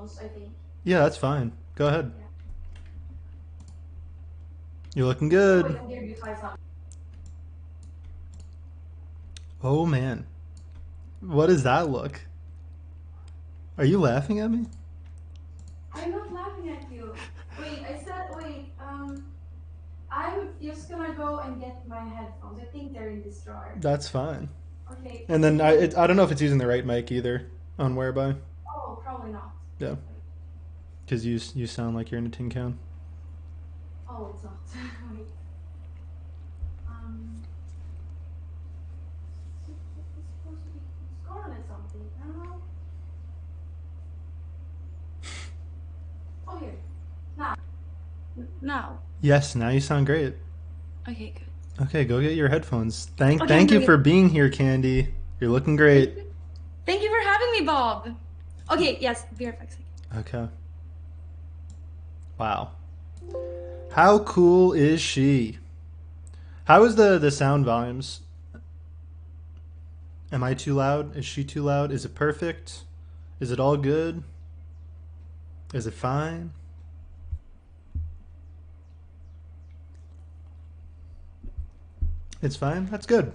headphones, I think. Yeah, that's fine. Go ahead. Yeah. You're looking Oh wait, good. I'm gonna be try something. Oh man. What does that look? Are you laughing at me? I'm not laughing at you. Wait, I'm just gonna go and get my headphones. I think they're in this drawer. That's fine. Okay, And then wait. I don't know if it's using the right mic either on Whereby. Oh, probably not. Yeah, Wait. because you sound like you're in a tin can. Oh, it's not. Wait. Um, it's supposed to be Scarlet something. I don't know. Oh, here. Now. Now. Yes, now you sound great. Okay, good. Okay, go get your headphones. Okay, I'm Thank you doing for it. being here, Candy. You're looking great. Thank you for having me, Bob. Okay, yes, be right back. Okay. Wow. How cool is she? How is the sound volumes? Am I too loud? Is she too loud? Is it perfect? Is it all good? Is it fine? It's fine. That's good.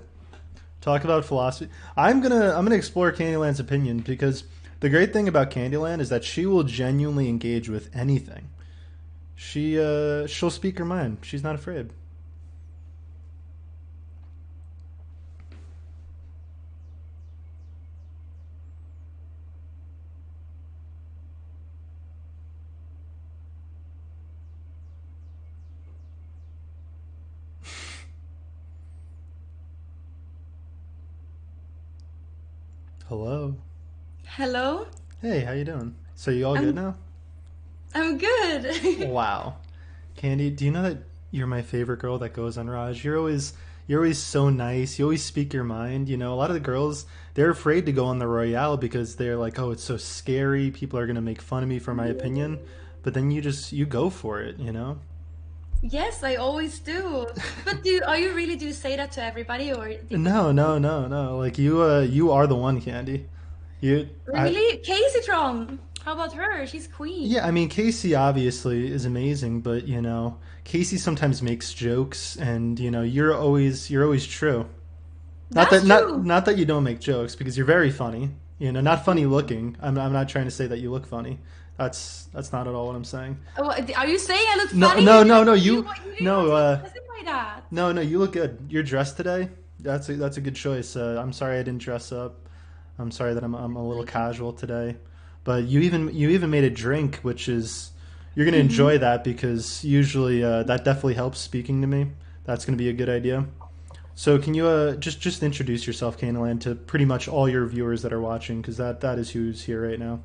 Talk about philosophy. I'm gonna explore Candyland's opinion because the great thing about Candyland is that she will genuinely engage with anything. She'll speak her mind. She's not afraid. Hello. Hello? Hey, how you doing? So you all good I'm now? I'm good. Wow. Candy, do you know that you're my favorite girl that goes on Raj? You're always so nice. You always speak your mind. You know, a lot of the girls they're afraid to go on the Royale because they're like, "Oh, it's so scary. People are gonna make fun of me for my opinion." But then you go for it. You know? Yes, I always do. But do you say that to everybody or No, no, no, no. Like you are the one, Candy. You, I, really? Casey Tron. How about her? She's queen. Yeah, I mean Casey obviously is amazing, but Casey sometimes makes jokes, and you're always true. Not That's that not true. not that you don't make jokes because you're very funny. Not funny looking. I'm not trying to say that you look funny. That's not at all what I'm saying. Are you saying I look No, funny? no, no, no. You didn't want No, to specify that. no. You look good. You're dressed today. That's a good choice. I'm sorry I didn't dress up. I'm sorry that I'm a little Thank you. casual today, but you even made a drink, which is you're gonna Hmm. enjoy that because usually that definitely helps speaking to me. That's gonna be a good idea. So can you just introduce yourself, Kandyland, to pretty much all your viewers that are watching, because that is who's here right now.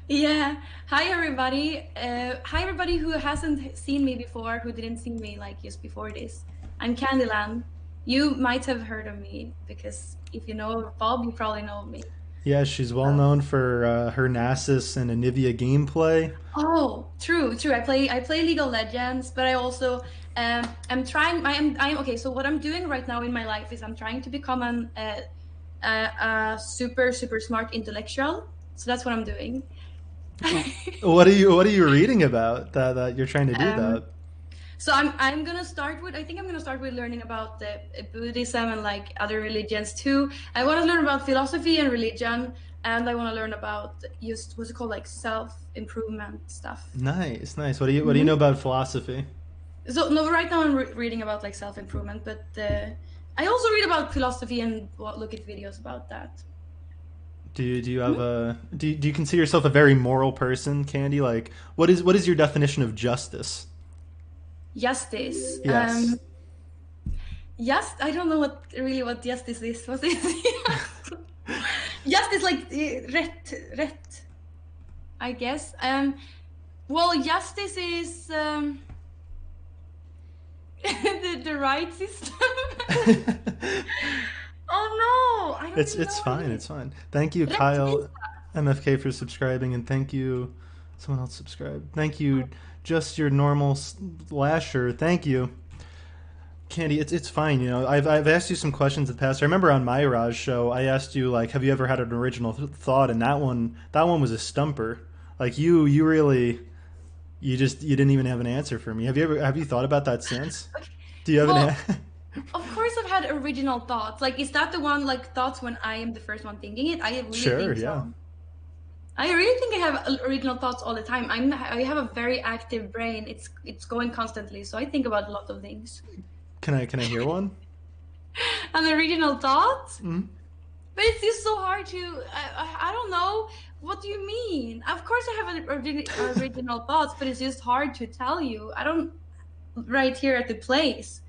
Yeah. Hi everybody who hasn't seen me before, who didn't see me like just before this. I'm Kandyland. You might have heard of me because if you know Bob, you probably know me. Yeah, she's well Um, known for her Nasus and Anivia gameplay. oh, true, true. I play League of Legends, but I also I'm trying. I'm okay. So what I'm doing right now in my life is I'm trying to become a super smart intellectual. So that's what I'm doing. What are you reading about that you're trying to do um, that? So I'm gonna start with I think I'm gonna start with learning about the Buddhism and like other religions too. I want to learn about philosophy and religion, and I want to learn about just what's it called like self improvement stuff. Nice, nice. What do you know Hmm. about philosophy? So no, right now I'm reading about like self improvement, but I also read about philosophy and look at videos about that. Do you have Mhm. a do you consider yourself a very moral person, Candy? Like, what is your definition of justice? Justice. Yes. Yes, I don't know what justice is. What is justice like rätt, I guess. Well, justice is the right system. Oh no, I don't really It's know what fine. it is. It's fine. Thank you, Kyle Rättvisa. MFK, for subscribing, and thank you. Someone else subscribed. Thank you, just your normal Lasher. Thank you. Candy, it's fine. You know, I've asked you some questions in the past. I remember on my Raj show, I asked you like, have you ever had an original thought? And that one was a stumper. Like you really, you didn't even have an answer for me. Have you thought about that since? Do you have Well, an? of course I've had original thoughts. Like, is that the one, like, thoughts when I am the first one thinking it? I really Sure, think yeah. so. I really think I have original thoughts all the time. I have a very active brain. It's going constantly, so I think about a lot of things. Can I hear one? An original thought? Mm. But it's just so hard to. I don't know. What do you mean? Of course, I have an original thoughts, but it's just hard to tell you. I don't. Right here at the place.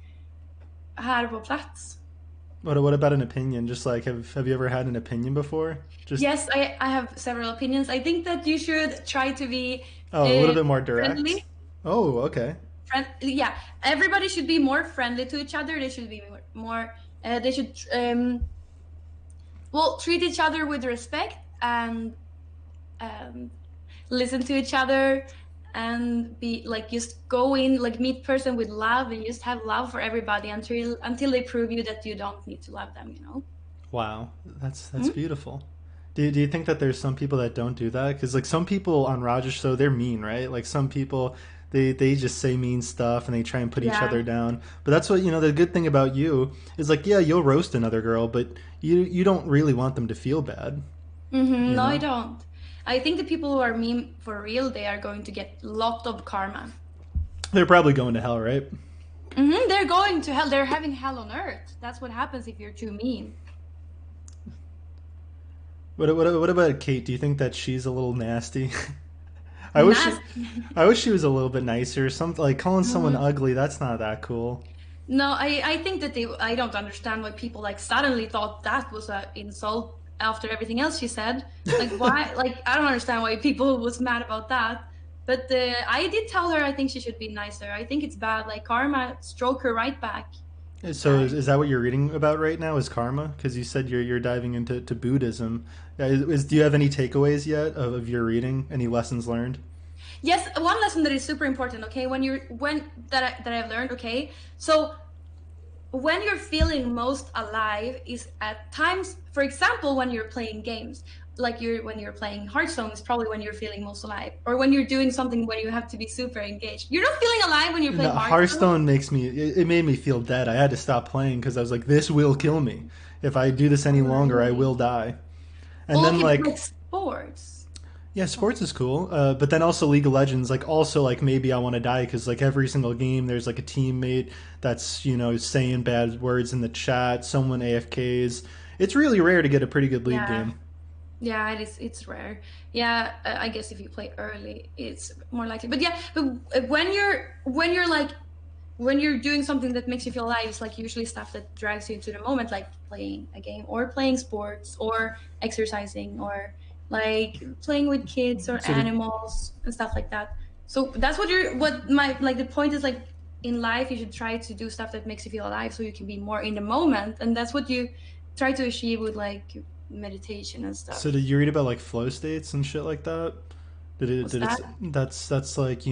Här på plats. What about an opinion? Just like have you ever had an opinion before? Just Yes, I have several opinions. I think that you should try to be oh, a little bit more direct. friendly. Oh, okay. Yeah, everybody should be more friendly to each other. They should be more. They should well treat each other with respect and um, listen to each other and be like just go in like meet person with love and just have love for everybody until they prove you that you don't need to love them. You know. Wow, that's Hmm? beautiful. Do you think that there's some people that don't do that? Because like some people on Rogers show, they're mean, right? Like some people, they just say mean stuff and they try and put each Yeah. other down. But that's what the good thing about you is like yeah, you'll roast another girl, but you don't really want them to feel bad, Mm-hmm. you No, I know? don't. I think the people who are mean for real, they are going to get lot of karma. They're probably going to hell, right? Mm-hmm. They're going to hell. They're having hell on earth. That's what happens if you're too mean. What about Kate? Do you think that she's a little nasty? I wish she, Nasty. I wish she was a little bit nicer. Something like calling someone Mm. ugly. That's not that cool. No, I think that I don't understand why people like suddenly thought that was an insult after everything else she said. Like why? Like I don't understand why people was mad about that. But I did tell her I think she should be nicer. I think it's bad. Like karma, stroke her right back. So Guy. is that what you're reading about right now? Is karma? Because you said you're diving into Buddhism. Do you have any takeaways yet of your reading? Any lessons learned? Yes, one lesson that is super important. Okay, when that I've learned. Okay, so when you're feeling most alive is at times, for example, when you're playing games. Like when you're playing Hearthstone is probably when you're feeling most alive, or when you're doing something when you have to be super engaged. You're not feeling alive when you're The playing Hearthstone. Hearthstone makes me. It made me feel dead. I had to stop playing because I was like, this will kill me. If I do this any Oh, longer, I really? will die. And Well, then okay, but like like sports. yeah, sports is cool. But then also League of Legends, like also like maybe I want to die because like every single game there's like a teammate that's saying bad words in the chat. Someone AFKs. It's really rare to get a pretty good league Yeah, game. yeah, it is. It's rare. Yeah, I guess if you play early, it's more likely. But yeah, but when you're like when you're doing something that makes you feel alive, it's like usually stuff that drags you into the moment, like playing a game or playing sports or exercising or like playing with kids or So animals and stuff like that. So that's what my like the point is, like in life you should try to do stuff that makes you feel alive so you can be more in the moment, and that's what you try to achieve with like meditation and so stuff. did you read about like flow states and shit like that? What's Did it that? that's like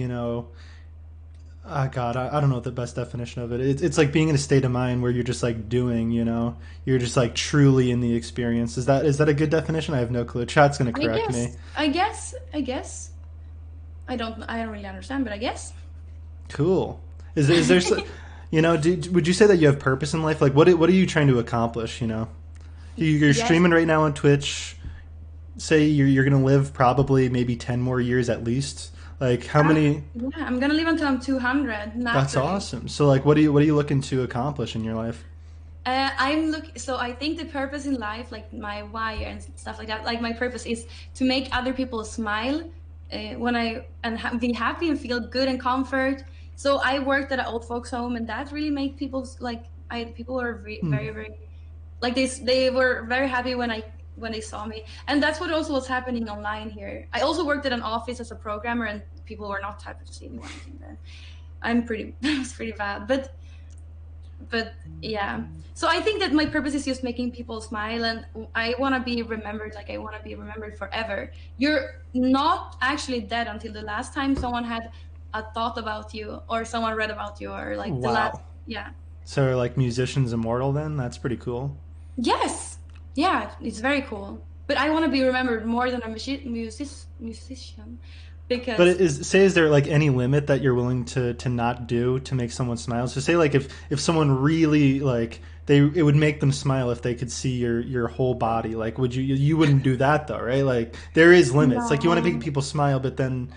God, I don't know what the best definition of it. It's like being in a state of mind where you're just like doing, you're just like truly in the experience. Is that a good definition? I have no clue. Chat's gonna I correct me. guess. I guess. I don't really understand, but I guess. Cool. Is there, would you say that you have purpose in life? Like, what are you trying to accomplish? You're Yes. streaming right now on Twitch. Say you're gonna live probably maybe 10 more years at least. Like, how many? Yeah, I'm gonna live until I'm 200 That's naturally. awesome. So, like, what are you looking to accomplish in your life? So I think the purpose in life, like my why and stuff like that, like my purpose is to make other people smile when be happy and feel good and comfort. So I worked at an old folks home, and that really made people like people were Hmm. very very like they were very happy when they saw me, and that's what also was happening online here. I also worked at an office as a programmer, and people were not happy to see me when I came there. I'm pretty it's pretty bad, but yeah. So I think that my purpose is just making people smile, and I want to be remembered. Like I want to be remembered forever. You're not actually dead until the last time someone had a thought about you or someone read about you or like the last. Wow. Yeah. So are like musicians immortal then? That's pretty cool. Yes, yeah, it's very cool. But I want to be remembered more than a musician But because is there like any limit that you're willing to not do to make someone smile? So say like if someone really like they it would make them smile if they could see your whole body. Like would you wouldn't do that though, right? Like there is limits. Like you want to make no. people smile, but then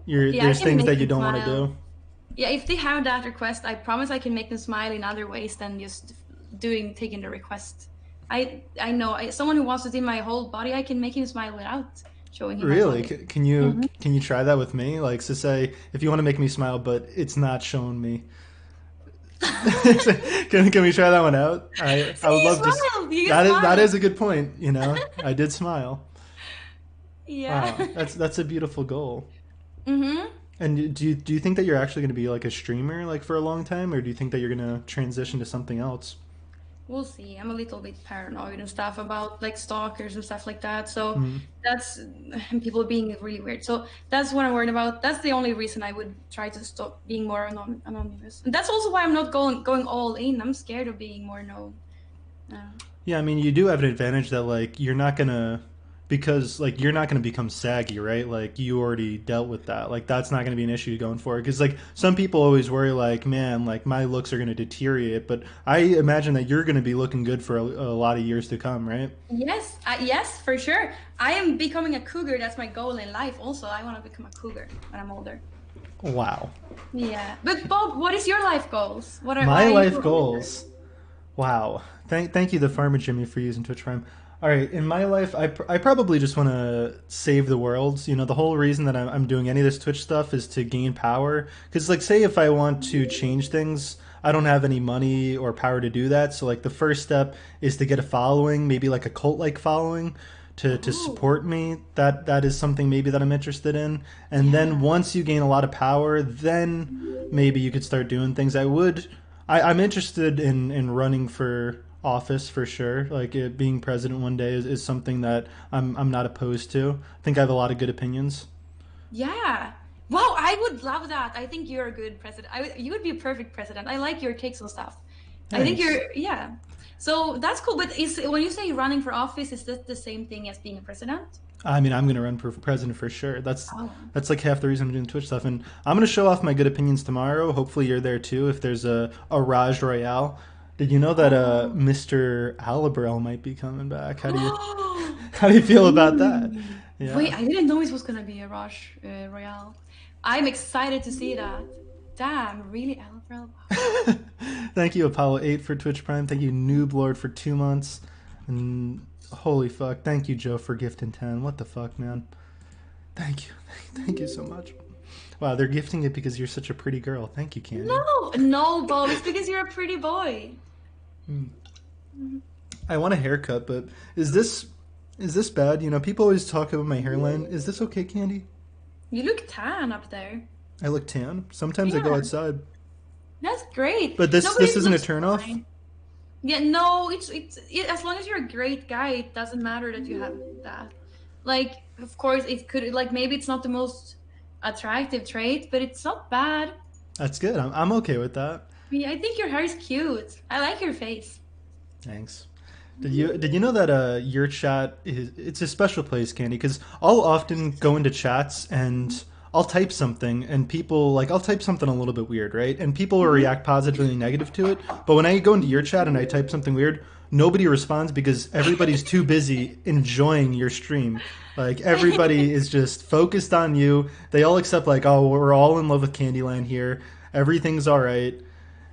you're Yeah, I there's can things make that you them don't want to smile. do. Yeah, if they have that request, I promise I can make them smile in other ways than just doing taking the request. I know someone who wants to see my whole body, I can make him smile without showing him my Really? body. Hmm. Can you try that with me? Like so say if you want to make me smile, but it's not showing me. Can we try that one out? I See, would you love to. smiled. You can That is smile. a good point. You know, I did smile. Yeah. Wow, that's a beautiful goal. Hmm. And do you think that you're actually going to be like a streamer like for a long time, or do you think that you're going to transition to something else? We'll see. I'm a little bit paranoid and stuff about like stalkers and stuff like that. So Mm. that's and people being really weird. So that's what I'm worried about. That's the only reason I would try to stop being more anonymous. And that's also why I'm not going all in. I'm scared of being more known. Yeah, I mean, you do have an advantage that like you're not gonna because like you're not gonna become saggy, right? Like you already dealt with that. Like that's not gonna be an issue going forward. Because like some people always worry, like man, like my looks are gonna deteriorate. But I imagine that you're gonna be looking good for a lot of years to come, right? Yes, yes, for sure. I am becoming a cougar. That's my goal in life. Also, I want to become a cougar when I'm older. Wow. Yeah. But Bob, what is your life goals? Why My are you life older? goals. Wow. Thank you, the Farmer Jimmy, for using Twitch Prime. All right, in my life, I probably just want to save the world. You know, the whole reason that I'm doing any of this Twitch stuff is to gain power. Because, like, say if I want to change things, I don't have any money or power to do that. So, like, the first step is to get a following, maybe like a cult-like following, to Oh, support me. That is something maybe that I'm interested in. And then yeah. once you gain a lot of power, then maybe you could start doing things. I'm interested in running for office for sure. Like being president one day is something that I'm not opposed to. I think I have a lot of good opinions. Yeah. Wow, I would love that. I think you're a good president. You would be a perfect president. I like your takes on stuff. I think Thanks. yeah. So that's cool. But is when you say running for office, is that the same thing as being a president? I mean, I'm going to run for president for sure. Oh. That's like half the reason I'm doing Twitch stuff, and I'm going to show off my good opinions tomorrow. Hopefully, you're there too. If there's a Raj Royale, did you know that Oh. Mr. Alibrel might be coming back? Oh. How do you feel about that? Really? Yeah. Wait, I didn't know it was gonna be a Rush Royale. I'm excited to see that. Damn, really, Alfred? Thank you, Apollo 8 for Twitch Prime. Thank you, Noob Lord for 2 months. And holy fuck. Thank you, Joe, for gifting 10. What the fuck, man? Thank you. Thank you so much. Wow, they're gifting it because you're such a pretty girl. Thank you, Candy. No, no, Bob. It's because you're a pretty boy. Hmm. Mhm. I want a haircut, but is this is this bad? You know, people always talk about my hairline. Is this okay, Candy? You look tan up there. I look tan. Sometimes I go Yeah, outside. that's great. But No, but this it isn't a looks turnoff. fine. Yeah, no, as long as you're a great guy, it doesn't matter that you have that. Like, of course, it could like maybe it's not the most attractive trait, but it's not bad. That's good. I'm okay with that. Yeah, I think your hair is cute. I like your face. Thanks. Did you know that your chat is it's a special place, Candy? Because I'll often go into chats and I'll type something and people like I'll type something a little bit weird, right? And people will Mhm. react positively and negative to it. But when I go into your chat and I type something weird, nobody responds because everybody's too busy enjoying your stream. Like everybody is just focused on you. They all accept like, oh, we're all in love with Candyland here. Everything's all right.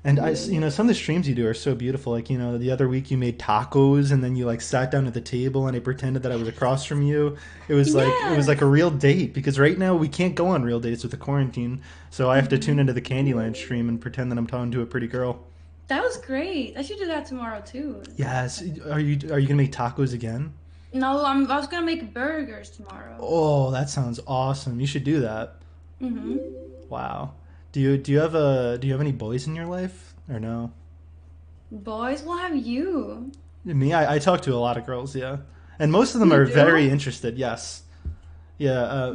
And some of the streams you do are so beautiful. Like, the other week you made tacos and then you like sat down at the table and I pretended that I was across from you. It was like a Yes, real date because right now we can't go on real dates with the quarantine. So I have to tune mhm. into the Candyland stream and pretend that I'm talking to a pretty girl. That was great. I should do that tomorrow too. Yes. Are you gonna make tacos again? No, I was gonna make burgers tomorrow. Oh, that sounds awesome. You should do that. Hmm. Wow. Do you have any boys in your life or no? Boys will have you. Me, I talk to a lot of girls, yeah, and most of them You are do? very interested. Yes, Yeah,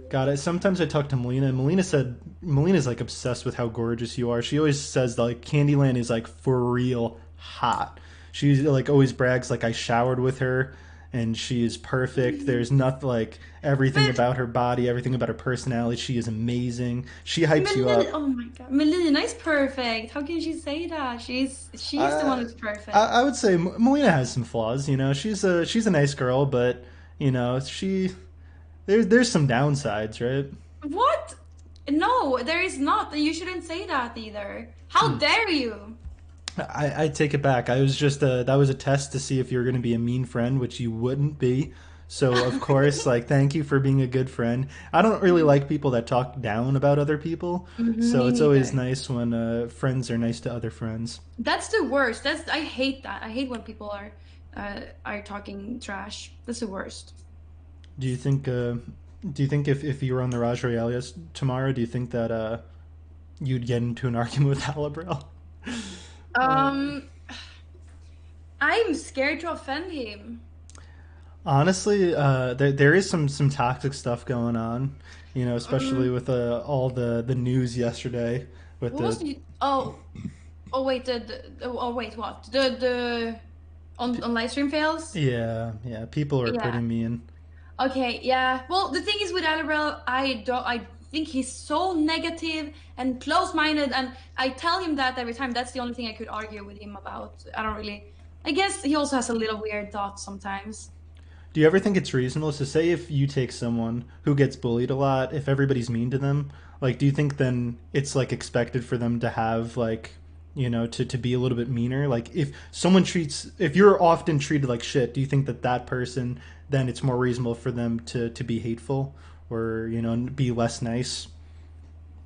got it. Sometimes I talk to Melina, and Melina said Melina's like obsessed with how gorgeous you are. She always says that like Candyland is like for real hot. She like always brags like I showered with her, and she is perfect. There's nothing like everything But about her body, everything about her personality. She is amazing. She hypes you Melina, up. oh my god, Melina is perfect. How can she say that? She's the one Uh, who's perfect. I would say Melina has some flaws. You know, she's a nice girl, but you know there's some downsides, right? What? No, there is not. You shouldn't say that either. How dare you? I take it back. I was just that was a test to see if you're going to be a mean friend, which you wouldn't be. So of course, like thank you for being a good friend. I don't really like people that talk down about other people, so Me it's always neither. nice when friends are nice to other friends. That's the worst. That's I hate that. I hate when people are talking trash. That's the worst. Do you think? Do you think if you were on the Raj Royale tomorrow, do you think that you'd get into an argument with Halibral? Um, I'm scared to offend him. Honestly, there is some toxic stuff going on. You know, especially Um, with all the news yesterday with what was the the? Oh wait, oh wait, what the on live stream fails? yeah, people are pretty Yeah. mean. Okay, yeah. Well, the thing is with Annabelle, I think he's so negative and close-minded, and I tell him that every time. That's the only thing I could argue with him about. I don't really. I guess he also has a little weird thoughts sometimes. Do you ever think it's reasonable to say if you take someone who gets bullied a lot, if everybody's mean to them, like do you think then it's like expected for them to have like to be a little bit meaner? Like if you're often treated like shit, do you think that that person then it's more reasonable for them to be hateful or be less nice?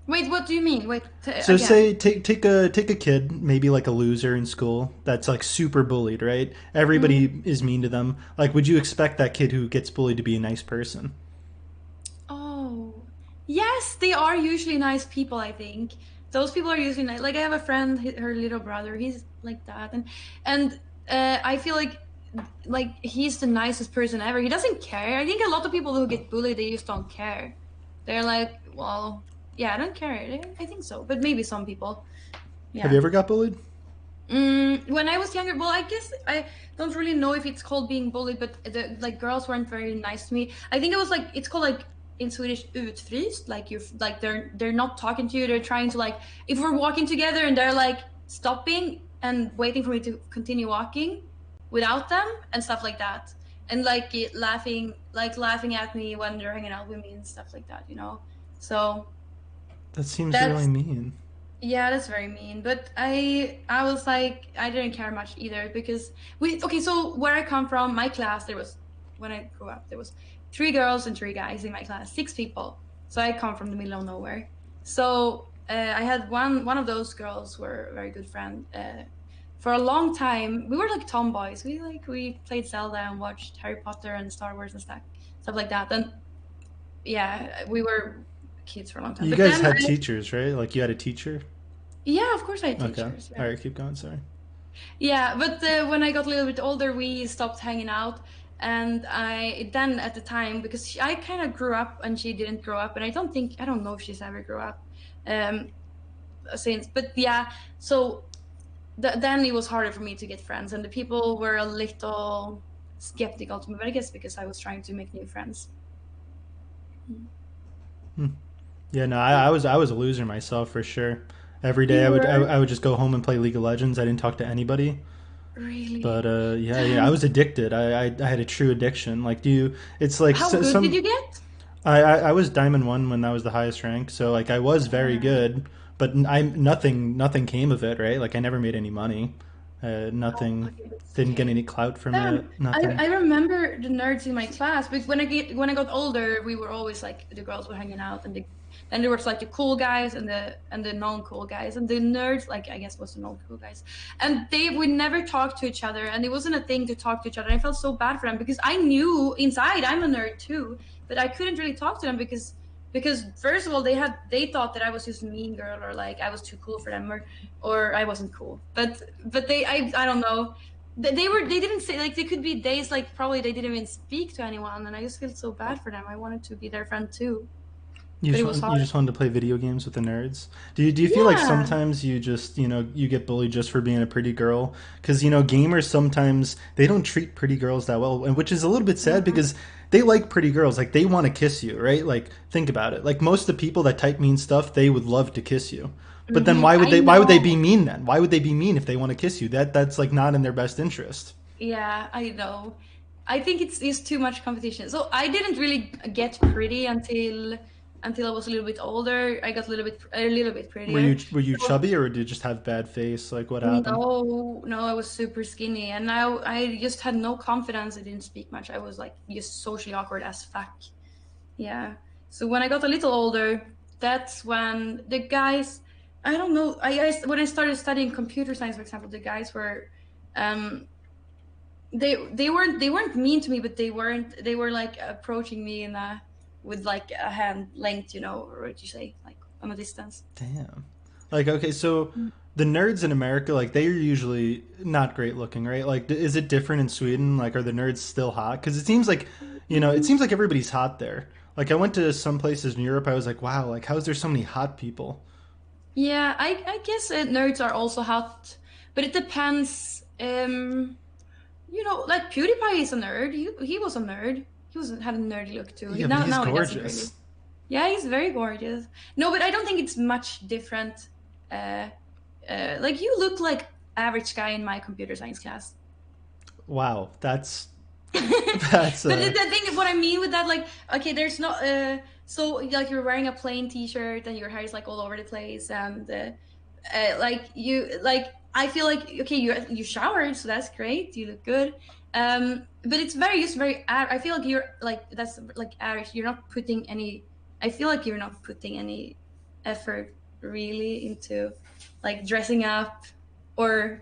Wait, what do you mean? Wait, So again. say take a kid, maybe like a loser in school that's like super bullied, right? Everybody is mean to them. Like would you expect that kid who gets bullied to be a nice person? Oh, yes, they are usually nice people, I think. Those people are usually nice. Like I have a friend, her little brother, he's like that, and I feel like he's the nicest person ever. He doesn't care. I think a lot of people who get bullied, they just don't care. They're like, well, yeah, I don't care. I think so, but maybe some people, Have you yeah. ever got bullied? When I was younger, well, I guess I don't really know if it's called being bullied, but like girls weren't very nice to me. I think it was like it's called like in Swedish utfryst, like you like they're not talking to you. They're trying to like if we're walking together and they're like stopping and waiting for me to continue walking without them and stuff like that, and like laughing at me when they're hanging out with me and stuff like that, you know. So That seems really that's mean. yeah, that's very mean. But I was like I didn't care much either because we okay, so where I come from, my class there was when I grew up, there was three girls and three guys in my class, six people. So I come from the middle of nowhere. So I had one of those girls were a very good friend. For a long time, we were like tomboys. We played Zelda and watched Harry Potter and Star Wars and stuff like that. And yeah, we were kids for a long time. You But guys then had teachers, right? Like you had a teacher? yeah, of course I had Okay. teachers. All Yeah. right, keep going, sorry. Yeah, but when I got a little bit older, we stopped hanging out. And I then at the time, because I kind of grew up and she didn't grow up, and I don't know if she's ever grew up um, since. But yeah, so then it was harder for me to get friends, and the people were a little skeptical to me. But I guess because I was trying to make new friends. Hmm. Yeah, no, I was a loser myself for sure. Every day You were I would just go home and play League of Legends. I didn't talk to anybody. But really. yeah, I was addicted. I had a true addiction. Like, do you? It's like How good did some. you get? I was Diamond 1 when that was the highest rank, so like I was very Uh, good, but I nothing came of it, right? Like I never made any money. Nothing okay, that's didn't get okay. any clout from it. Damn, Nothing. I remember the nerds in my class, but when I got older, we were always like the girls were hanging out, and then there was like the cool guys and the non-cool guys, and the nerds like I guess was the non-cool guys, and they would never talk to each other, and it wasn't a thing to talk to each other. And I felt so bad for them because I knew inside I'm a nerd too, but I couldn't really talk to them because first of all they thought that I was just a mean girl or like I was too cool for them or I wasn't cool, but they I don't know they didn't say, like, they could be days like probably they didn't even speak to anyone, and I just felt so bad for them. I wanted to be their friend too, but it was You hard. just wanted to play video games with the nerds. Do you feel like Yeah. sometimes you just you get bullied just for being a pretty girl? Because gamers sometimes they don't treat pretty girls that well, and which is a little bit sad because they like pretty girls. Like they want to kiss you, right? Like think about it. Like most of the people that type mean stuff, they would love to kiss you. But then I why would they be know. mean then? Why would they be mean if they want to kiss you? That's like not in their best interest. Yeah, I know. I think it's just too much competition. So I didn't really get pretty until I was a little bit older. I got a little bit prettier. Were you So chubby or did you just have bad face? Like what happened? no, no, I was super skinny, and now I just had no confidence. I didn't speak much. I was like just socially awkward as fuck. Yeah. So when I got a little older, that's when the guys, I don't know, when I started studying computer science, for example, the guys were, um, they weren't mean to me, but they were like approaching me in a with like a hand length, or what you say, like on a distance. Damn. Like, okay, so the nerds in America, like, they're usually not great looking, right? Like, is it different in Sweden? Like, are the nerds still hot? Because it seems like, it seems like everybody's hot there. Like, I went to some places in Europe, I was like, wow, like, how is there so many hot people? Yeah, I guess nerds are also hot, but it depends. Like PewDiePie is a nerd. He was a nerd. He was had a nerdy look too. Yeah, but he's Now he doesn't really. gorgeous. Yeah, he's very gorgeous. No, but I don't think it's much different. Uh, like you look like average guy in my computer science class. Wow, But that's, the thing, what I mean with that, like, okay, there's not. So like you're wearing a plain T-shirt and your hair is like all over the place, and like I feel like okay, you showered, so that's great. You look good. But it's very. I feel like you're like that's like average. You're not putting any. I feel like you're not putting any effort really into like dressing up or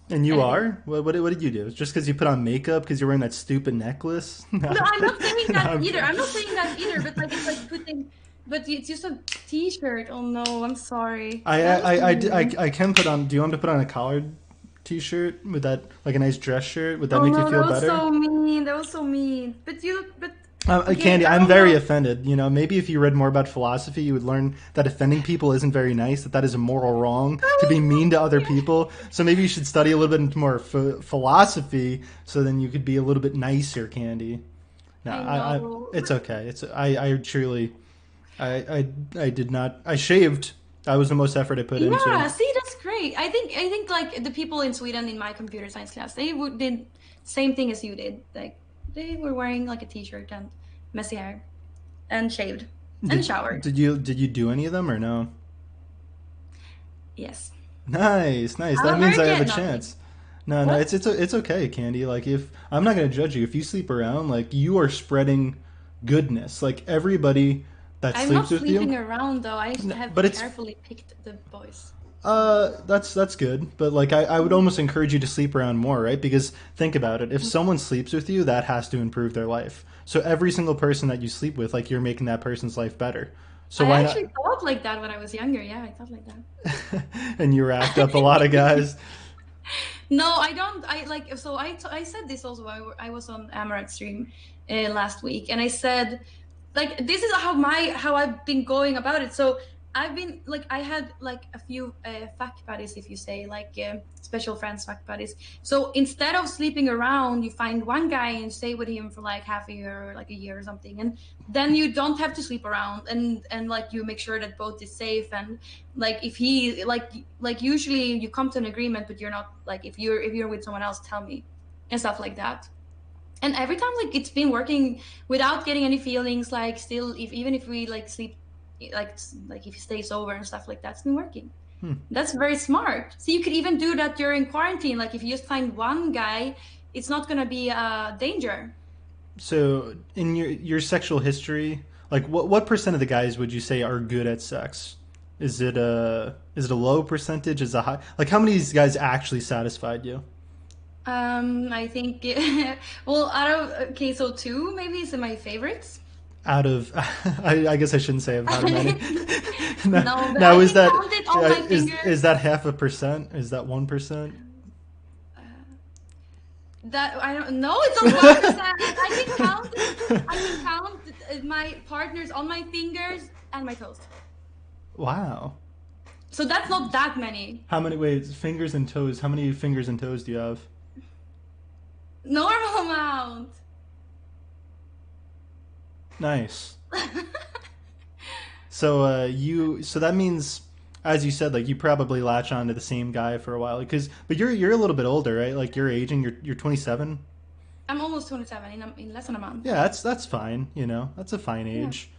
and you anything. are? What did you do? Just because you put on makeup because you're wearing that stupid necklace? No, No, I'm I'm kidding. not saying No, that I'm either. kidding. I'm not saying that either. But like it's like putting, but it's just a T-shirt. Oh no, I'm sorry. That was mean. I can put on. Do you want me to put on a collared t-shirt with that, like a nice dress shirt? Would that Oh make you no, that feel was better? so mean. That was so mean. But okay, Candy, I I'm don't very know. offended. Maybe if you read more about philosophy, you would learn that offending people isn't very nice. That is a moral wrong That to be was mean to other so mean. people. So maybe you should study a little bit more philosophy, so then you could be a little bit nicer, Candy. No, I know. it's okay. I truly, I did not. I shaved. That was the most effort I put into. Yeah, see, that's great. I think like the people in Sweden in my computer science class, they would did same thing as you did. Like they were wearing like a T-shirt and messy hair and shaved and showered. Did you do any of them or no? Yes. Nice, nice. I'm That a means I have a virgin. No. chance. No, no, What? it's okay, Candy. Like if I'm not gonna judge you if you sleep around, like you are spreading goodness. Like everybody that I'm not sleeps with you. sleeping around though. I have But it's carefully picked the boys. that's good. But like I would almost encourage you to sleep around more, right? Because think about it. If someone sleeps with you, that has to improve their life. So every single person that you sleep with, like you're making that person's life better. So I why actually not? thought like that when I was younger. Yeah, I thought like And you racked up a lot of that. guys. No, I don't. I like so I said this also. I was on Amaranth stream last week, and I said like this is how I've been going about it. So I've been like I had like a few fuck buddies, if you say like special friends fuck buddies. So instead of sleeping around, you find one guy and stay with him for like half a year or like a year or something, and then you don't have to sleep around, and like you make sure that both is safe, and like if he like usually you come to an agreement, but you're not like if you're with someone else, tell me and stuff like that. And every time like it's been working without getting any feelings, like still if even if we like sleep like like if he stays over and stuff like that, it's been working. Hmm. That's very smart. So you could even do that during quarantine, like if you just find one guy, it's not going to be a danger. So, in your sexual history, like what percent of the guys would you say are good at sex? Is it a low percentage? Is it a high? Like how many of these guys actually satisfied you? I think well out of okay, so two maybe is in my favorites. Out of, I guess I shouldn't say of how many. now, No, but now I is can that count it on my is fingers. that half a percent? Is that 1%? Uh, That I don't know. It's not 1%. I can count it. I can count my partners on my fingers and my toes. Wow. So that's not that many. How many, wait, fingers and toes? How many fingers and toes do you have? Normal amount. Nice. So so that means, as you said, like you probably latch on to the same guy for a while, because but you're a little bit older, right? Like you're aging. You're 27. I'm almost 27 in less than a month. Yeah, that's fine. You know, that's a fine Yeah. age.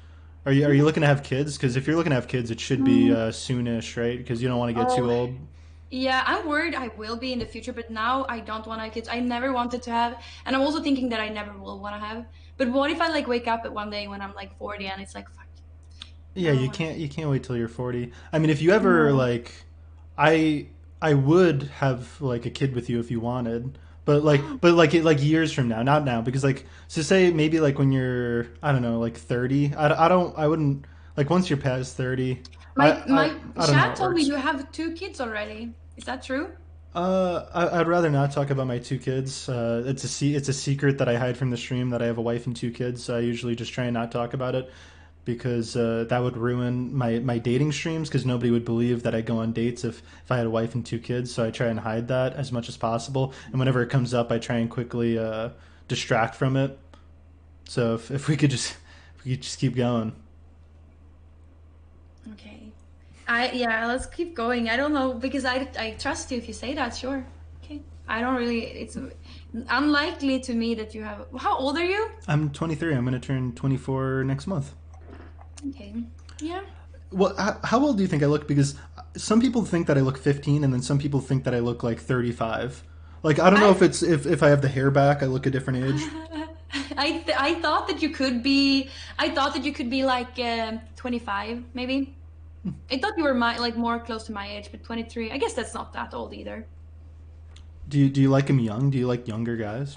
Are you looking to have kids? Because if you're looking to have kids, it should be Mm. soonish, right? Because you don't want to get too Oh, old. yeah, I'm worried I will be in the future, but now I don't want to have kids. I never wanted to have, and I'm also thinking that I never will want to have. But what if I like wake up at one day when I'm like 40 and it's like, fuck, Yeah, now I want to have you kids. can't wait till you're 40. I mean, if you ever No. like, I I would have like a kid with you if you wanted, but like years from now, not now, because like so say maybe like when you're I don't know like 30. I wouldn't like once you're past 30. My I don't know how chat it told me works. you have two kids already. Is that true? I'd rather not talk about my two kids. It's a secret that I hide from the stream that I have a wife and two kids. So I usually just try and not talk about it because that would ruin my dating streams because nobody would believe that I go on dates if I had a wife and two kids. So I try and hide that as much as possible. And whenever it comes up, I try and quickly distract from it. So if we could just if we could just keep going. Okay. Yeah, let's keep going. I don't know because I trust you if you say that, sure. Okay. I don't really it's unlikely to me that you have how old are you? I'm 23. I'm going to turn 24 next month. Okay. Yeah. Well, how old do you think I look? Because some people think that I look 15, and then some people think that I look like 35. Like I don't know I if it's if I have the hair back, I look a different age. I thought that you could be I thought that you could be like 25 maybe. I thought you were like more close to my age, but 23. I guess that's not that old either. Do you like them young? Do you like younger guys?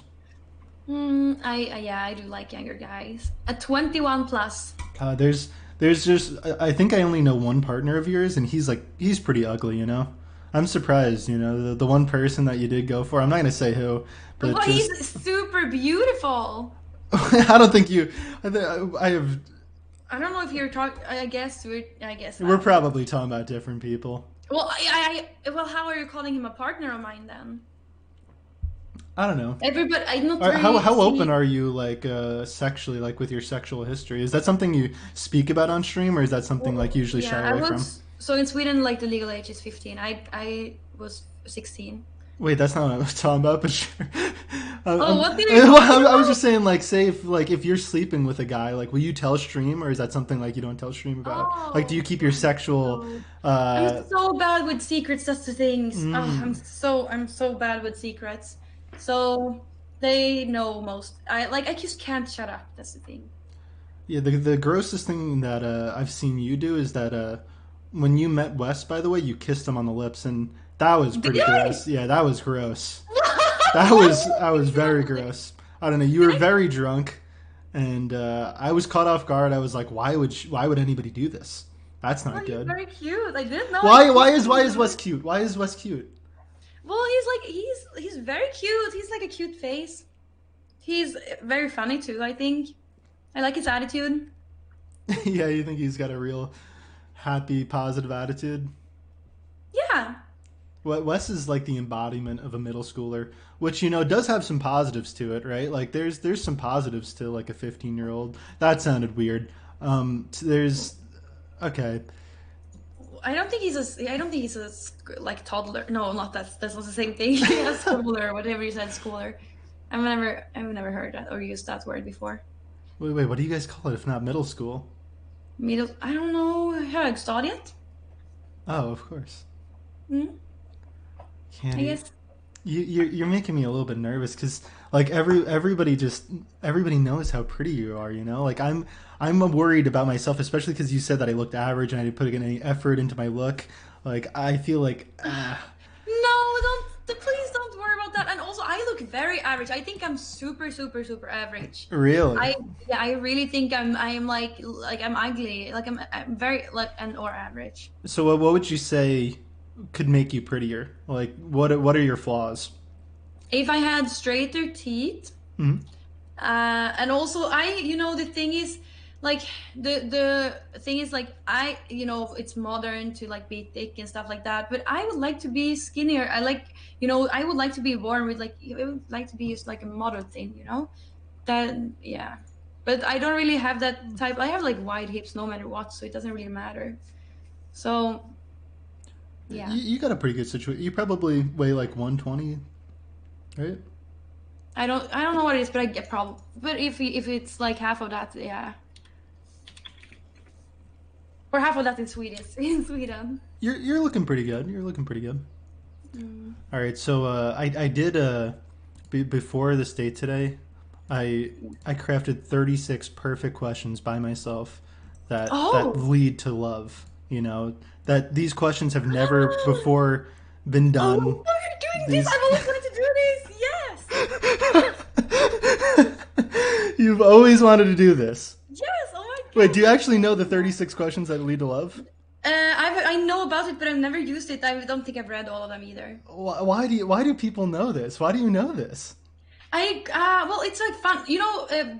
Yeah, I do like younger guys. A 21 plus. There's just I think I only know one partner of yours, and he's pretty ugly. You know, I'm surprised. You know, the one person that you did go for. I'm not gonna say who, but Well, just he's super beautiful. I don't think you. I have. I don't know if you're talking. I guess We're not. probably talking about different people. Well, well, how are you calling him a partner of mine then? I don't know. Everybody, I'm not really How open seeing. are you like sexually, like with your sexual history? Is that something you speak about on stream, or is that something like Well, usually shy yeah, I away from? was. So in Sweden, like the legal age is 15. I was 16. Wait, that's not what I was talking about, but sure. Oh, what did I talk Well, I was about? just saying, like, say if you're sleeping with a guy, like, will you tell stream, or is that something like you don't tell stream about? Like, do you Oh, keep your sexual? no. I'm Uh, so bad with secrets. That's the things. Oh, mm, I'm so bad with secrets. So they know most. I just can't shut up. That's the thing. yeah, the grossest thing that I've seen you do is that when you met Wes, by the way, you kissed him on the lips, and that was Did pretty I? gross. Yeah, that was gross. That was very No. gross. I don't know. You Did were I? very drunk, and I was caught off guard. I was like, why would anybody do this? That's Oh, not he's good. very cute. I didn't know I kissed him Why on is the Wes lips. cute? Why is Wes cute? Well, he's very cute. He's like a cute face. He's very funny too. I think. I like his attitude. Yeah, you think he's got a real happy, positive attitude? Yeah. Wes is like the embodiment of a middle schooler, which does have some positives to it, right? Like there's some positives to like a 15-year-old. That sounded weird. There's okay. I don't think I don't think he's a like toddler. No, not that's not the same thing. A schooler, whatever you said, schooler. I've never heard that or used that word before. Wait, what do you guys call it if not middle school? Middle, I don't know, högstadiet. Oh, of course. Mm, I Candy, guess. you're making me a little bit nervous because like everybody knows how pretty you are. Like I'm worried about myself, especially because you said that I looked average and I didn't put any effort into my look. Like I feel like No, don't. Please don't worry about that. And also, I look very average. I think I'm super, super, super average. really. I Yeah, I really think I am like I'm ugly. Like I'm very like and or average. So what would you say could make you prettier? Like what are your flaws? If I had straighter teeth, Mhm. and also the thing is, like, the thing is, like, it's modern to like be thick and stuff like that, but I would like to be skinnier. I would like to be born with, like, I would like to be just like a model thing, that, yeah. But I don't really have that type. I have like wide hips no matter what, so it doesn't really matter. So yeah. You got a pretty good situation. You probably weigh like 120, right? I don't know what it is, but I get probably. But if it's like half of that, yeah, or half of that in Sweden, in Sweden. You're looking pretty good. You're looking pretty good. Mm. All right, so I did before this date today, I I crafted 36 perfect questions by myself that Oh. lead to love. You know that these questions have never before been Oh, done. you're doing this! These I've always wanted to do this. Yes. you've always wanted to do this. Yes. Oh my Wait, God. do you Like, actually know the 36 questions that lead to love? I know about it, but I've never used it. I don't think I've read all of them either. Why do people know this? Why do you know this? Well, it's like fun.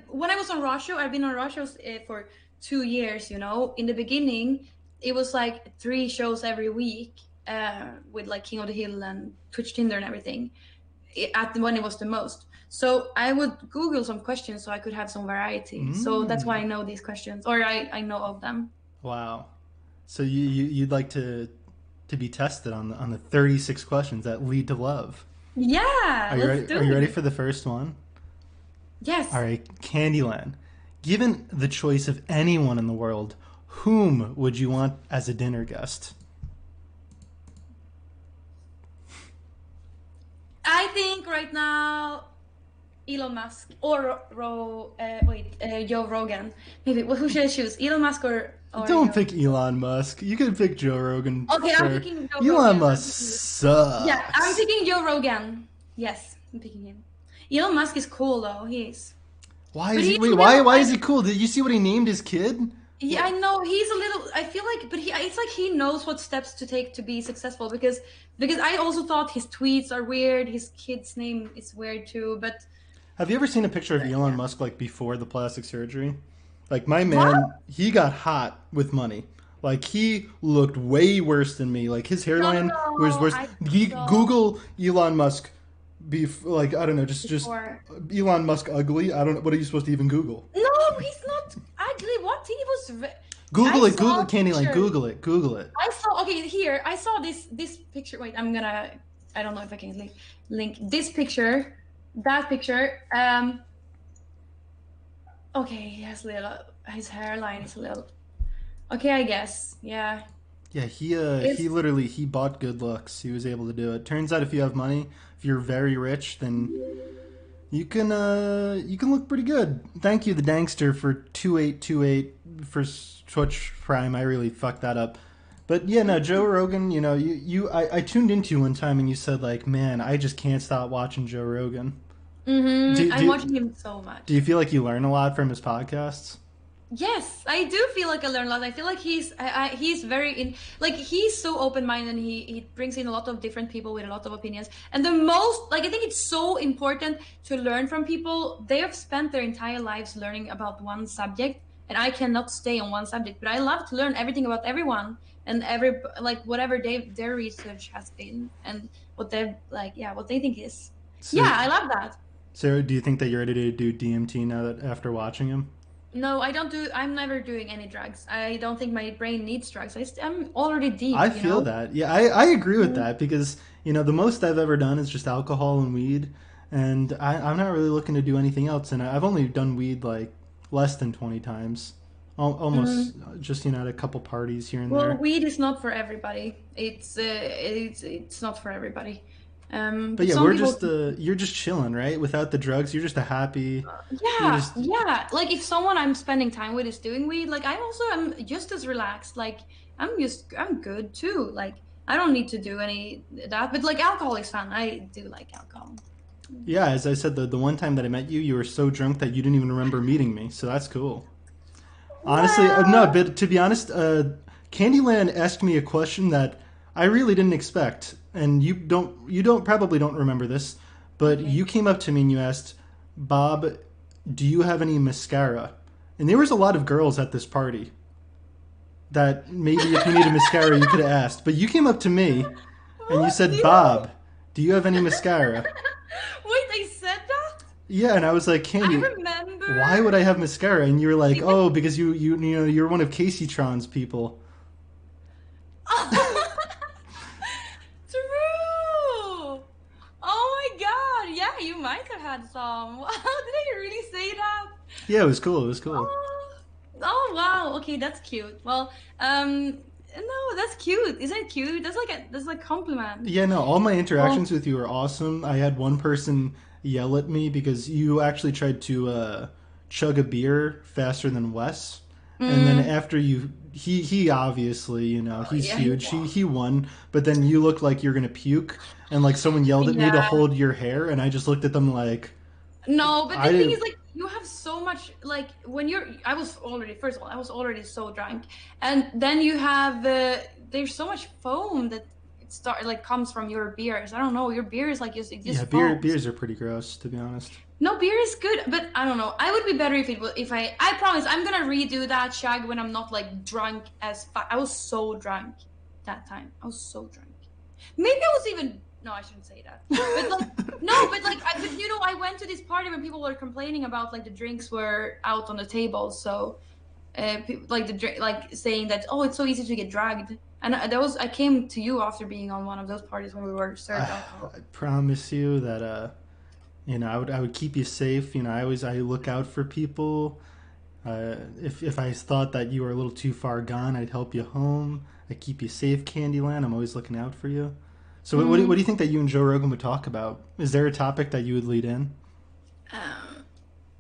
When I was on Russia, I've been on Russia for 2 years. In the beginning, it was like 3 shows every week, with like King of the Hill and Twitch Tinder and everything. When it was the most. So I would Google some questions so I could have some variety. So that's why Mm, I know these questions, or I know of them. wow. So you'd like to be tested on the 36 questions that lead to love. Yeah, Are you let's ready? do Are you ready it. for the first one? All Yes. right, Candyland. Given the choice of anyone in the world, whom would you want as a dinner guest? I think right now Elon Musk or Joe Rogan. Maybe who should I choose? Elon Musk or Don't Joe? pick Elon Musk. You could pick Joe Rogan for Okay, I'm sure. picking Joe Elon Rogan. Musk Yeah, I'm sucks. picking Joe Rogan. Yes, I'm picking him. Elon Musk is cool though. He is, Why but is he? he's Wait, a little why like. is he cool? Did you see what he named his kid? Yeah, I What? know he's a little. I feel like, but it's like he knows what steps to take to be successful. Because I also thought his tweets are weird. His kid's name is weird too. But Have you ever seen a picture of Elon yeah, Musk like before the plastic surgery? Like my what? man, he got hot with money. Like he looked way worse than me. Like his No, no, hairline was no. worse. I saw Google Elon Musk like I don't know, just before. Elon Musk ugly. I don't know what are you supposed to even Google. No, he's not ugly. What he was. I Google it, saw Google a Candyland, picture. Google it, Google it. I saw. Okay, here I saw this picture. Wait, I'm gonna. I don't know if I can link this picture, that picture. Okay, he has little. His hairline is a little. Okay, I guess. Yeah. Yeah, he It's literally he bought good looks. He was able to do it. Turns out if you have money, if you're very rich, then you can look pretty good. Thank you, the Dankster, for 2828 for Twitch Prime. I really fucked that up. But yeah, no, Joe Rogan. You know, I tuned into you one time and you said like, man, I just can't stop watching Joe Rogan. I'm Do watching him so do you much. feel like you learn a lot from his podcasts? Yes, I do feel like I learn a lot. I feel like he's very in like he's so open minded. He brings in a lot of different people with a lot of opinions. And the most like I think it's so important to learn from people. They have spent their entire lives learning about one subject, and I cannot stay on one subject. But I love to learn everything about everyone and whatever their research has been and what they like. Yeah, what they think is. Yeah, So, I love that. Sarah, do you think that you're ready to do DMT now that after watching him? No, I don't do. I'm never doing any drugs. I don't think my brain needs drugs. I'm already I deep. feel that. Yeah, I agree with Mhm. that because the most I've ever done is just alcohol and weed, and I'm not really looking to do anything else. And I've only done weed like less than 20 times, almost Mhm. just at a couple parties here and Well, there. weed is not for everybody. It's not for everybody. But But yeah, some we're people. just you're just chilling, right? Without the drugs, you're just a happy. You're Yeah, just yeah. Like if someone I'm spending time with is doing weed, like I also am just as relaxed. Like I'm good too. Like I don't need to do any that. But like alcohol is fun. I do like alcohol. yeah. As I said, the one time that I met you, you were so drunk that you didn't even remember meeting me. So that's cool. Honestly, no, Well, but to be honest, Candyland asked me a question that I really didn't expect, and you don't probably don't remember this, But Okay. you came up to me and you asked, Bob, do you have any mascara? And there was a lot of girls at this party that maybe if you needed mascara, you could have asked. But you came up to me and you What? said, Bob, do you have any mascara? Wait, I said that? Yeah, and I was like, I Candy, why would remember. I have mascara? And you were like, Because oh, because you're one of Casey Tron's people. True. Oh my god. Yeah, you might have had some. Wow, did I really say that? Yeah, it was cool. It was cool. Oh, oh wow. Okay, that's cute. Well, no, that's cute. Isn't it cute? That's like a compliment. Yeah, no, all my Well, interactions with you were awesome. I had one person yell at me because you actually tried to chug a beer faster than Wes. And then mm, after he obviously, he's yeah, he huge. He won. he won, but then you looked like you're gonna puke, and like someone yelled at me to Yeah. hold your hair, and I just looked at them like No, but the thing I is, like, you have so much, like, when you're, I was already, first of all, I was already so drunk. And then you have, there's so much foam that like, comes from your beers. I don't know, your beer is like, just, it yeah, just foams. beers are pretty gross to be honest. No, beer is good, but I don't know. I would be better if it was, if I promise, I'm gonna redo that shag when I'm not, like, drunk as fuck. I was so drunk that time. I was so drunk. Maybe I was even no, I shouldn't say that. But like no, but like but I went to this party when people were complaining about like the drinks were out on the table, so like the drink, like saying that oh it's so easy to get dragged, and I came to you after being on one of those parties when we were served alcohol. I promise you that I would keep you safe. I look out for people. If I thought that you were a little too far gone, I'd help you home. I keep you safe, Candyland. I'm always looking out for you. So what do Mm, you think that you and Joe Rogan would talk about? Is there a topic that you would lead in? um,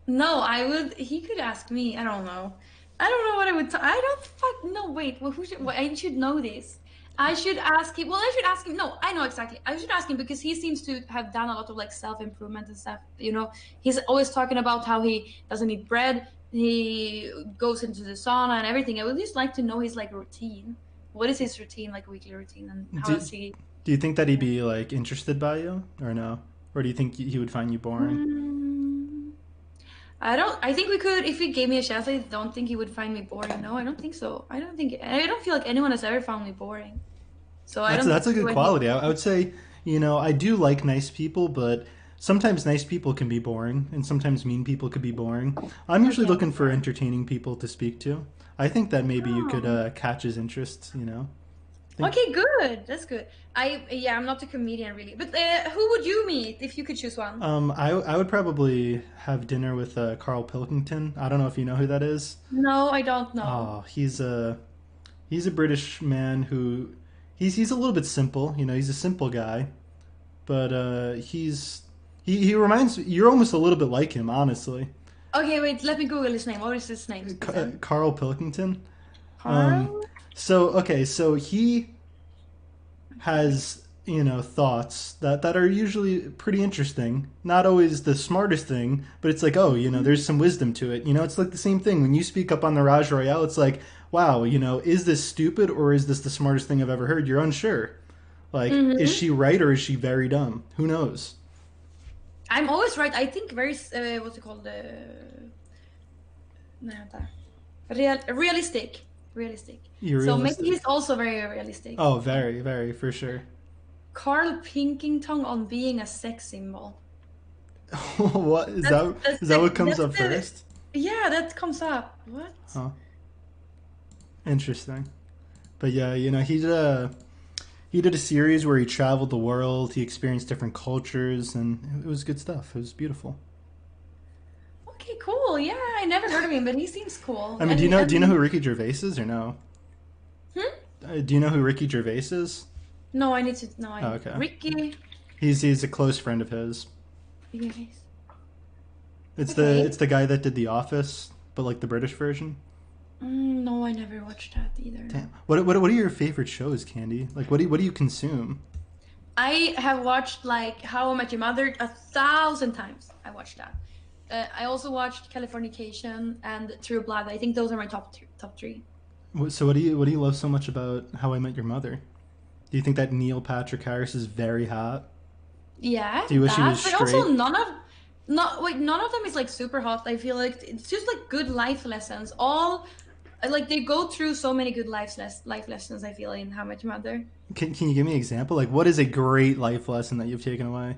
no, I would. He could ask me. I don't know. I don't know what I would. I don't fuck. No, wait. Well, who should? Well, I should know this. I should ask him. Well, I should ask him. No, I know exactly. I should ask him because he seems to have done a lot of like self improvement and stuff. He's always talking about how he doesn't eat bread. He goes into the sauna and everything. I would just like to know his like routine. What is his routine, like weekly routine, and how Do, does he? do you think that he'd Yeah. be like interested by you or no? Or do you think he would find you boring? Mm, I don't. I think we could, if he gave me a chance. I don't think he would find me boring. No, I don't think so. I don't think. I don't feel like anyone has ever found me boring. So I don't That's a see good what he. quality. I would say, I do like nice people, but sometimes nice people can be boring, and sometimes mean people could be boring. I'm usually Okay. looking for entertaining people to speak to. I think that maybe you could Oh. catch his interest. I think Okay. Good. That's good. Yeah. I'm not a comedian really, but who would you meet if you could choose one? I would probably have dinner with Carl Pilkington. I don't know if you know who that is. No, I don't know. Oh, he's a British man who he's a little bit simple. He's a simple guy, but he reminds you're almost a little bit like him, honestly. Okay. Wait. Let me Google his name. What is his name then? Carl Pilkington. Um, Carl. so he has thoughts that are usually pretty interesting. Not always the smartest thing, but it's like there's some wisdom to it. It's like the same thing when you speak up on the Raj Royale. It's like wow, is this stupid or is this the smartest thing I've ever heard? You're unsure. Like, is Mm-hmm. she right or is she very dumb? Who knows? I'm always right. I think very what's it called? Nej, vänta. Realistic. Realistic. You're So maybe realistic. he's also very realistic. Oh, very, very, for sure. Carl Pilkington on being a sex symbol. What is That's that? that's Is that the what comes that's up the first? yeah, that comes up. What? Huh. Interesting. But yeah, he did a series where he traveled the world. He experienced different cultures, and it was good stuff. It was beautiful. Okay, cool. Yeah, I never heard of him, but he seems cool. I mean, do you And know do you know who Ricky Gervais is or no? hmm? Do you know who Ricky Gervais is? No, I need to know. Oh, okay. Ricky. He's a close friend of his. Yes. It's the Okay. it's the guy that did The Office, but like the British version. No, I never watched that either. No. Damn. What are your favorite shows, Candy? Like what do you consume? I have watched like How I Met Your Mother 1,000 times. I watched that. I also watched Californication and True Blood. I think those are my top three. So what do you love so much about How I Met Your Mother? Do you think that Neil Patrick Harris is very hot? Yeah, Do you wish he that, was but also straight? none of them is like super hot. I feel like it's just like good life lessons. All like they go through so many good life lessons. I feel in How I Met Your Mother. Can you give me an example? Like, what is a great life lesson that you've taken away?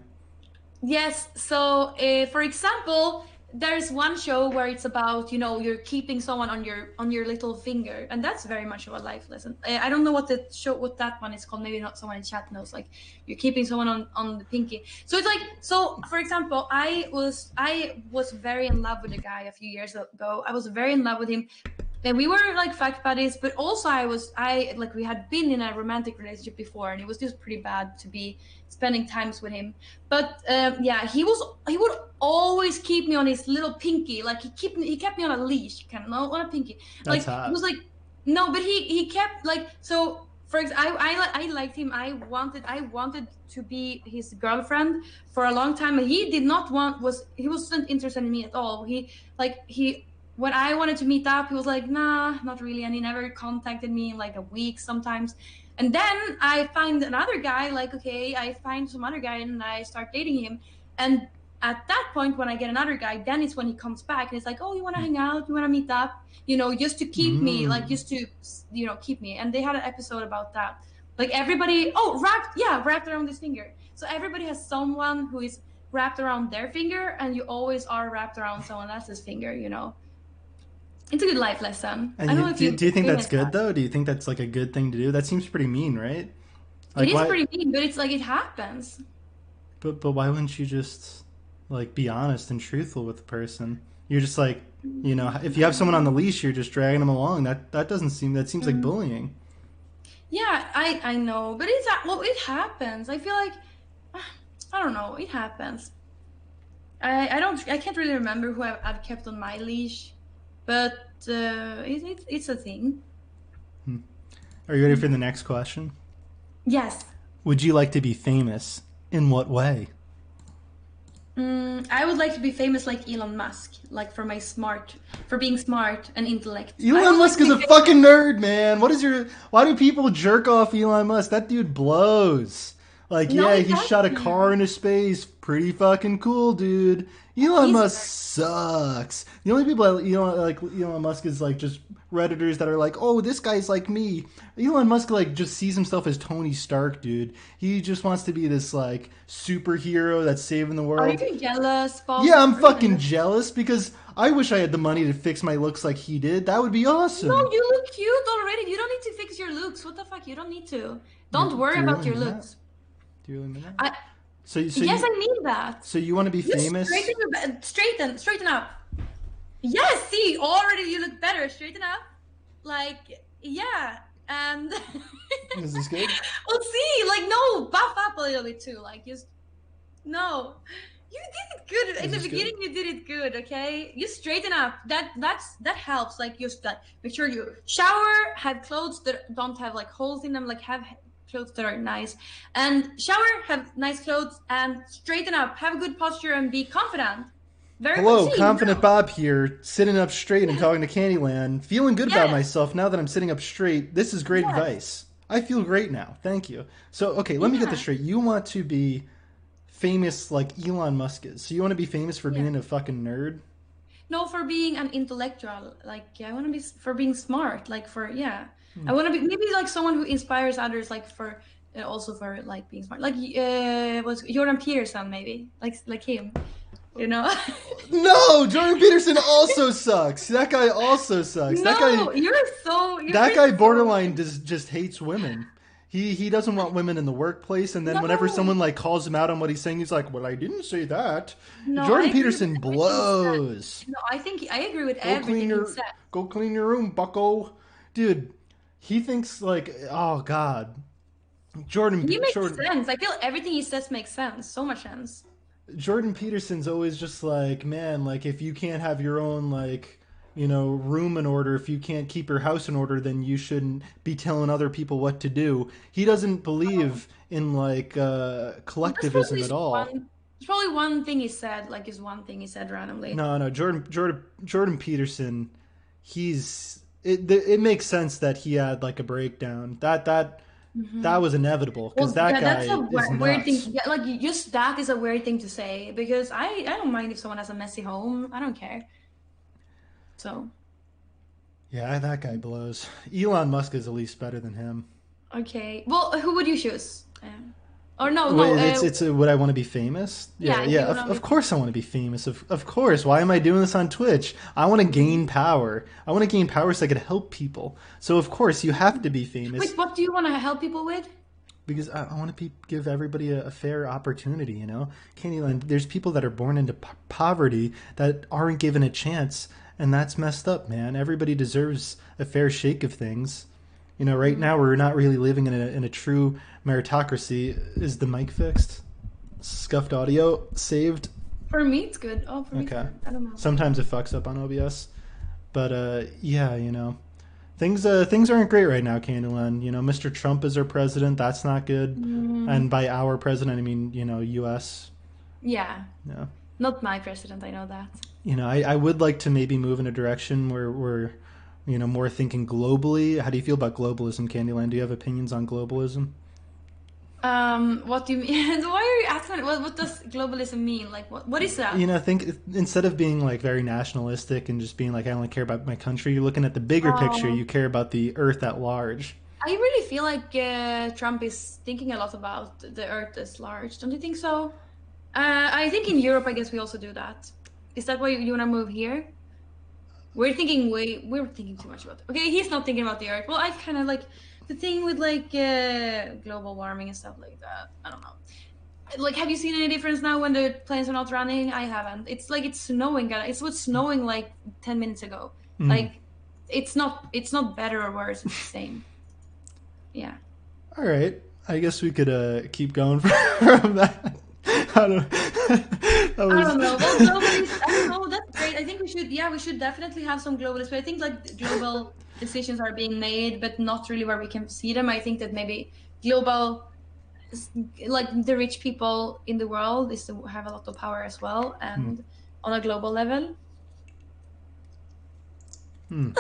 Yes. So, for example, there's one show where it's about, you're keeping someone on your little finger, and that's very much of a life lesson. I don't know what that one is called. Maybe not someone in chat knows. Like you're keeping someone on the pinky. So it's like so. For example, I was very in love with a guy a few years ago. I was very in love with him, and we were like fact buddies, but also I like we had been in a romantic relationship before, and it was just pretty bad to be spending times with him. But yeah, he would always keep me on his little pinky, like he kept me on a leash, kind of not on a pinky. That's Like it was hot. like no, but he kept like so. For example, I liked him. I wanted to be his girlfriend for a long time, and he did not want was he wasn't interested in me at all. He when I wanted to meet up, he was like, nah, not really. And he never contacted me in like a week sometimes. And then I find another guy, like, okay, I find some other guy and I start dating him. And at that point, when I get another guy, then it's when he comes back and it's like, oh, you want to hang out? You want to meet up? Just to keep me, like, Mm. just to, keep me. And they had an episode about that. Like everybody, wrapped around this finger. So everybody has someone who is wrapped around their finger, and you always are wrapped around someone else's finger. It's a good life lesson. I And don't you, know if do, you've do you think that's experienced good that. though? Do you think that's like a good thing to do? That seems pretty mean, right? It Like is why? pretty mean, but it's like it happens. But why wouldn't you just like be honest and truthful with the person? You're just like, if you have someone on the leash, you're just dragging them along. That seems like Mm. bullying. Yeah, I know, but it happens. I feel like I don't know. It happens. I can't really remember who I've kept on my leash, but it's a thing. Hmm. Are you ready for the next question? Yes. Would you like to be famous? In what way? I would like to be famous like Elon Musk, like for being smart and intellect. I Elon would like Musk to is be a famous. fucking nerd, man. Why do people jerk off Elon Musk? That dude blows. Like, No, yeah, he he shot a car doesn't. into space. Pretty fucking cool, dude. Elon He's Musk very sucks. The only people like Elon Musk is like just redditors that are like, oh, this guy's like me. Elon Musk like just sees himself as Tony Stark, dude. He just wants to be this like superhero that's saving the Are world. you jealous, Yeah, Bob? I'm Are you fucking jealous? jealous because I wish I had the money to fix my looks like he did. That would be No, awesome. you look cute already. You don't need to fix your looks. What the fuck? You don't need to. Don't Do worry you really about your mean that? looks. Do you really mean that? I So so Yes, you I mean that. so you want to be You famous? straighten up. Yes, see, already you look better. Straighten up. Like, yeah, and Is this good? well, see, like, no, buff up a little bit too. Like, just no. You did it good in Is the this good? beginning. You did it good. Okay, you straighten up. That helps. Like, just like make sure you shower, have clothes that don't have like holes in them. Like, have clothes that are nice, and shower, have nice clothes, and straighten up. Have a good posture and be confident. Very good. Hello, See, confident Bob here, sitting up straight and talking to Candyland, feeling good about yes, myself now that I'm sitting up straight. This is great yes, advice. I feel great now. Thank you. So, okay, let me get this yeah, straight. You want to be famous like Elon Musk is. So you want to be famous for yeah. being a fucking nerd? No, for being an intellectual. Like, yeah, I want to be for being smart. Like, for yeah, Hmm. I want to be maybe like someone who inspires others. Like for also for like being smart. Like was Jordan Peterson maybe like him. You know. No, Jordan Peterson also sucks. That guy also sucks. No, That you're guy so borderline just hates women. He doesn't want women in the workplace, and then whenever no. someone like calls him out on what he's saying, he's like, "Well, I didn't say that." No, I Jordan agree with Peterson everything he said. blows. No, I agree with Go clean everything he your said. go clean your room, Bucko. Dude, he thinks like, oh god, He makes Jordan sense. I feel everything he says makes sense. So much sense. Jordan Peterson's always just like, man, like if you can't have your own like, room in order, if you can't keep your house in order, then you shouldn't be telling other people what to do. He doesn't Oh, believe in like well, that's probably collectivism at just all. one. It's probably one thing he said. Like, is one thing he said randomly. No, no, Jordan Peterson, it makes sense that he had like a breakdown. That That was inevitable because Well, that yeah, that's a guy is weird thing. nuts. Yeah, like just that is a weird thing to say because I don't mind if someone has a messy home. I don't care. So Yeah, that guy blows. Elon Musk is at least better than him. okay. Well, who would you choose? Or no, no. Wait, would I want to be famous? Yeah, Yeah, if yeah. you wanna Of be. course I want to be famous. Of course. Why am I doing this on Twitch? I want to gain power. I want to gain power so I could help people. So of course you have to be famous Wait, what do you want to help people with? because I want to give everybody a fair opportunity. You know, Kandyland. There's people that are born into poverty that aren't given a chance, and that's messed up, man. Everybody deserves a fair shake of things. You know, right now we're not really living in a true meritocracy. Is the mic fixed? Scuffed audio saved. For me, it's good. Oh, for me, it's Okay. good. I don't know. Sometimes it fucks up on OBS, but yeah, you know, things aren't great right now, Candyland. You know, Mr. Trump is our president. That's not good. Mm, And by our president, I mean U.S. yeah, Yeah. not my president. I know that. You know, I would like to maybe move in a direction where we're, more thinking globally. How do you feel about globalism, Candyland? Do you have opinions on globalism? What do you mean? Why are you asking? What does globalism mean? Like, what is that? Think instead of being like very nationalistic and just being like I only care about my country, you're looking at the bigger picture. Um, You care about the Earth at large. I really feel like Trump is thinking a lot about the Earth as large. Don't you think so? I think in Europe, I guess we also do that. Is that why you want to move here? We're thinking too much about it. Okay, he's not thinking about the Earth. Well, I kind of like the thing with like global warming and stuff like that. I don't know. Like, have you seen any difference now when the planes are not running? I haven't. It's like it's snowing. It's what's snowing like 10 minutes ago. Mm. Like, it's not better or worse. It's the same. Yeah. All right, I guess we could keep going from that. I don't. That I was. don't know. Well, globalists, I don't know. That's great. I think we should definitely have some globalists. But I think like global decisions are being made, but not really where we can see them. I think that maybe global, like the rich people in the world, is to have a lot of power as well, Hmm. and on a global level. Hmm.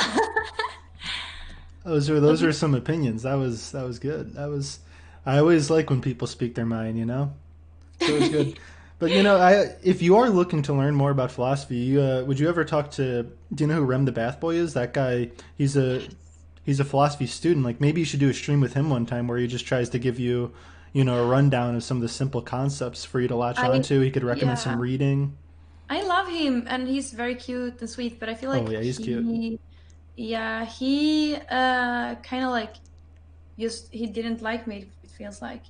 Those are some opinions. That was good. That was. I always like when people speak their mind. It's always good. But if you are looking to learn more about philosophy, would you ever talk to? Do you know who Rem the Bath Boy is? That guy. He's a philosophy student. Like maybe you should do a stream with him one time where he just tries to give you, a rundown of some of the simple concepts for you to latch I onto. He could recommend some Yeah, reading. I love him, and he's very cute and sweet. But I feel Oh like yeah, he's cute. he kind of like just he didn't like me. It feels like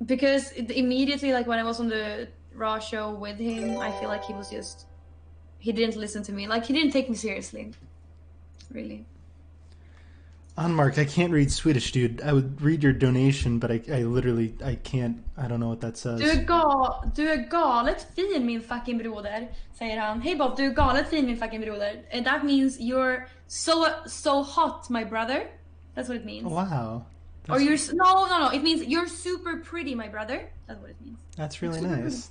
because immediately like when I was on the Raw show with him, I feel like he didn't listen to me. Like he didn't take me seriously, really. Unmarked. I can't read Swedish, dude. I would read your donation, but I literally I can't. I don't know what that says. Du är galet fin min fucking broder, säger han. Hey Bob, du är galet fin min fucking broder. And that means you're so hot, my brother. That's what it means. Wow, Or that's no. It means you're super pretty, my brother. That's what it means. that's You're really super pretty. nice.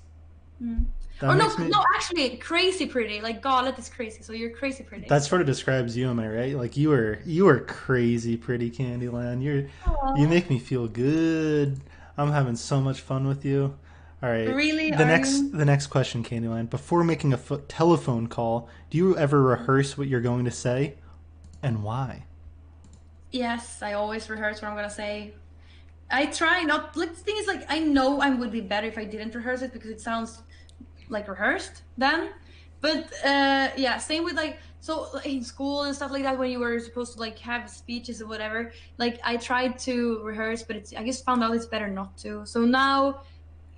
Mm. That Or no, makes me. no, actually, crazy pretty. Like galet is crazy, so you're crazy pretty. That sort of describes you, am I right? Like you are crazy pretty, Candyland. You Aw. make me feel good. I'm having so much fun with you. All right. Really? The Are next you? the next question, Candyland. Before making a telephone call, do you ever rehearse what you're going to say and why? Yes, I always rehearse what I'm gonna say. I try not. Like the thing is, like I know I would be better if I didn't rehearse it because it sounds like rehearsed then. But yeah, same with like so in school and stuff like that when you were supposed to like have speeches or whatever. Like I tried to rehearse, but I just found out it's better not to. So now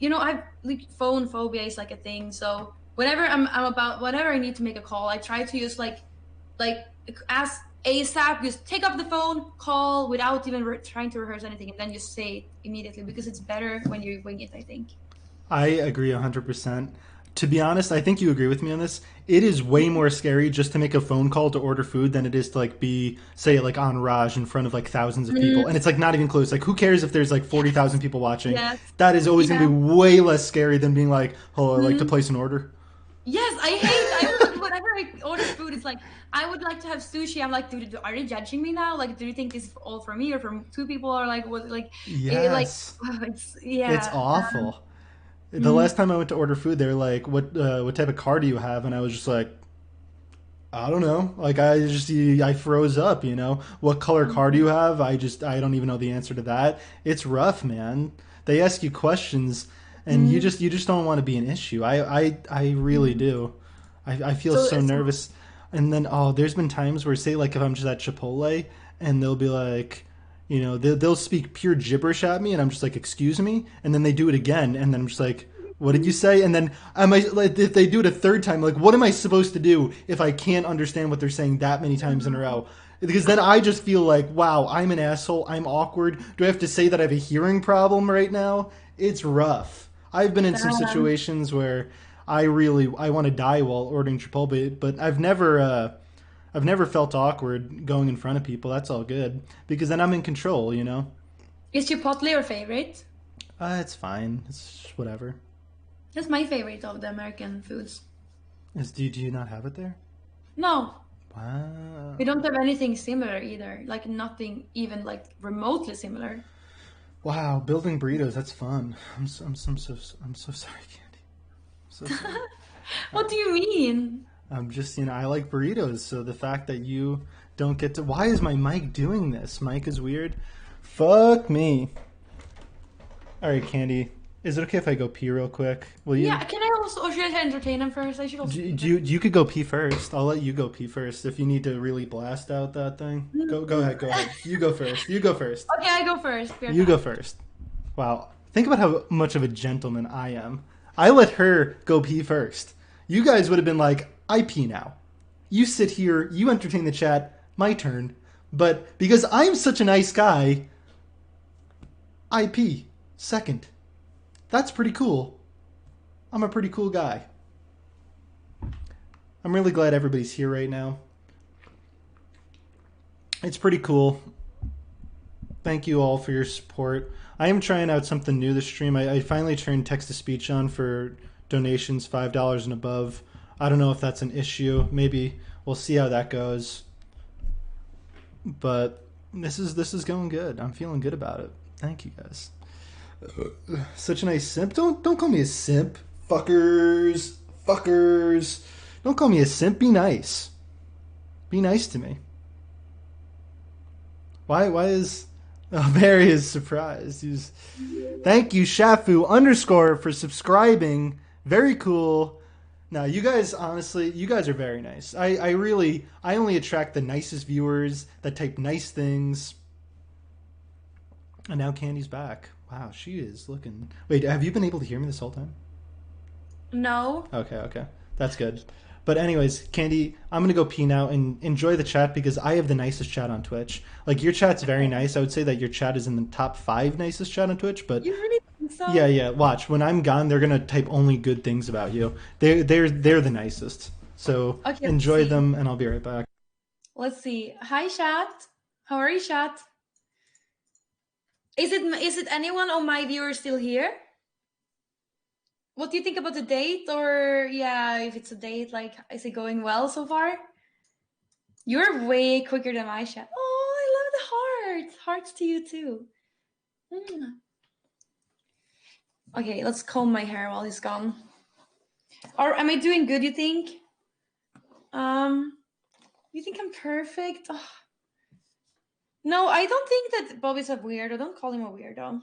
I've like phone phobia is like a thing. So whenever I need to make a call, I try to use like ask ASAP, just take up the phone, call without even trying to rehearse anything, and then just say it immediately because it's better when you wing it. I think. I agree 100%. To be honest, I think you agree with me on this. It is way more scary just to make a phone call to order food than it is to like be say like on Raj in front of like thousands of people, Mm, and it's like not even close. Like who cares if there's like 40,000 people watching? yes. That is always gonna Yeah. be way less scary than being like, "Oh, I'd like to Mhm. place an order." Yes, I hate. Whenever I order food, It's like I would like to have sushi. I'm like, dude, are they judging me now? Like, do you think this is all for me or from two people or like what? Like Yes, it's it's yeah. awful. The Mm, last time I went to order food, they were like, what type of car do you have?" And I was just like, "I don't know." Like I froze up. What color car do mm, you have? I don't even know the answer to that. It's rough, man. They ask you questions, and you mm, just you just don't want to be an issue. I really mm. do. I feel So so nervous. And then there's been times where say like if I'm just at Chipotle and they'll be like, they'll speak pure gibberish at me, and I'm just like, "Excuse me," and then they do it again, and then I'm just like, "What did you say?" And then like if they do it a third time, like, what am I supposed to do if I can't understand what they're saying that many times in a row? Because then I just feel like, wow, I'm an asshole. I'm awkward. Do I have to say that I have a hearing problem right now? It's rough. I've been in some damn. situations where I want to die while ordering Chipotle, but I've never felt awkward going in front of people. That's all good because then I'm in control. Is Chipotle your favorite? It's fine. It's whatever. That's my favorite of the American foods. Do you not have it there? No, we Wow. don't have anything similar either. Like nothing even like remotely similar. Wow, building burritos, that's fun. I'm so sorry, Candy. I'm so sorry. What do you mean? I'm just, I like burritos, so the fact that you don't get to. Why is my mic doing this? Mic is weird. Fuck me. All right, Candy. Is it okay if I go pee real quick? Will Yeah, you? can I also, or should I entertain him first? I should also Do, pee do first. you, you could go pee first. I'll let you go pee first. If you need to really blast out that thing, go Mm. ahead. Go ahead. You go first. You go first. Okay, I go first. Fair You go time. first. Wow. Think about how much of a gentleman I am. I let her go pee first. You guys would have been like, I pee now. You sit here, you entertain the chat, my turn. But because I'm such a nice guy, I pee second. That's pretty cool. I'm a pretty cool guy. I'm really glad everybody's here right now. It's pretty cool. Thank you all for your support. I am trying out something new this stream. I finally turned text to speech on for donations $5 and above. I don't know if that's an issue. Maybe we'll see how that goes. But this is going good. I'm feeling good about it. Thank you guys. Such a nice simp. Don't call me a simp, fuckers, fuckers. Don't call me a simp. Be nice. Be nice to me. Why is Barry is surprised? Thank you, Shafu underscore for subscribing. Very cool. Now, you guys, honestly, you guys are very nice. I only attract the nicest viewers that type nice things. And now Candy's back. Wow, she is looking. Wait, have you been able to hear me this whole time? No. Okay, okay. That's good. But anyways, Candy, I'm gonna go pee now and enjoy the chat because I have the nicest chat on Twitch. Like your chat's very Okay. nice. I would say that your chat is in the top 5 nicest chat on Twitch. But You really think yeah, so? yeah. Watch when I'm gone, they're gonna type only good things about you. They're the nicest. So Okay, let's enjoy see. them, and I'll be right back. Let's see. Hi, chat. How are you, chat? Is it anyone of my viewers still here? What do you think about the date? Or yeah, if it's a date, like is it going well so far? You're way quicker than my chat. Oh, I love the hearts. Hearts to you too. Mm. Okay, let's comb my hair while he's gone. Or am I doing good, you think? Um, you think I'm perfect? Oh, no, I don't think that Bob is a weirdo. Don't call him a weirdo.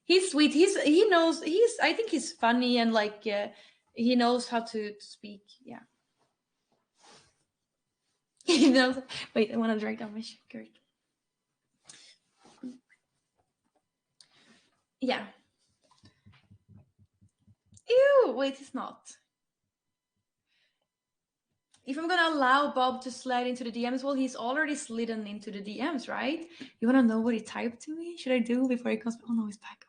He's sweet. He knows. I think he's funny and like he knows how to speak. Yeah, he knows. Wait, I want to drag down my shirt. Yeah. Ew. Wait, it's not. If I'm gonna allow Bob to slide into the DMs, well, he's already slidden into the DMs, right? You wanna know what he typed to me? Should I do before he comes? Oh no, he's back.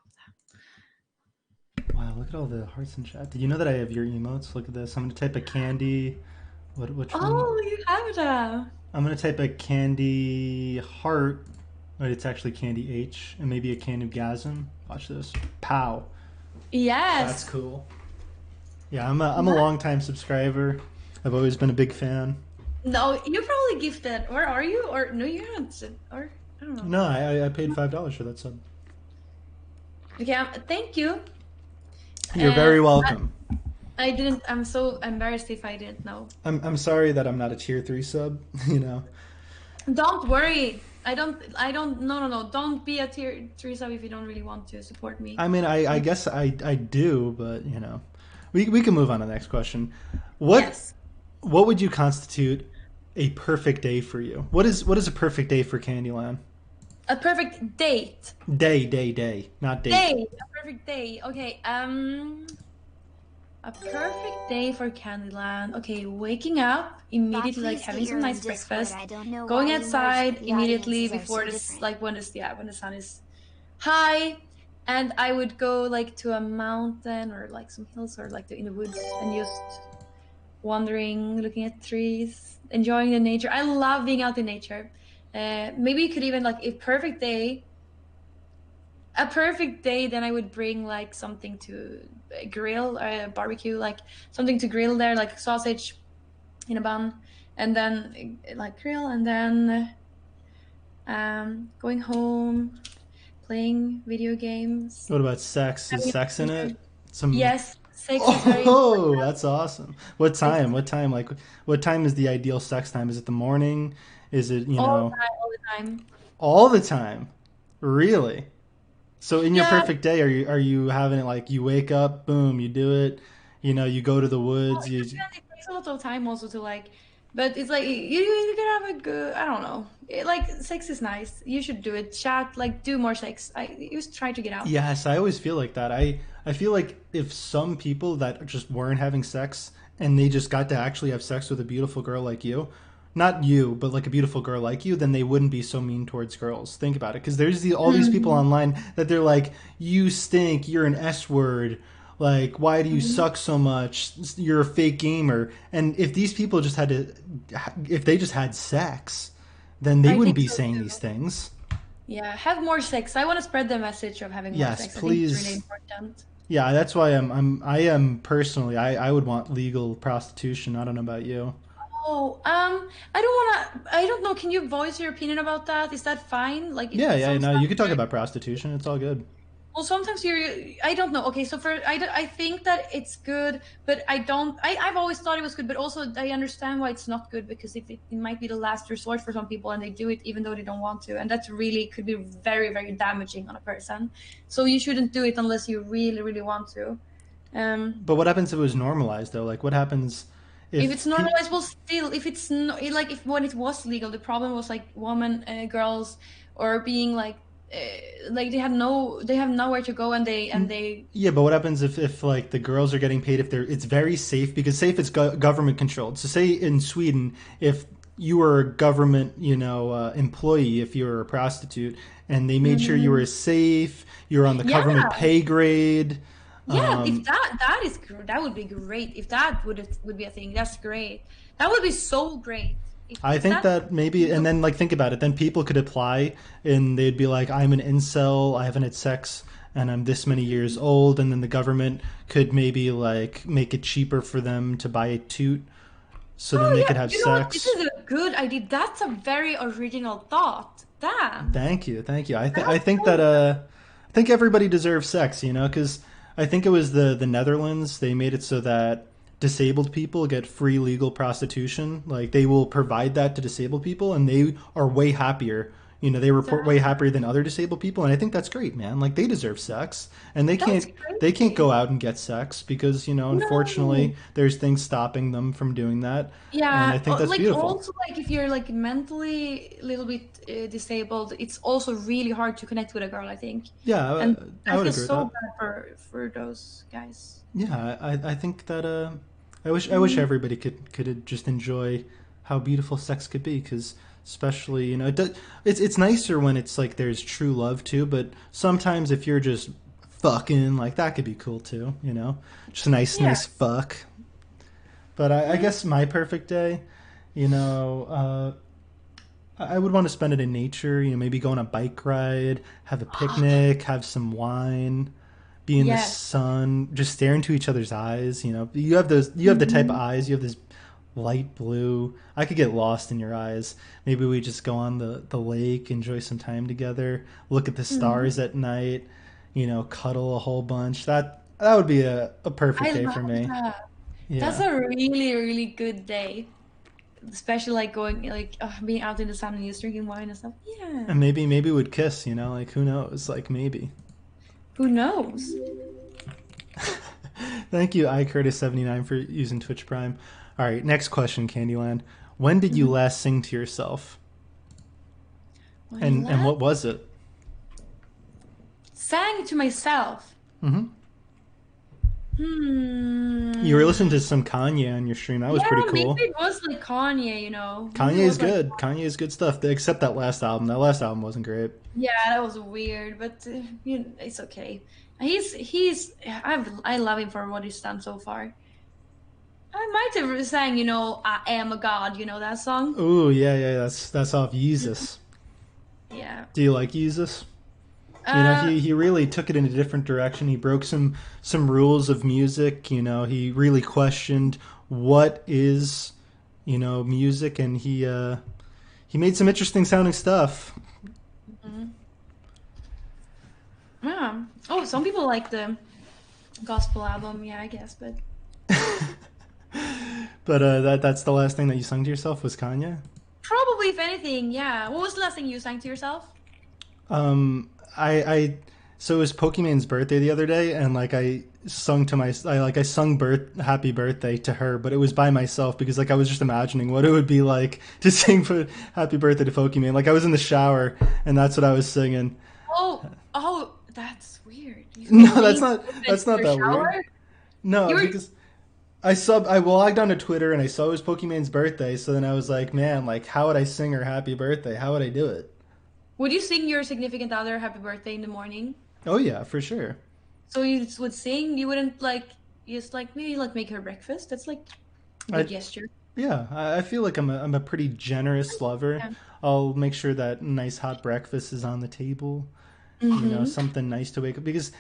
Wow, look at all the hearts in chat. Did you know that I have your emotes? Look at this. I'm gonna type a candy. Which one? Oh, you have that. I'm gonna type a candy heart, but it's actually candy H, and maybe a candy gasm. Watch this. Pow. That's Yes. cool. Yeah, I'm a long time subscriber. I've always been a big fan. No, you probably gifted, or are you? Or no, you haven't. Or I don't know. No, I paid $5 for that sub. Okay, thank you. You're Uh, very welcome. I didn't. I'm so embarrassed if I didn't know. I'm sorry that I'm not a tier 3 sub. You know, Don't worry. I don't. No, no, no. Don't be a tier three sub if you don't really want to support me. I mean, I Like, guess I do, but you know, we can move on to the next question. What yes, what would you constitute a perfect day for you? What is a perfect day for Candyland? a perfect date. Day, not date. Day. A perfect day. Okay. A perfect day for Candyland. Okay, waking up Bob, immediately, like please get having some your own nice Discord. breakfast, I don't know going why you merged, outside but the immediately audiences are before so this, different. like when the sun is high, and I would go like to a mountain or like some hills or like in the woods and just wandering, looking at trees, enjoying the nature. I love being out in nature. Maybe you could even like a perfect day, then I would bring like something to grill, barbecue, like something to grill there, like sausage in a bun, and then like grill, and then going home, playing video games, What about sex? Is having sex in it? adventure. Some. Yes, sex is very Oh, important. that's awesome. What Sex time? is What time? Like, what time is the ideal sex time? Is it the morning? Is it, all the time, all the time. all the time? Really? So in your Yeah, perfect day, are you having it like you wake up, boom, you do it, you go to the well, woods, it you depends. It takes a lot of time also to like, but it's like you can have a good. I don't know. Like sex is nice. You should do it. Chat, like do more sex. I just try to get out. Yes, I always feel like that. I feel like if some people that just weren't having sex and they just got to actually have sex with a beautiful girl like you, not you, but like a beautiful girl like you, then they wouldn't be so mean towards girls. Think about it, because there's all these people Mhm. online that they're like, "You stink. You're an S word. Like, why do you Mhm. suck so much? You're a fake gamer." And if these people just had to, if they just had sex, then they I wouldn't think be so saying these too. things. Yeah, have more sex. I want to spread the message of having more Yes, sex. I think it's really please. important. Yeah, that's why I am personally I would want legal prostitution. I don't know about you. Oh, I don't want to. I don't know. Can you voice your opinion about that? Is that fine? Like, Yeah, yeah, sometimes no, you could talk you're about prostitution. It's all good. well, sometimes you're. I don't know. Okay, so I think that it's good, but I don't. I've always thought it was good, but also I understand why it's not good because it might be the last resort for some people, and they do it even though they don't want to, and that's really could be very very damaging on a person. So you shouldn't do it unless you really really want to. But what happens if it was normalized though? Like what happens If it's if pe- normalized, well, still, if it's no, like if when it was legal, the problem was like women, girls, or being like they have nowhere to go, and they. Yeah, but what happens if like the girls are getting paid if they're it's very safe because safe is government controlled. So say in Sweden if you were a government, employee if you were a prostitute and they made sure you were Mhm. safe, you were on the Yeah, government pay grade. yeah. If Um, that would be great. If that would be a thing, that's great. That would be so great. I If think that that maybe, and then like think about it, then people could apply and they'd be like, I'm an incel, I haven't had sex, and I'm this many years old, and then the government could maybe like make it cheaper for them to buy a toot, so then oh they yeah, could have you know what? This sex. is a good idea. That's a very original thought. Damn, Thank you. I that's think that so I think everybody deserves sex, because I think it was the Netherlands. They made it so that disabled people get free legal prostitution. Like they will provide that to disabled people, and they are way happier. They report way good. happier than other disabled people, and I think that's great, man. Like they deserve sex, and they That's can't they can't crazy. go out and get sex because No. unfortunately there's things stopping them from doing that, and I Yeah, think that's like beautiful. also like if you're like mentally a little bit disabled, it's also really hard to connect with a girl, I think. Yeah, And I I would feel agree with so that. bad for those guys. Yeah, I think that I wish Mm. everybody could just enjoy how beautiful sex could be because especially it's nicer when it's like there's true love too, but sometimes if you're just fucking like that could be cool too, just a Yeah. nice fuck. But I Mm. guess my perfect day, you know, I would want to spend it in nature, maybe go on a bike ride, have a picnic, have some wine, be in the Yes. sun, just stare into each other's eyes. You have the type of Mhm. eyes. You have this light blue. I could get lost in your eyes. Maybe we just go on the lake, enjoy some time together, look at the Mhm. stars at night, cuddle a whole bunch. That would be a perfect I day for love me. that. That's Yeah. a really, really good day. Especially like going like being out in the sun and just drinking wine and stuff. Yeah. And maybe we'd kiss, like who knows? Like maybe. Who knows? Thank you, iCurtis79 for using Twitch Prime. All right, next question, Candyland. When did you Mhm. last sing to yourself? When I And last what was it? sang to myself. Hmm. You were listening Hmm. to some Kanye on your stream. That was Yeah, pretty maybe cool. it was like Kanye, you know. Maybe it Kanye's was like good. Kanye's good stuff. Except that last album. That last album wasn't great. yeah, that was weird, but you know, it's okay. I love him for what he's done so far. I might have sang, you know, I am a god, you know that song? Ooh, yeah, yeah. That's off Yeezus. Yeah. Do you like Yeezus? Uh He really took it in a different direction. He broke some rules of music. He really questioned what is music, and he made some interesting sounding stuff. mhm. Yeah. Oh, some people like the gospel album, yeah, I guess, but But that's the last thing that you sung to yourself was Kanye. probably if anything, yeah. What was the last thing you sang to yourself? I so it was Pokemon's birthday the other day, and like I sung happy birthday to her, but it was by myself because like I was just imagining what it would be like to sing for happy birthday to Pokemon. Like I was in the shower and that's what I was singing. Oh, that's weird. You No, singing that's in not your that weird. shower? No, You were because I logged onto Twitter and I saw it was Pokemon's birthday, so then I was like, man, like how would I sing her happy birthday? How would I do it? would you sing your significant other happy birthday in the morning? Oh yeah, for sure. So you just would sing, you wouldn't like just like maybe like make her breakfast. That's like a good I gesture. Yeah, I feel like I'm a pretty generous lover. Yeah. I'll make sure that nice hot breakfast is on the table. Mm-hmm. Something nice to wake up because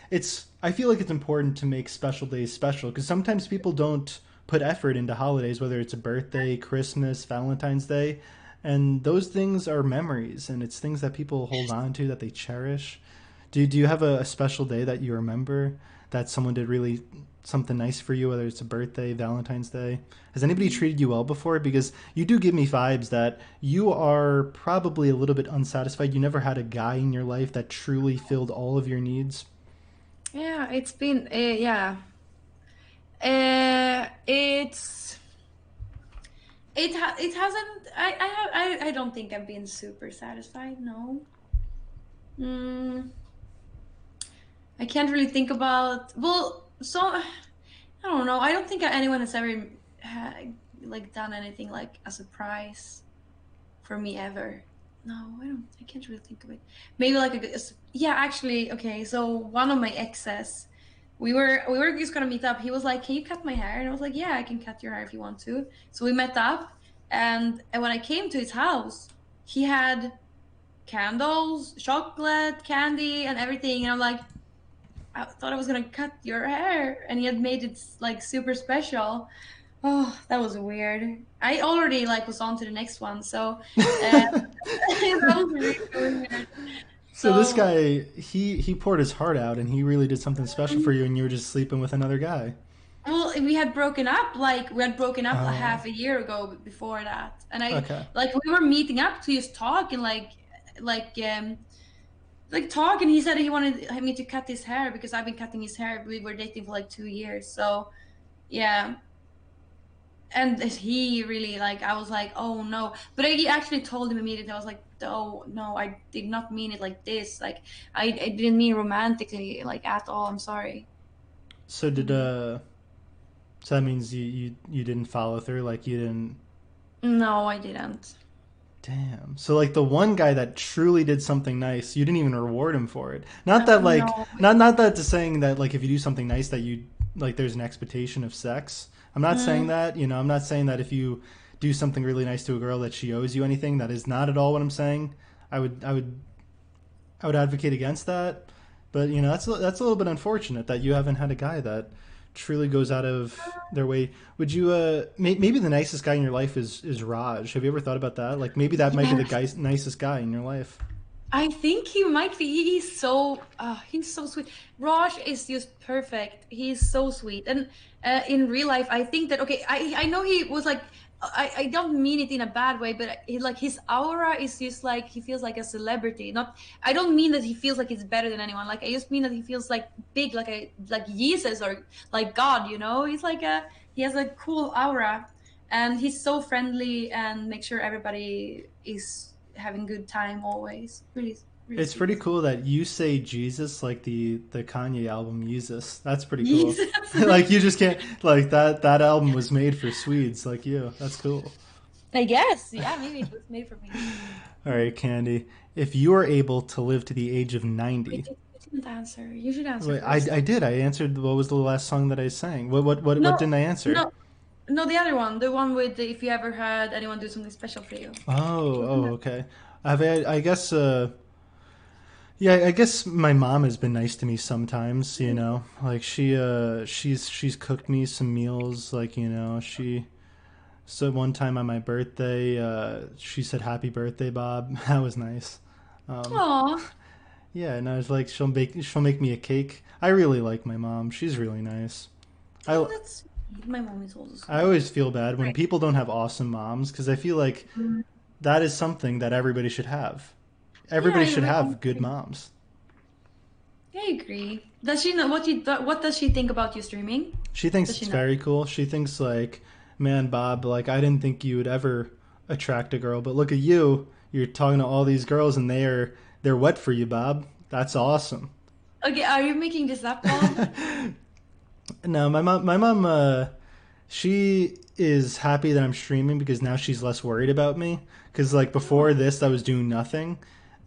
I feel like it's important to make special days special because sometimes people don't put effort into holidays, whether it's a birthday, Christmas, Valentine's Day, and those things are memories and it's things that people hold on to that they cherish. Do you have a special day that you remember that someone did really something nice for you, whether it's a birthday, Valentine's Day? Has anybody treated you well before? Because you do give me vibes that you are probably a little bit unsatisfied. You never had a guy in your life that truly filled all of your needs. Yeah, it's been yeah. It's it hasn't I don't think I've been super satisfied, no. Mm, I can't really think about well, so I don't know. I don't think anyone has ever like done anything like a surprise for me ever. No, I don't. I can't really think of it. Maybe like yeah, actually, okay. So one of my exes, we were just gonna meet up. He was like, "Can you cut my hair?" And I was like, "Yeah, I can cut your hair if you want to." So we met up, and when I came to his house, he had candles, chocolate, candy, and everything. And I'm like, I thought I was gonna cut your hair, and he had made it like super special. Oh, that was weird. I already like was on to the next one, so that was really weird. So this So guy, he poured his heart out and he really did something special for you, and you were just sleeping with another guy. well, we had broken up. Like we had broken up a Oh, half a year ago before that, and I okay. like we were meeting up to just talk and like talk. And he said he wanted me to cut his hair because I've been cutting his hair. We were dating for like 2 years, so yeah. And he really like I was like oh no, but I actually told him immediately. I was like oh no, I did not mean it like this. Like I didn't mean romantically like at all. I'm sorry. So did Mm. so that means you didn't follow through, like you didn't. No, I didn't. Damn. So like the one guy that truly did something nice, you didn't even reward him for it. Not that like No. not that to saying that like if you do something nice that you like there's an expectation of sex. I'm not saying Mm. that, I'm not saying that if you do something really nice to a girl that she owes you anything. That is not at all what I'm saying. I would advocate against that. But that's a little bit unfortunate that you haven't had a guy that truly goes out of their way. Would you maybe the nicest guy in your life is Raj? Have you ever thought about that? Like maybe that might be the Yes. guy nicest guy in your life. I think he might be. He's so sweet. Raj is just perfect. He's so sweet. And in real life, I think that okay. I know he was like. I don't mean it in a bad way, but like his aura is just like he feels like a celebrity. Not. I don't mean that he feels like he's better than anyone. Like I just mean that he feels like big, like Jesus or like God. You know, he's like a he has a cool aura, and he's so friendly and make sure everybody is having good time always. Really, really It's pretty sweet. cool that you say Jesus like the Kanye album Jesus. That's pretty cool. Jesus. Like you just can't like that album was made for Swedes like you. That's cool. I guess. Yeah, maybe it was made for me. All right, Candy. If you are able to live to the age of Wait, 90. you didn't answer. You should answer Wait, first. I did. I answered what was the last song that I sang? What No, didn't I answer? no, no, the other one. The one with the, if you ever had anyone do something special for you. Oh, Which wasn't oh, that? okay. I guess yeah, I guess my mom has been nice to me sometimes, you know. Like she's cooked me some meals like, you know, she so one time on my birthday, she said happy birthday, Bob. That was nice. Um Aw. yeah, and I was like she'll make me a cake. I really like my mom. She's really nice. Oh, I that's sweet. My mom is also I sweet. always feel bad when Right. people don't have awesome moms because I feel like Mm. that is something that everybody should have. Yeah, Everybody I should really have good agree. moms. I agree. Does she know what does she think about you streaming? She thinks Does she it's know? very cool. She thinks like, man, Bob, like I didn't think you would ever attract a girl, but look at you. You're talking to all these girls and they're wet for you, Bob. That's awesome. Okay, are you making this up, Bob? No, my mom, she is happy that I'm streaming because now she's less worried about me. Because like before this, I was doing nothing,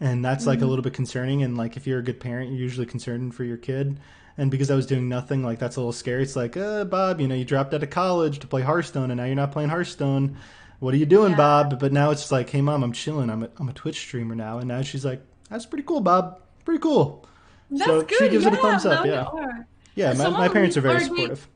and that's like a Mm. little bit concerning. And like if you're a good parent, you're usually concerned for your kid. And because I was doing nothing, like that's a little scary. It's like, Bob, you know, you dropped out of college to play Hearthstone, and now you're not playing Hearthstone. What are you doing, Yeah, Bob? But now it's like, hey, mom, I'm chilling. I'm a Twitch streamer now, and now she's like, that's pretty cool, Bob. Pretty cool. that's So she good. gives it a Yeah, thumbs up. now you Yeah, are. yeah. My Someone parents are very or supportive.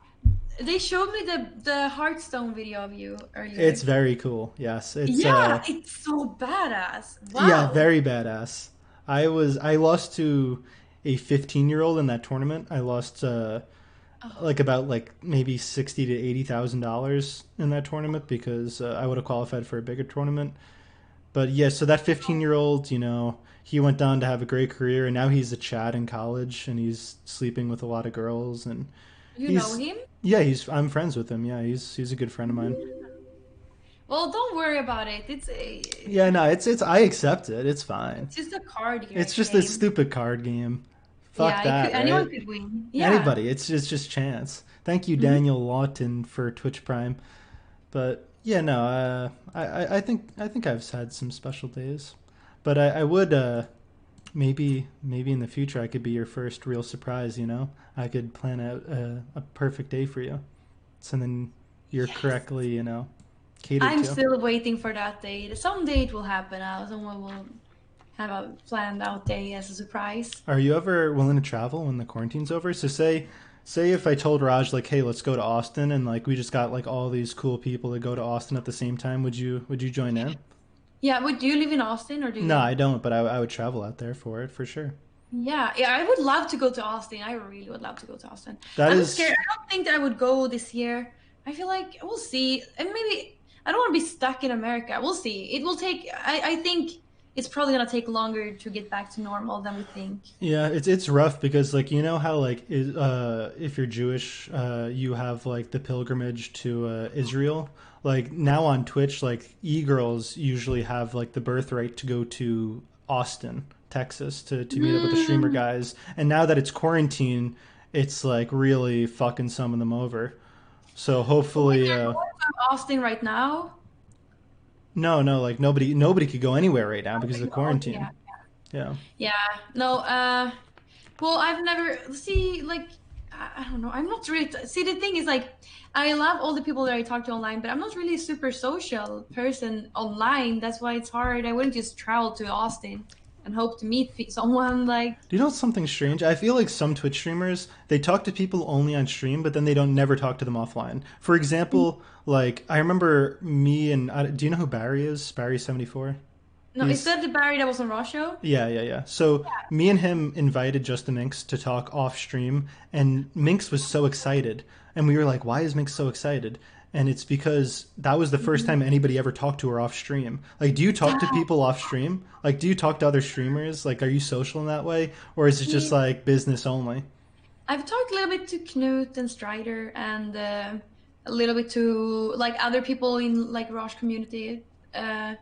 they showed me the Hearthstone video of you It's earlier. very cool. Yes, it's Yeah, it's so badass. yeah, Wow. very badass. I lost to a 15-year-old in that tournament. I lost Oh, like about like maybe 60 to $80,000 in that tournament because I would have qualified for a bigger tournament. But yeah, so that 15-year-old, you know, he went on to have a great career and now he's a Chad in college and he's sleeping with a lot of girls and you know he's him? yeah, he's I'm friends with him. Yeah, he's a good friend of mine. Well, don't worry about it. Yeah, no, it's I accept it. It's fine. It's just a card It's just a game. stupid card game. Fuck Yeah, that, anyone right? could win. Yeah. Anybody. It's just chance. Thank you, Hmm. Daniel Lawton, for Twitch Prime. But yeah, no, I think I've had some special days. But I would maybe in the future I could be your first real surprise. You know, I could plan out a perfect day for you, so then you're Yes. correctly catered I'm to. still waiting for that day. Someday it will happen. Someone will have a planned out day as a surprise. Are you ever willing to travel when the quarantine's over? So say if I told Raj like, hey, let's go to Austin, and like we just got like all these cool people to go to Austin at the same time, would you join in? Yeah, would you live in Austin or do No, you? I don't, but I would travel out there for it for sure. Yeah, yeah, I would love to go to Austin. I really would love to go to Austin. That I'm scared. is, I don't think that I would go this year. I feel like we'll see. And maybe I don't want to be stuck in America. We'll see. It will take, I think it's probably gonna take longer to get back to normal than we think. yeah, it's rough because like you know how like if you're Jewish, you have like the pilgrimage to Israel. Like now on Twitch, like e-girls usually have like the birthright to go to Austin, Texas, to meet up with the streamer Mm. guys. And now that it's quarantine, it's like really fucking some of them over. So But when hopefully, you're going to Austin right now, no, like nobody could go anywhere right now because okay, of the okay, yeah. quarantine. Yeah. Yeah. No, well, I've never see like I don't know. I'm not really see the thing is like I love all the people that I talk to online, but I'm not really a super social person online. That's why it's hard. I wouldn't just travel to Austin. and hope to meet someone. Like, Do you know something strange? I feel like some Twitch streamers, they talk to people only on stream, but then they don't never talk to them offline. For example, like I remember me and do you know who Barry is? Barry 74. no, is He's that the Barry that was on Raw show? yeah. So me and him invited Just the Minx to talk off stream, and Minx was so excited, and we were like, "Why is Minx so excited?" And it's because that was the first Mhm. time anybody ever talked to her off stream. Like, do you talk to people off stream? Like, do you talk to other streamers? Like, are you social in that way, or is it just Yeah. like business only? I've talked a little bit to Knut and Strider and a little bit to like other people in like Roche community. Uh,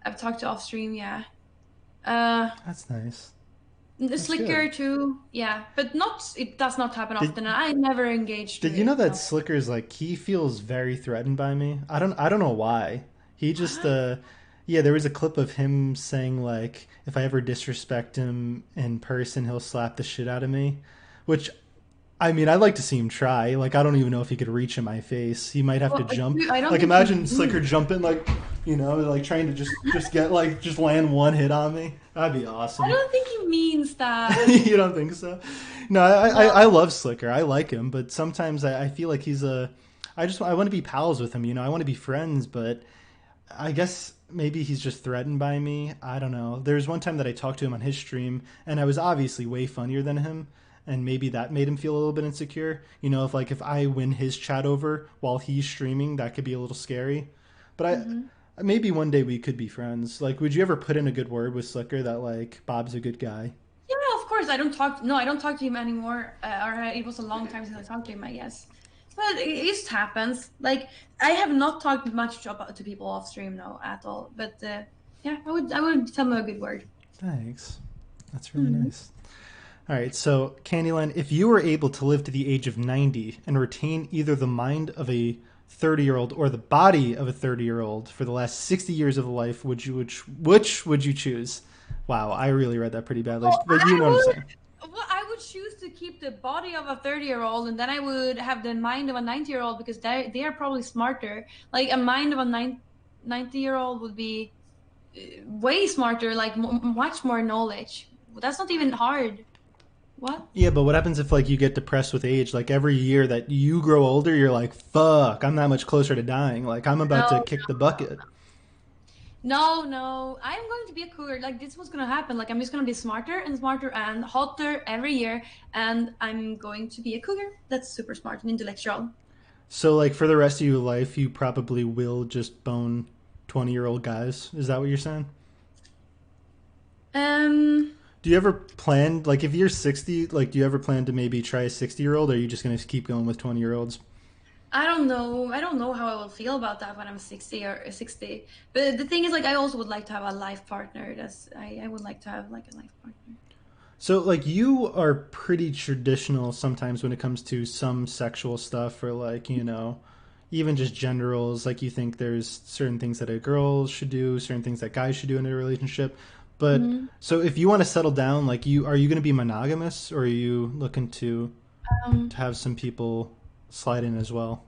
I've talked to off stream, yeah. Uh, That's nice. the That's good. Slicker too, yeah, but not. It does not happen Did often. And I never engage Did to you know it. that So Slicker's like he feels very threatened by me? I don't know why. He just what? yeah, there was a clip of him saying like if I ever disrespect him in person, he'll slap the shit out of me, which I mean, I'd like to see him try. Like I don't even know if he could reach in my face. He might have to Well, jump. I don't Like think he imagine Slicker means. jumping like, like trying to just get like just land one hit on me. That'd be I awesome. don't think he means that. You don't think so? No, I No. love Slicker. I like him, but sometimes I feel like he's a. I want to be pals with him. I want to be friends, but I guess maybe he's just threatened by me. I don't know. There's one time that I talked to him on his stream, and I was obviously way funnier than him, and maybe that made him feel a little bit insecure. If I win his chat over while he's streaming, that could be a little scary. But Hmm. maybe one day we could be friends. Like, would you ever put in a good word with Slicker that like Bob's a good guy? Yeah, of course. I don't talk. No, I don't talk to him anymore. Or it was a long time since I talked to him, I guess. But it just happens. Like I have not talked much to people off stream now at all. But yeah, I would tell them a good word. Thanks. That's really Hmm. nice. All right, so Candyland, if you were able to live to the age of 90 and retain either the mind of a 30-year-old or the body of a 30-year-old for the last 60 years of life, which would you choose? Wow, I really read that pretty badly, Well, but you know what I'm saying. I would choose to keep the body of a 30-year-old, and then I would have the mind of a 90-year-old because they are probably smarter. Like a mind of a 90-year-old would be way smarter, like much more knowledge. That's not even hard. What? Yeah, but what happens if like you get depressed with age? Like every year that you grow older, you're like, "Fuck, I'm that much closer to dying. Like I'm about to No, kick the bucket." no. I'm going to be a cougar. Like this was gonna happen. Like I'm just gonna be smarter and smarter and hotter every year, and I'm going to be a cougar. That's super smart and intellectual. So like for the rest of your life, you probably will just bone 20-year-old guys. Is that what you're saying? Um, Do you ever plan like if you're 60, like do you ever plan to maybe try a 60-year-old or are you just going to keep going with 20-year-olds? I don't know. I don't know how I will feel about that when I'm 60 or 60. But the thing is, like, I also would like to have a life partner. I would like to have like a life partner. So like you are pretty traditional sometimes when it comes to some sexual stuff or like, even just gender roles, like you think there's certain things that a girl should do, certain things that guys should do in a relationship. But Mhm. so if you want to settle down, like you are you going to be monogamous or are you looking to Um, have some people slide in as well?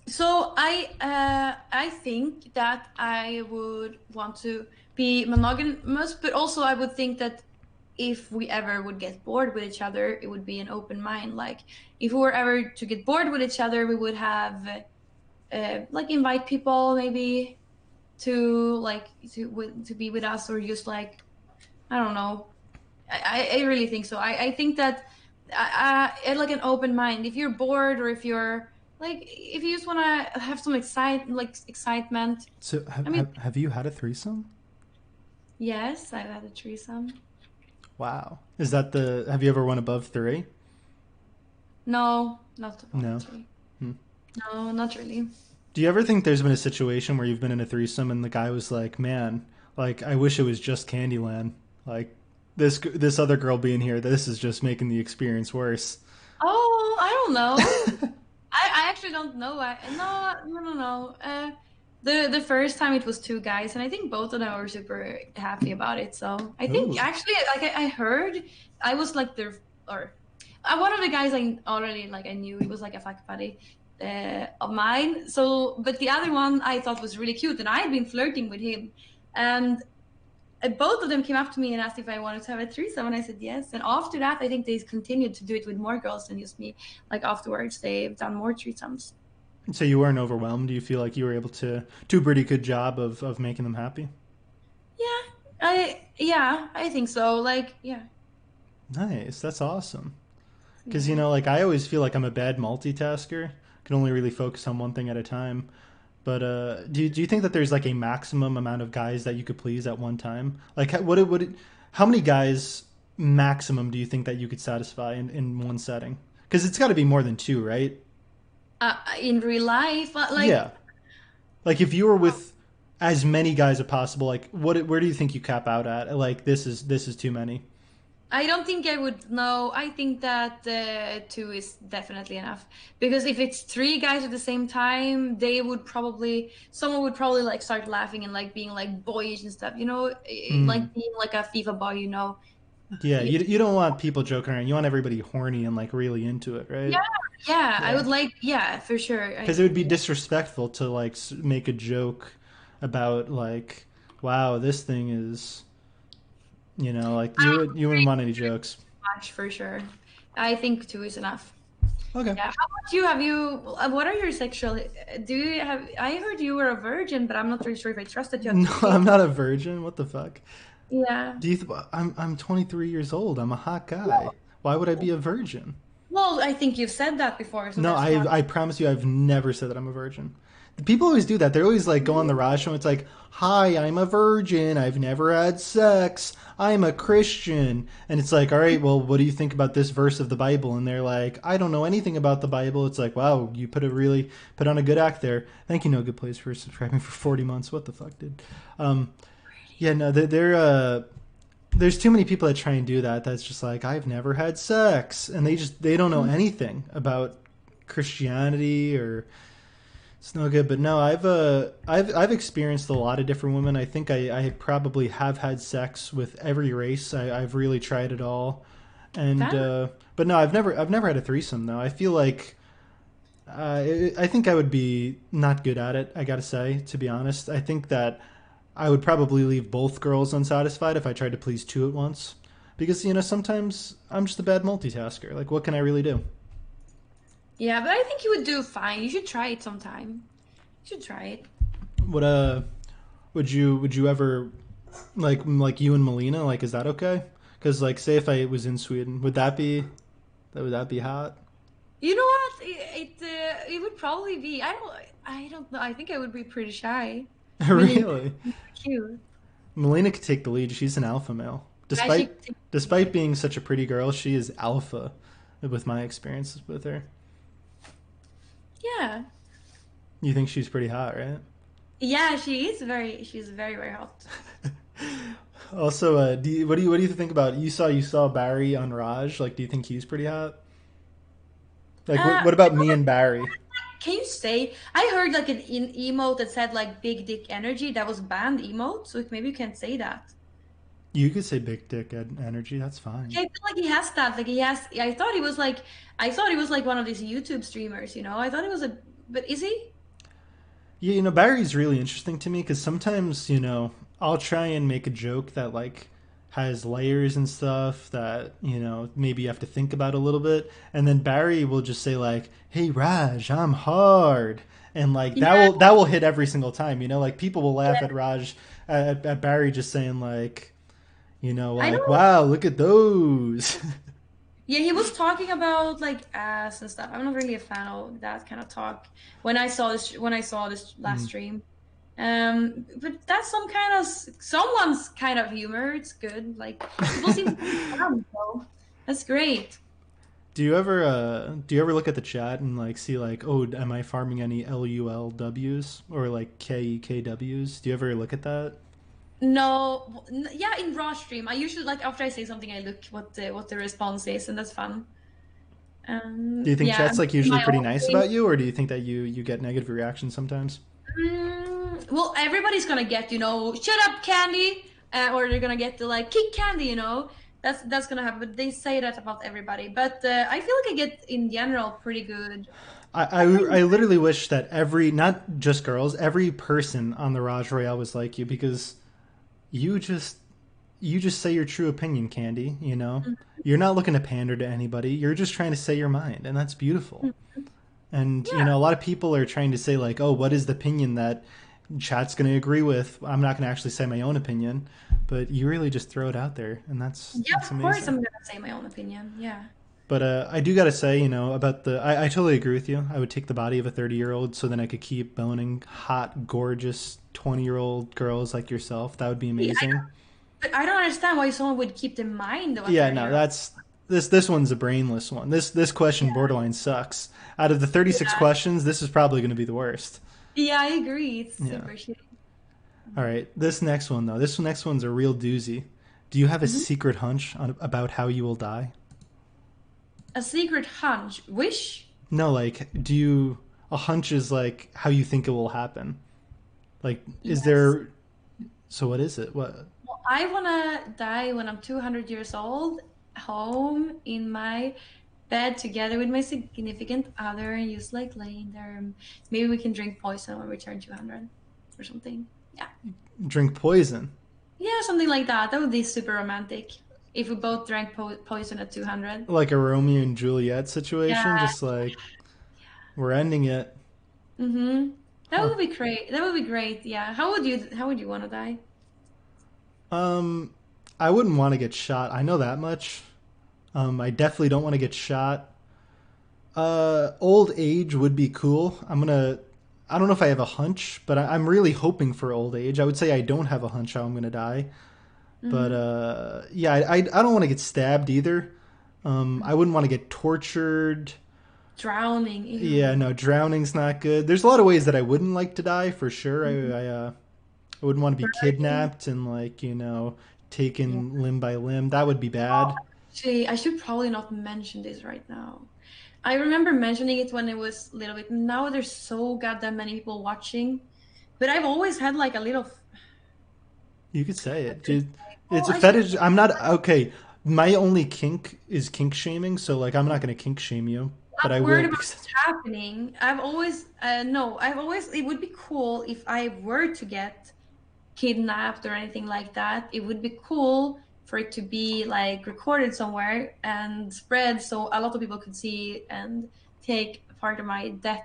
so I think that I would want to be monogamous, but also I would think that if we ever would get bored with each other, it would be an open mind. Like if we were ever to get bored with each other, we would have like invite people maybe to like to be with us or just like I don't know. I really think so. I think that like an open mind. If you're bored or if you're like if you just want to have some excitement. So I mean, have you had a threesome? yes, I've had a threesome. Wow. Is that the have you ever won above 3? No, not above No. three. Hmm. No, not really. Do you ever think there's been a situation where you've been in a threesome and the guy was like, "Man, like I wish it was just Candyland. Like this other girl being here, this is just making the experience worse." Oh, I don't know. I actually don't know. No. The first time it was two guys, and I think both of them were super happy about it. So I think Ooh. actually, like I heard, I was like their or one of the guys I already like I knew he was like a fuck buddy of mine. So, but the other one I thought was really cute, and I had been flirting with him, and both of them came up to me and asked if I wanted to have a threesome, and I said yes. And after that, I think they continued to do it with more girls than just me. Like afterwards, they've done more threesomes. So you weren't overwhelmed? Do you feel like you were able to do a pretty good job of making them happy? Yeah, I think so. Like, yeah, Nice. That's awesome. Because, yeah. like I always feel like I'm a bad multitasker. Can only really focus on one thing at a time. But do you think that there's like a maximum amount of guys that you could please at one time? Like, how many guys maximum do you think that you could satisfy in one setting? Because it's got to be more than two, right? In real life, Yeah. Like if you were with as many guys as possible, like where do you think you cap out at? Like this is too many. I don't think I would know. I think that two is definitely enough because if it's three guys at the same time, someone would probably like start laughing and like being like boyish and stuff, Hmm. like being like a FIFA boy. Yeah, Yeah, you don't want people joking around. You want everybody horny and like really into it, yeah, right? yeah. I Yeah, would like, yeah, for sure. because it would be disrespectful to like make a joke about like, wow, this thing is, like you wouldn't want any jokes. Much for sure. I think two is enough. Okay. Yeah. How about you? Have you? What are your sexual? Do you have? I heard you were a virgin, but I'm not really sure if I trusted you at the No, beginning. I'm not a virgin. What the fuck? Yeah. I'm 23 years old. I'm a hot guy. Why would I be a virgin? Well, I think you've said that before, so No, that's why. I promise you, I've never said that I'm a virgin. People always do that. They always like go on the Raj show. It's like, "Hi, I'm a virgin. I've never had sex. I'm a Christian." And it's like, "All right, well, what do you think about this verse of the Bible?" And they're like, "I don't know anything about the Bible." It's like, "Wow, you put on a good act there." Thank you, No Good Place, for subscribing for 40 months. What the fuck, dude? Um, yeah, no, there's too many people that try and do that. That's just like, I've never had sex, and they don't know anything about Christianity, or it's no good. But no, I've experienced a lot of different women. I think I probably have had sex with every race. I've really tried it all, and That but no, I've never had a threesome though. I feel like I think I would be not good at it. I gotta say, to be honest, I think that I would probably leave both girls unsatisfied if I tried to please two at once. Because, sometimes I'm just a bad multitasker. Like, what can I really do? Yeah, but I think you would do fine. You should try it sometime. You should try it. Would would you ever like you and Melina? Like, is that okay? Because like, say if I was in Sweden, would that be hot? You know what? It would probably be. I don't know. I think I would be pretty shy. Melina Really? is cute. Melina could take the lead. She's an alpha male. Yeah, Despite being such a pretty girl, she is alpha. With my experiences with her, yeah. you think she's pretty hot, right? Yeah, she's very, very hot. Also, what do you think about you saw Barry on Raj? Like, do you think he's pretty hot? Like, what You about know me what? and Barry? Can you say? I heard like an emote that said like big dick energy. That was banned emote, so maybe you can't say that. You could say big dick energy. That's Yeah, fine. I feel like he has that. Like he has. I thought he was like one of these YouTube streamers. I thought he was a. But is he? Yeah, Barry's really interesting to me because sometimes I'll try and make a joke that like has layers and stuff that maybe you have to think about a little bit, and then Barry will just say like, "Hey Raj, I'm hard." And like that Yeah, will that will hit every single time, like people will laugh at Raj at Barry just saying like, I like, don't. wow, look at those. Yeah, he was talking about like ass and stuff. I'm not really a fan of that kind of talk. When I saw this last stream, but that's someone's kind of humor. It's good. Like people seem to have fun, so that's great. Do you ever look at the chat and like see like, oh, am I farming any LULWs or like KEKWs? Do you ever look at that? No, yeah, in raw stream, I usually like after I say something, I look what the response is, and that's fun. Do you think Yeah, chat's like usually my pretty own nice thing. about you, or do you think that you get negative reactions sometimes? Well, everybody's gonna get, shut up, Candy, or they're gonna get the like kick Candy. That's gonna happen. But they say that about everybody. But I feel like I get in general pretty good. I, I, Pretty, I literally wish that not just girls, every person on the Raj Royale was like you because you just you just say your true opinion, Candy. You know, you're not looking to pander to anybody. You're just trying to say your mind, and that's beautiful. Mhm. And you Yeah. know, a lot of people are trying to say like, "Oh, what is the opinion that chat's going to agree with?" I'm not going to actually say my own opinion, but you really just throw it out there, and Yeah, that's of course amazing. I'm gonna say my own opinion. Yeah. But I do got to say, you know, about I totally agree with you. I would take the body of a 30-year-old so then I could keep boning hot, gorgeous 20-year-old girls like yourself. That would be See, amazing. but I don't understand why someone would keep the mind of a Yeah, 30 no, year old. that's this one's a brainless one. This question borderline sucks. Out of the 36 Yeah. questions, this is probably going to be the worst. Yeah, I agree. It's Yeah. super shitty. All right, this next one though. This next one's a real doozy. Do you have a Mhm. secret hunch about how you will die? A secret hunch. Wish? No, like, do you a hunch is like how you think it will happen? Like, is Yes. there? So what is it? What? Well, I wanna die when I'm 200 years old, home in my bed together with my significant other, and just like laying there. Maybe we can drink poison when we turn 200 or something. Yeah. Drink poison? Yeah, something like that. That would be super romantic if we both drank poison at 200. Like a Romeo and Juliet situation? Yeah. Just like we're ending it, Mm-hmm. That huh? would be great. That would be great. Yeah. How would you want to die? Um, I wouldn't want to get shot. I know that much. I definitely don't want to get shot. Old age would be cool. I don't know if I have a hunch, but I'm really hoping for old age. I would say I don't have a hunch how I'm gonna die, but Mm-hmm. yeah, I don't want to get stabbed either. I wouldn't want to get tortured. Drowning. Yeah, Ew. no, drowning's not good. There's a lot of ways that I wouldn't like to die for sure. Mhm. I wouldn't want to be Burning. kidnapped and like Yeah. taken limb by limb. That would be Oh, bad. actually, I should probably not mention this right now. I remember mentioning it when it was a little bit. Now there's so goddamn many people watching, but I've always had like a little. You could say I it, should dude. say, It's well, a I should. fetish. I'm not okay. My only kink is kink shaming, so like I'm not gonna kink shame you, but I I'm will worried about because what's happening. I've always, no, I've always. It would be cool if I were to get kidnapped or anything like that. It would be cool for it to be like recorded somewhere and spread so a lot of people could see and take part of my death,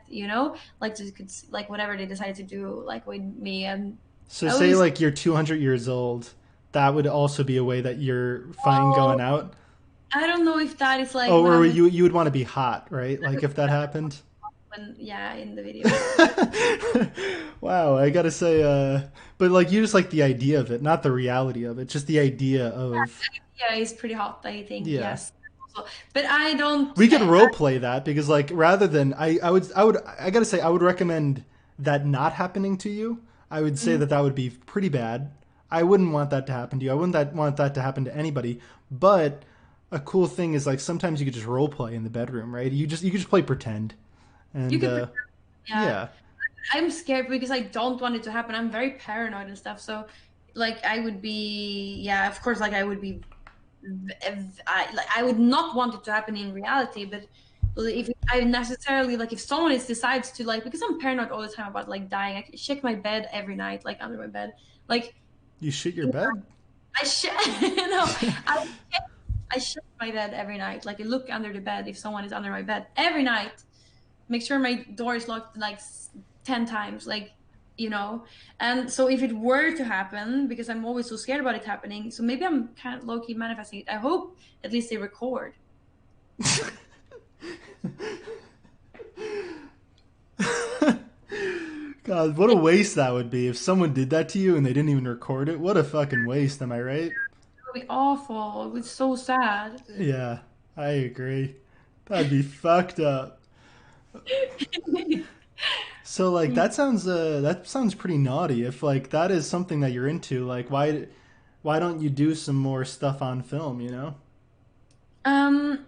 like they could like whatever they decided to do like with me. And so I would say be like you're 200 years old, that would also be a way that you're fine oh, going out. I don't know if that is like Oh, when or I'm you would want to be hot, right? Like if that happened. when yeah in the video. Wow, I gotta say, but like you just like the idea of it, not the reality of it, just the idea of Yeah, it's pretty hot, I think. yeah. Yes. Also, but I don't. We could role play that because like rather than I gotta say I would recommend that not happening to you. I would say Mm, that that would be pretty bad. I wouldn't want that to happen to you. I wouldn't want that to happen to anybody. But a cool thing is like sometimes you could just role play in the bedroom, right? You could just play pretend, you and could. Yeah. yeah, I'm scared because I don't want it to happen. I'm very paranoid and stuff. So, like, I would be, yeah, of course, like, I would be, I would not want it to happen in reality. But if I necessarily, like, if someone is decides to, like, because I'm paranoid all the time about, like, dying, I check my bed every night, like, under my bed. Like, you shit your bed. I check, no, I check, I check my bed every night. Like, I look under the bed if someone is under my bed every night. Make sure my door is locked like 10 times, like, you know. And so if it were to happen, because I'm always so scared about it happening, so maybe I'm kind of low-key manifesting it. I hope at least they record. God, what a waste that would be if someone did that to you and they didn't even record it. What a fucking waste, am I right? It would be awful. It's so sad. Yeah, I agree. That'd be fucked up. So like that sounds pretty naughty. If like that is something that you're into, like why don't you do some more stuff on film, you know? um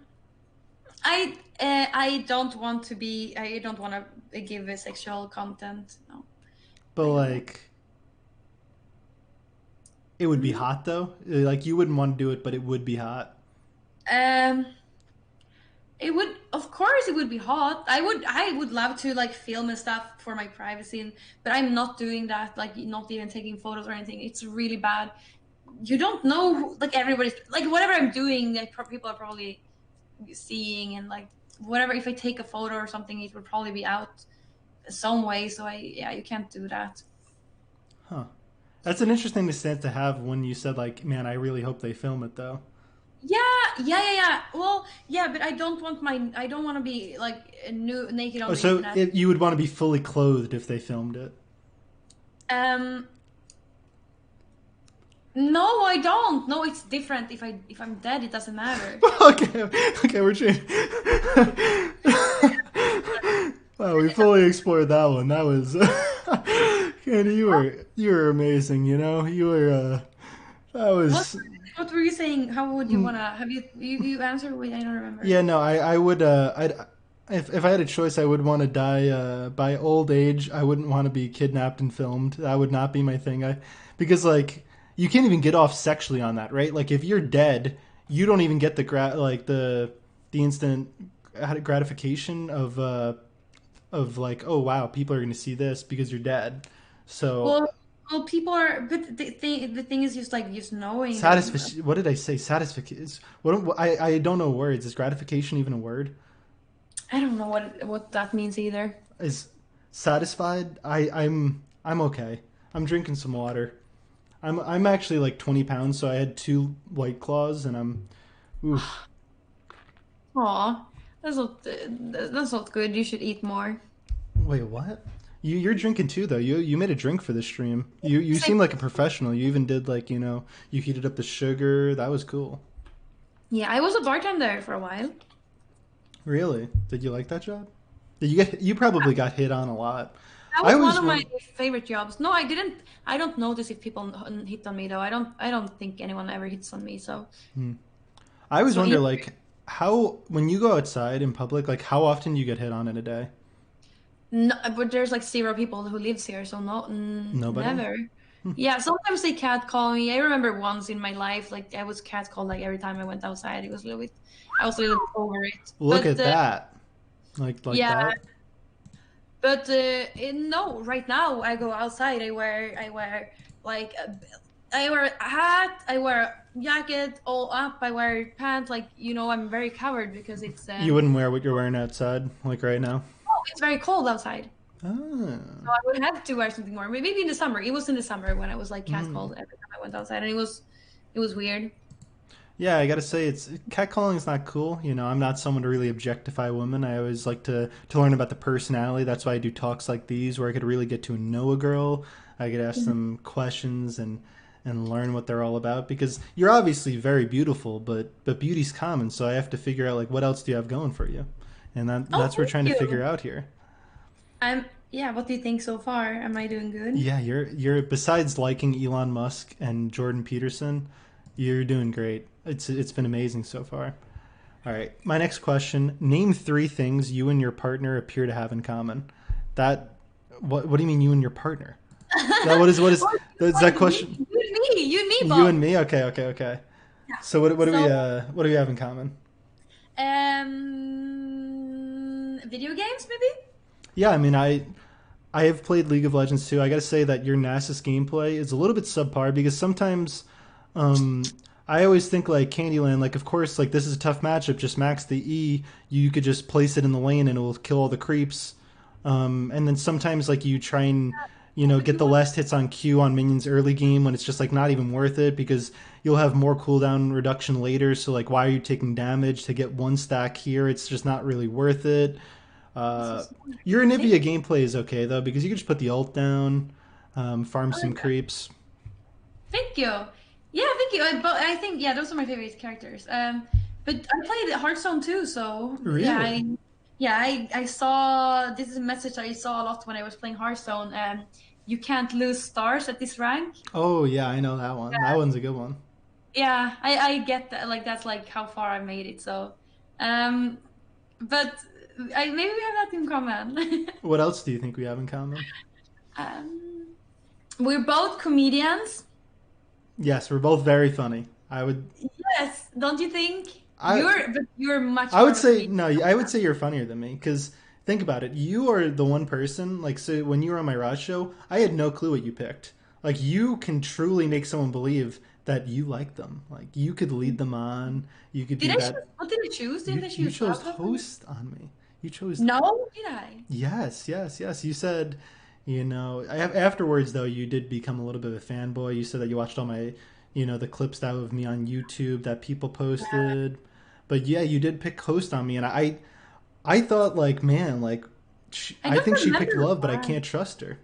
I don't want to be, I don't want to give a sexual content. No, But I don't want. like it would be Mhm. hot though. Like you wouldn't want to do it, but it would be hot. um It would, of course, it would be hot. I would love to like film and stuff for my privacy, but I'm not doing that. Like, not even taking photos or anything. It's really bad. you don't know like everybody's like whatever I'm doing, like people are probably seeing, and like whatever, if I take a photo or something, it would probably be out some way. So yeah, you can't do that. Huh. That's an interesting stance to have when you said like, man, I really hope they film it though. Yeah, yeah. Well, yeah, but I don't want to be like naked Oh, on the so internet. you would want to be fully clothed if they filmed it. Um, no, I don't. No, it's different. If I'm dead, it doesn't matter. Okay, okay, we're changing. Wow, we fully explored that one. That was Candy. You were amazing. You know, you were. That What was. what were you saying? How would you wanna have you answered? Wait, I don't remember. Yeah, no, I would. I'd. If I had a choice, I would want to die by old age. I wouldn't want to be kidnapped and filmed. That would not be my thing. Because like you can't even get off sexually on that, right? Like if you're dead, you don't even get the instant gratification of like, oh wow, people are going to see this because you're dead. So Well, well, people are, but the thing is just like just knowing that. satisfaction. What did I say? Satisfaction. What I don't know words. Is gratification even a word? I don't know what that means either. Is satisfied? I'm okay. I'm drinking some water. I'm actually like 20 pounds, so I had two White Claws, and I'm oof. Aw, that's not good. You should eat more. Wait, what? You're drinking too though. You made a drink for the stream. You seem like a professional. You even did like you heated up the sugar. That was cool. Yeah, I was a bartender for a while. Really? Did you like that job? Did you get you probably got hit on a lot. That I was one always of my want. favorite jobs. No, I didn't. I don't notice if people hit on me though. I don't think anyone ever hits on me. So I always so yeah. wonder like how when you go outside in public, like how often you get hit on in a day. No, but there's like zero people who lives here, so no, Nobody. never. Yeah, sometimes they catcall me. I remember once in my life, like I was catcalled like every time I went outside. It was a little bit, I was a little bit over it. Look But at that. Like yeah, that. but no, right now I go outside. I wear like I wear a hat, I wear a jacket all up. I wear pants. Like I'm very covered because You wouldn't wear what you're wearing outside, like right now. it's very cold outside. So Oh. I would have to wear something more. Maybe in the summer. It was in the summer when I was like catcalled every time I went outside, and it was weird. Yeah, I gotta say, it's catcalling is not cool. You know, I'm not someone to really objectify women. I always like to learn about the personality. That's why I do talks like these, where I could really get to know a girl. I could ask them questions and learn what they're all about. Because you're obviously very beautiful, but beauty's common. So I have to figure out like what else do you have going for you, and Oh, that's what we're thank trying to you. figure out here. Yeah. What do you think so far? Am I doing good? Yeah, you're besides liking Elon Musk and Jordan Peterson, you're doing great. It's been amazing so far. All right, my next question: name three things you and your partner appear to have in common. That what do you mean you and your partner? That Well, is that like question? you and me, You and Bob. me? Okay, okay, okay. Yeah. So So, what do we have in common? video games maybe. Yeah, I mean I have played League of Legends too. I got to say that your Nasus gameplay is a little bit subpar because sometimes I always think like Kandyland, like of course, like this is a tough matchup. Just max the E. You could just place it in the lane and it will kill all the creeps. And then sometimes like you try and But get you the want last hits on Q on minions early game when it's just like not even worth it because you'll have more cooldown reduction later. So like why are you taking damage to get one stack here? It's just not really worth it. this Uh, is your thank Anivia gameplay is okay though because you can just put the ult down, farm oh, some creeps. thank you. Yeah, thank you. But I think yeah, those are my favorite characters. But I played Hearthstone too, so yeah, Really? I saw this is a message I saw a lot when I was playing Hearthstone. You can't lose stars at this rank. Oh yeah, I know that one. That one's a good one. Yeah, I get that. Like that's like how far I made it. So, um, but maybe we have that in common. What else do you think we have in common? um, we're both comedians. Yes, we're both very funny. Yes, don't you think? I But you're much I more would of a say comedian. no. I would say you're funnier than me because think about it. You are the one person like so when you were on my Raj show, I had no clue what you picked. Like you can truly make someone believe that you like them. Like you could lead them on. You could Did be I choose? that. What did I choose? Didn't I You choose chose love? Husband? host on me. You chose No, did I? yes, yes, yes. You said, afterwards though, you did become a little bit of a fanboy. You said that you watched all my, the clips that of me on YouTube that people posted. But yeah, you did pick host on me, and I thought like, man, like, I I don't think she picked remember love, but I why. can't trust her.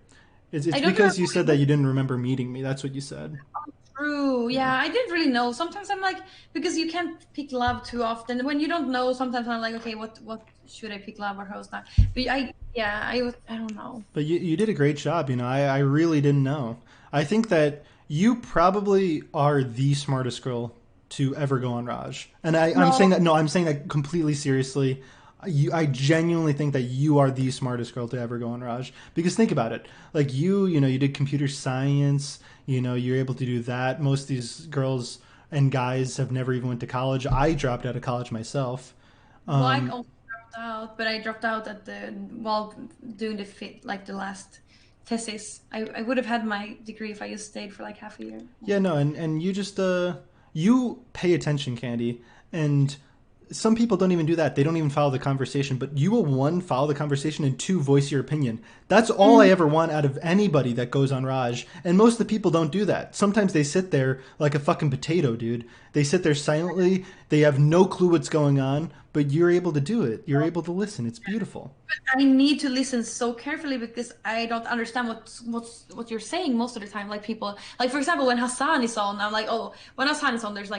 I It's don't remember because you said that what you didn't remember meeting me. That's what you said. true. Yeah. Yeah, I didn't really know. Sometimes I'm like, because you can't pick love too often. When you don't know, sometimes I'm like, okay, what should I pick, love or host now? But yeah, I don't know. But you did a great job. I really didn't know. I think that you probably are the smartest girl to ever go on Raj. And I'm No, saying that, no, I'm saying that completely seriously. I genuinely think that you are the smartest girl to ever go on Raj. Because think about it. Like you did computer science. You're able to do that. Most of these girls and guys have never even went to college. I dropped out of college myself. well, I Um, also dropped out, but I dropped out at the while doing the fit, like the last thesis. I would have had my degree if I just stayed for like half a year. Yeah. Yeah, no, and you just you pay attention, Candy, and some people don't even do that. They don't even follow the conversation, but you will one follow the conversation and two voice your opinion. That's all I Mm. ever want out of anybody that goes on Raj. And most of the people don't do that. Sometimes they sit there like a fucking potato, dude. They sit there silently. They have no clue what's going on, but you're able to do it. You're able to listen. It's beautiful. I need to listen so carefully because I don't understand what you're saying most of the time. Like people, like for example, when Hassan is on, I'm like, oh, when Hassan is on, there's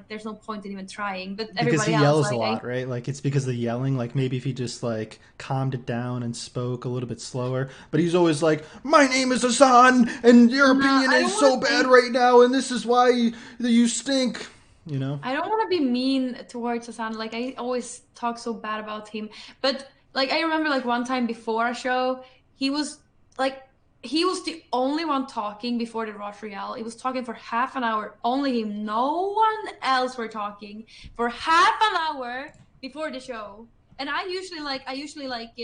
there's no point in even trying. But Because he everybody else, yells a like I lot, right? Like it's because of the yelling. Like maybe if he just like calmed it down and spoke a little bit slower. But he's always like, "My name is Hassan, and your no, opinion I is don't want so to bad say right now, and this is why you stink." You know? I don't want to be mean towards Hassan. Like I always talk so bad about him. But like I remember like one time before a show, he was like he was the only one talking before the Rosh Royale. He was talking for half an hour, only him. No one else were talking for half an hour before the show. And I usually like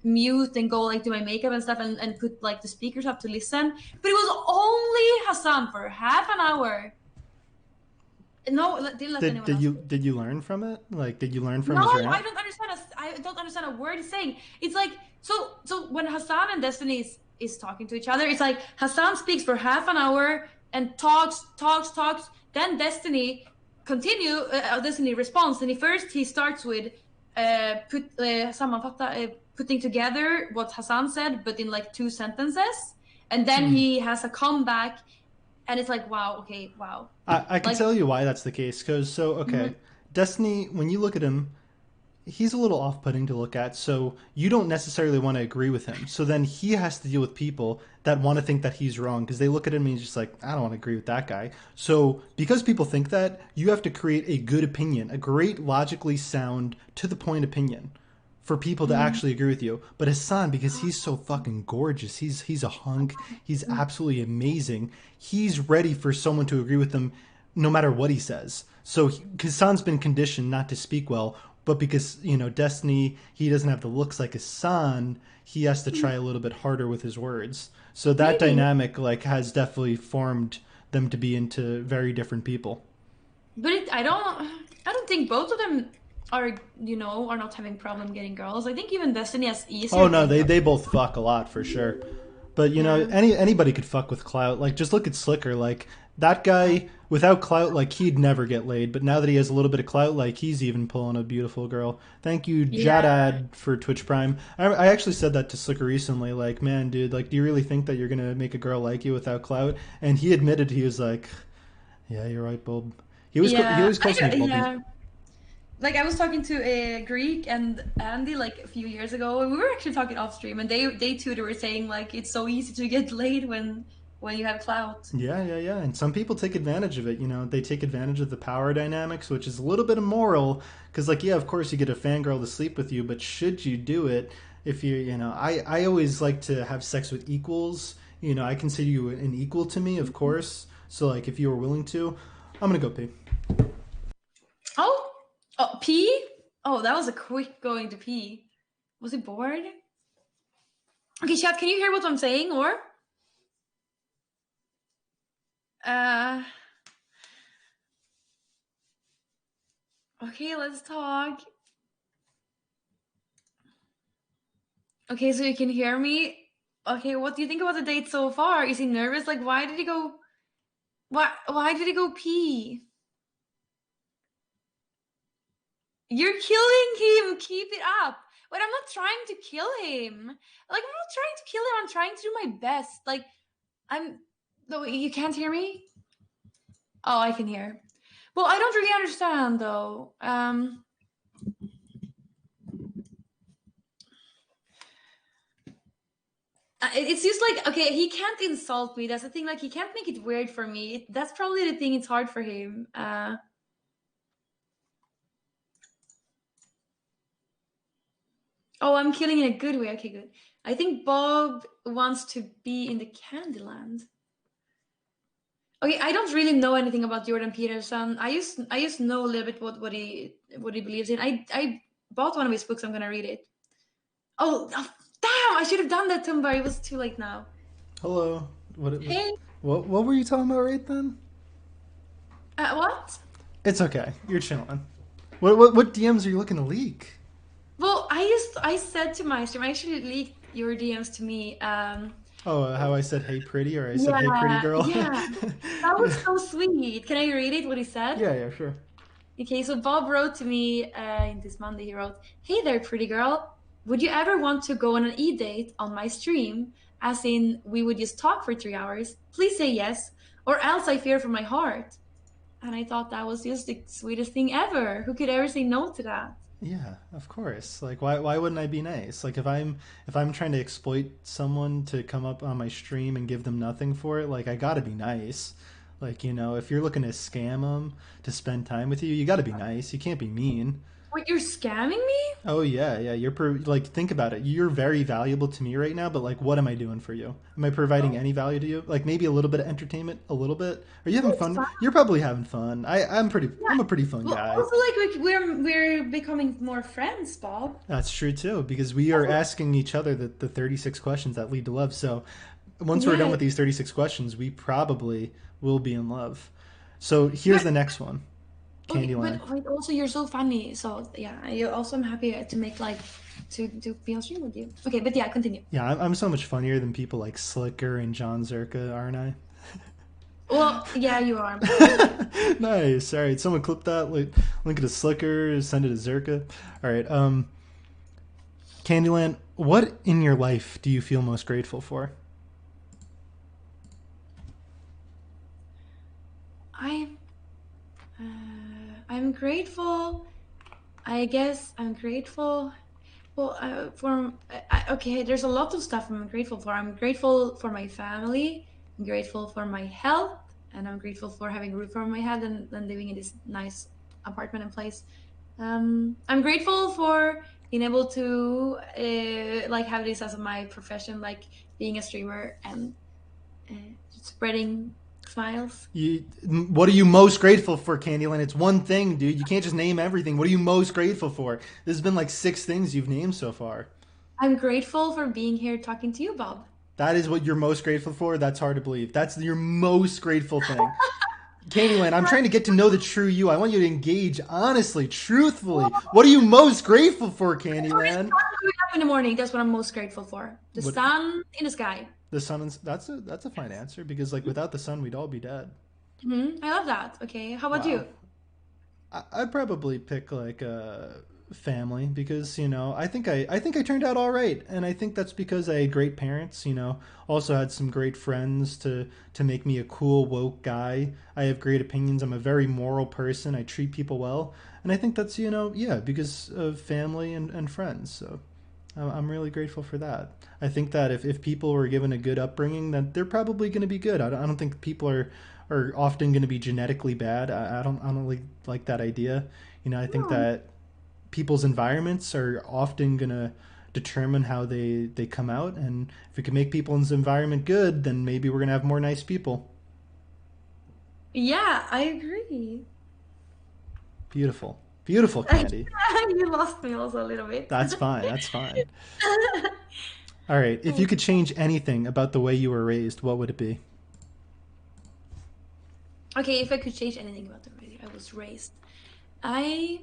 mute and go like do my makeup and stuff and put like the speakers up to listen. But it was only Hassan for half an hour. No, didn't let Did anyone did else you speak. did you learn from it? Like, did you learn from No, his rant? I don't understand. I don't understand a word he's saying. It's like so when Hassan and Destiny is talking to each other, it's like Hassan speaks for half an hour and talks. Then Destiny responds, and he starts with putting together what Hassan said, but in like two sentences, and then Hmm. he has a comeback, and it's like wow, okay, wow, I could like. tell you why that's the case. Because so Mhm. okay, Destiny. When you look at him, he's a little off-putting to look at, so you don't necessarily want to agree with him. So then he has to deal with people that want to think that he's wrong because they look at him and he's just like, I don't want to agree with that guy. So because people think that, you have to create a good opinion, a great, logically sound, to the point opinion for people to Mm. actually agree with you. But Hassan, because he's so fucking gorgeous, he's a hunk, he's absolutely amazing. He's ready for someone to agree with him no matter what he says. So Hassan's been conditioned not to speak well, but because Destiny, he doesn't have the looks like his son, he has to try a little bit harder with his words. So that Maybe, dynamic like has definitely formed them to be into very different people. but I don't think both of them are not having problem getting girls. I think even Destiny has Oh easier no, getting girls. they both fuck a lot for sure. But Yeah. anybody could fuck with clout. Like just look at Slicker. Like that guy without clout, like he'd never get laid. But now that he has a little bit of clout, like he's even pulling a beautiful girl. Thank you, Yeah. Jadad, for Twitch Prime. I actually said that to Slicker recently. Like, man, dude, like, do you really think that you're gonna make a girl like you without clout? And he admitted he was like, yeah, you're right, Bob. He Yeah. always calls me Bobby. Yeah. Like I was talking to a Greek and Andy like a few years ago, and we were actually talking off stream, and they were saying like it's so easy to get laid when you have clout. Yeah, yeah, yeah. And some people take advantage of it. They take advantage of the power dynamics, which is a little bit immoral. Because, like, yeah, of course you get a fangirl to sleep with you, but should you do it if I always like to have sex with equals. I consider you an equal to me, of course. So, like, if you were willing to, I'm going to go pee. Oh, oh, pee. Oh, that was a quick going to pee. Was it bored? Okay, chat. Can you hear what I'm saying or? Uh, Okay, let's talk. Okay, so you can hear me. Okay, what do you think about the date so far? Is he nervous? Like, why did he go? Why did he go pee? You're killing him. Keep it up. But I'm not trying to kill him. Like, I'm not trying to kill him. I'm trying to do my best. Like, I'm. No, you can't hear me. Oh, I can hear. Well, I don't really understand though. It's just like, okay, he can't insult me. That's the thing. Like, he can't make it weird for me. That's probably the thing. It's hard for him. Oh, I'm killing in a good way. Okay, good. I think Bob wants to be in the Candyland. Okay, I don't really know anything about Jordan Peterson. I just know a little bit what he believes in. I bought one of his books. I'm gonna read it. Oh, damn! I should have done that, Tumbar. It was too late now. Hello. What Hey, what were you talking about right then? what? It's okay. You're chilling. What DMs are you looking to leak? Well, I said to my stream, I actually leaked your DMs to me. Oh, how I said hey pretty, or I said hey pretty Yeah, girl. yeah, that was so sweet. Can I read it? What he said? Yeah, yeah, sure. Okay, so Bob wrote to me in this Monday. He wrote, "Hey there, pretty girl. Would you ever want to go on an e-date on my stream? As in, we would just talk for 3 hours. Please say yes, or else I fear for my heart." And I thought that was just the sweetest thing ever. Who could ever say no to that? Yeah, of course. Like why wouldn't I be nice? Like if I'm trying to exploit someone to come up on my stream and give them nothing for it, like I got to be nice. Like, if you're looking to scam them to spend time with you, you got to be nice. You can't be mean. Wait, you're scamming me? Oh yeah, yeah. Like think about it. You're very valuable to me right now, but like what am I doing for you? Am I providing any value to you? Like maybe a little bit of entertainment, a little bit. Are you having It's fun? fine. You're probably having fun. I'm a pretty fun Well, guy. also, like, we're becoming more friends, Bob. That's true too, because we are asking each other the 36 questions that lead to love. So once we're done Yeah, with these 36 questions, we probably will be in love. So here's but the next one. okay, Candyland. but wait, also you're so funny. So yeah, I also am happy to make like to be on stream with you. Okay, but yeah, continue. Yeah, I'm so much funnier than people like Slicker and John Zerka, aren't I? Well, yeah, you are, but continue. Nice. All right, someone clip that. Link it to Slicker. Send it to Zerka. All right. Candyland. What in your life do you feel most grateful for? I I'm grateful. I guess I'm grateful. Well, okay, there's a lot of stuff I'm grateful for. I'm grateful for my family. I'm grateful for my health, and I'm grateful for having a roof over my head and living in this nice apartment and place. I'm grateful for being able to like have this as my profession, like being a streamer and uh, spreading smiles. What are you most grateful for, Candyland? It's one thing, dude. You can't just name everything. What are you most grateful for? There's been like six things you've named so far. I'm grateful for being here talking to you, Bob. That is what you're most grateful for? That's hard to believe. That's your most grateful thing. Candyland, I'm trying to get to know the true you. I want you to engage honestly, truthfully. What are you most grateful for, Candyland? Waking up in the morning, that's what I'm most grateful for. The What sun in the sky. the sun and that's a fine answer because like without the sun we'd all be dead. I love that. Okay, how about Wow. you? I'd probably pick like family because I think I turned out all right, and I think that's because I had great parents. Also had some great friends to make me a cool woke guy. I have great opinions. I'm a very moral person. I treat people well, and I think that's yeah because of family and friends. So I'm really grateful for that. I think that if people were given a good upbringing, then they're probably going to be good. I don't think people are often going to be genetically bad. I don't like that idea. I think No. that people's environments are often going to determine how they come out. And if we can make people's environment good, then maybe we're going to have more nice people. Yeah, I agree. Beautiful. Beautiful, Candy. You lost me also a little bit. That's fine. That's fine. All right. If you could change anything about the way you were raised, what would it be? Okay, if I could change anything about the way I was raised, I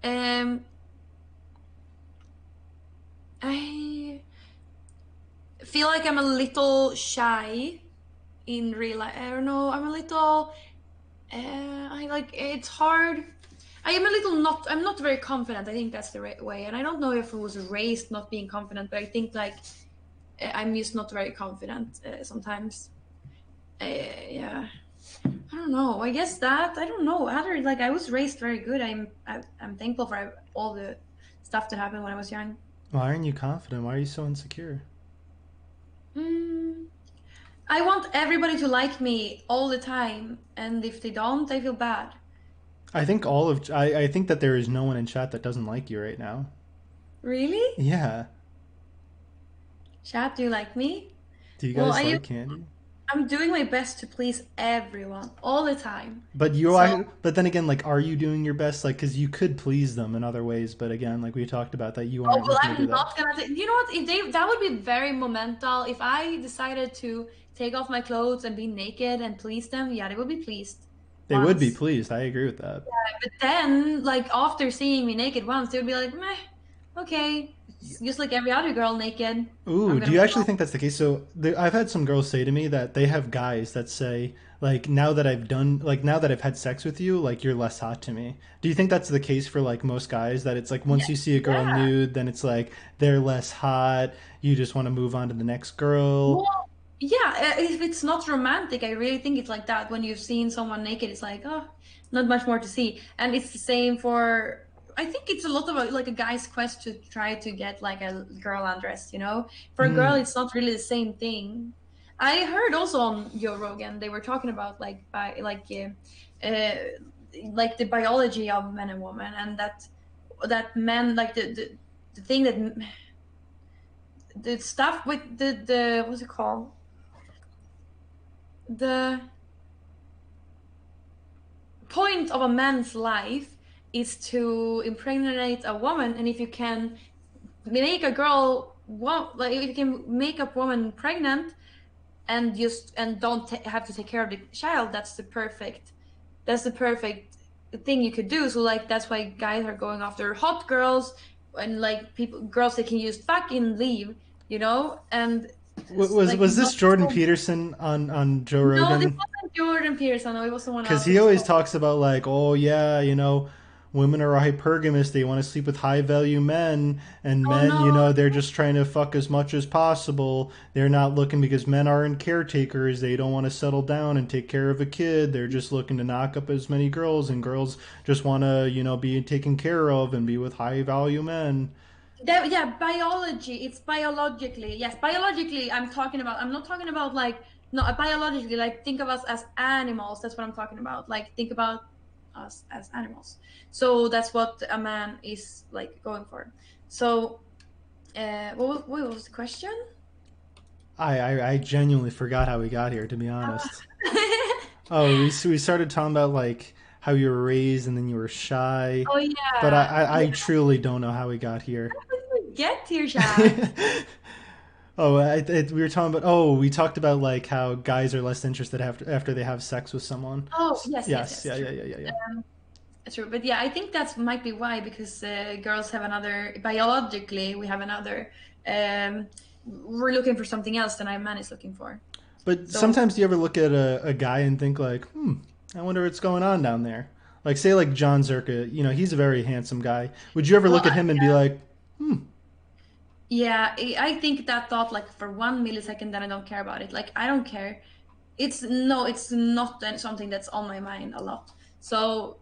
um I feel like I'm a little shy in real life. I don't know. I'm a little. I like it's hard. I am a little not. I'm not very confident. I think that's the right way. And I don't know if I was raised not being confident, but I think like I'm just not very confident sometimes. Yeah. I don't know. I guess that I don't know. Other like I was raised very good. I'm thankful for all the stuff that happened when I was young. Why aren't you confident? Why are you so insecure? Mm, I want everybody to like me all the time, and if they don't, I feel bad. I think that there is no one in chat that doesn't like you right now. Really? Yeah. Chat, do you like me? Do you Well, guys like Candy? I'm doing my best to please everyone all the time. So, But then again, like, are you doing your best? Like, because you could please them in other ways, but again, like we talked about, that you oh aren't well, looking to do I'm that. not gonna. You know what? If they that would be very momental. If I decided to take off my clothes and be naked and please them, yeah, they would be pleased They would be once. pleased. I agree with that. But then, like after seeing me naked once, they would be like, meh, okay, it's just like every other girl naked. I'm Ooh, do gonna you move actually on. think that's the case? I've had some girls say to me that they have guys that say, like, now that I've had sex with you, like, you're less hot to me. Do you think that's the case for, like, most guys? That it's like Yeah, once you see a girl yeah. nude, then it's like they're less hot, you just want to move on to the next girl? Well, yeah, if it's not romantic, I really think it's like that. When you've seen someone naked, it's like, oh, not much more to see. And it's the same for, I think it's a lot of like a guy's quest to try to get like a girl undressed, you know? For a girl, Mm, it's not really the same thing. I heard also on Joe Rogan, they were talking about uh, like the biology of men and women, and that men like the thing that the stuff with the what's it called, the point of a man's life is to impregnate a woman, and if you can make a girl like if you can make a woman pregnant and just and don't have to take care of the child, that's the perfect thing you could do. So like that's why guys are going after hot girls and like people girls they can just fucking leave, and like was not this Jordan so. Peterson on Joe No, this Rogan? wasn't Jordan Peterson. No, it was someone Because else. It he was always called. talks about, like, oh yeah, women are hypergamous, they want to sleep with high value men, and Oh men, no. they're just trying to fuck as much as possible. They're not looking, because men aren't caretakers, they don't want to settle down and take care of a kid, they're just looking to knock up as many girls, and girls just want to, be taken care of and be with high value men. Yeah, biology. It's biologically. Yes, biologically. I'm not talking about like no biologically. Like think of us as animals. That's what I'm talking about. Like think about us as animals. So that's what a man is like going for. So, what was the question? I genuinely forgot how we got here, to be honest. Oh, we started talking about, like, how you were raised and then you were shy, Oh but yeah, I yeah. truly don't know how we got here. How did we get here, chat? Oh, we were talking about. Oh, we talked about, like, how guys are less interested after they have sex with someone. Oh yes, yes, Yes, yes. yeah, True. yeah, yeah, yeah, yeah. True, but yeah, I think that might be why because girls have another biologically we have another. We're looking for something else than a man is looking for. But So sometimes, do you ever look at a guy and think, like, I wonder what's going on down there? Like, say, like John Zerka, he's a very handsome guy. Would you ever well, look at him and be like, yeah, I think that thought like for 1 millisecond, then I don't care about it. Like I don't care. It's not something that's on my mind a lot. So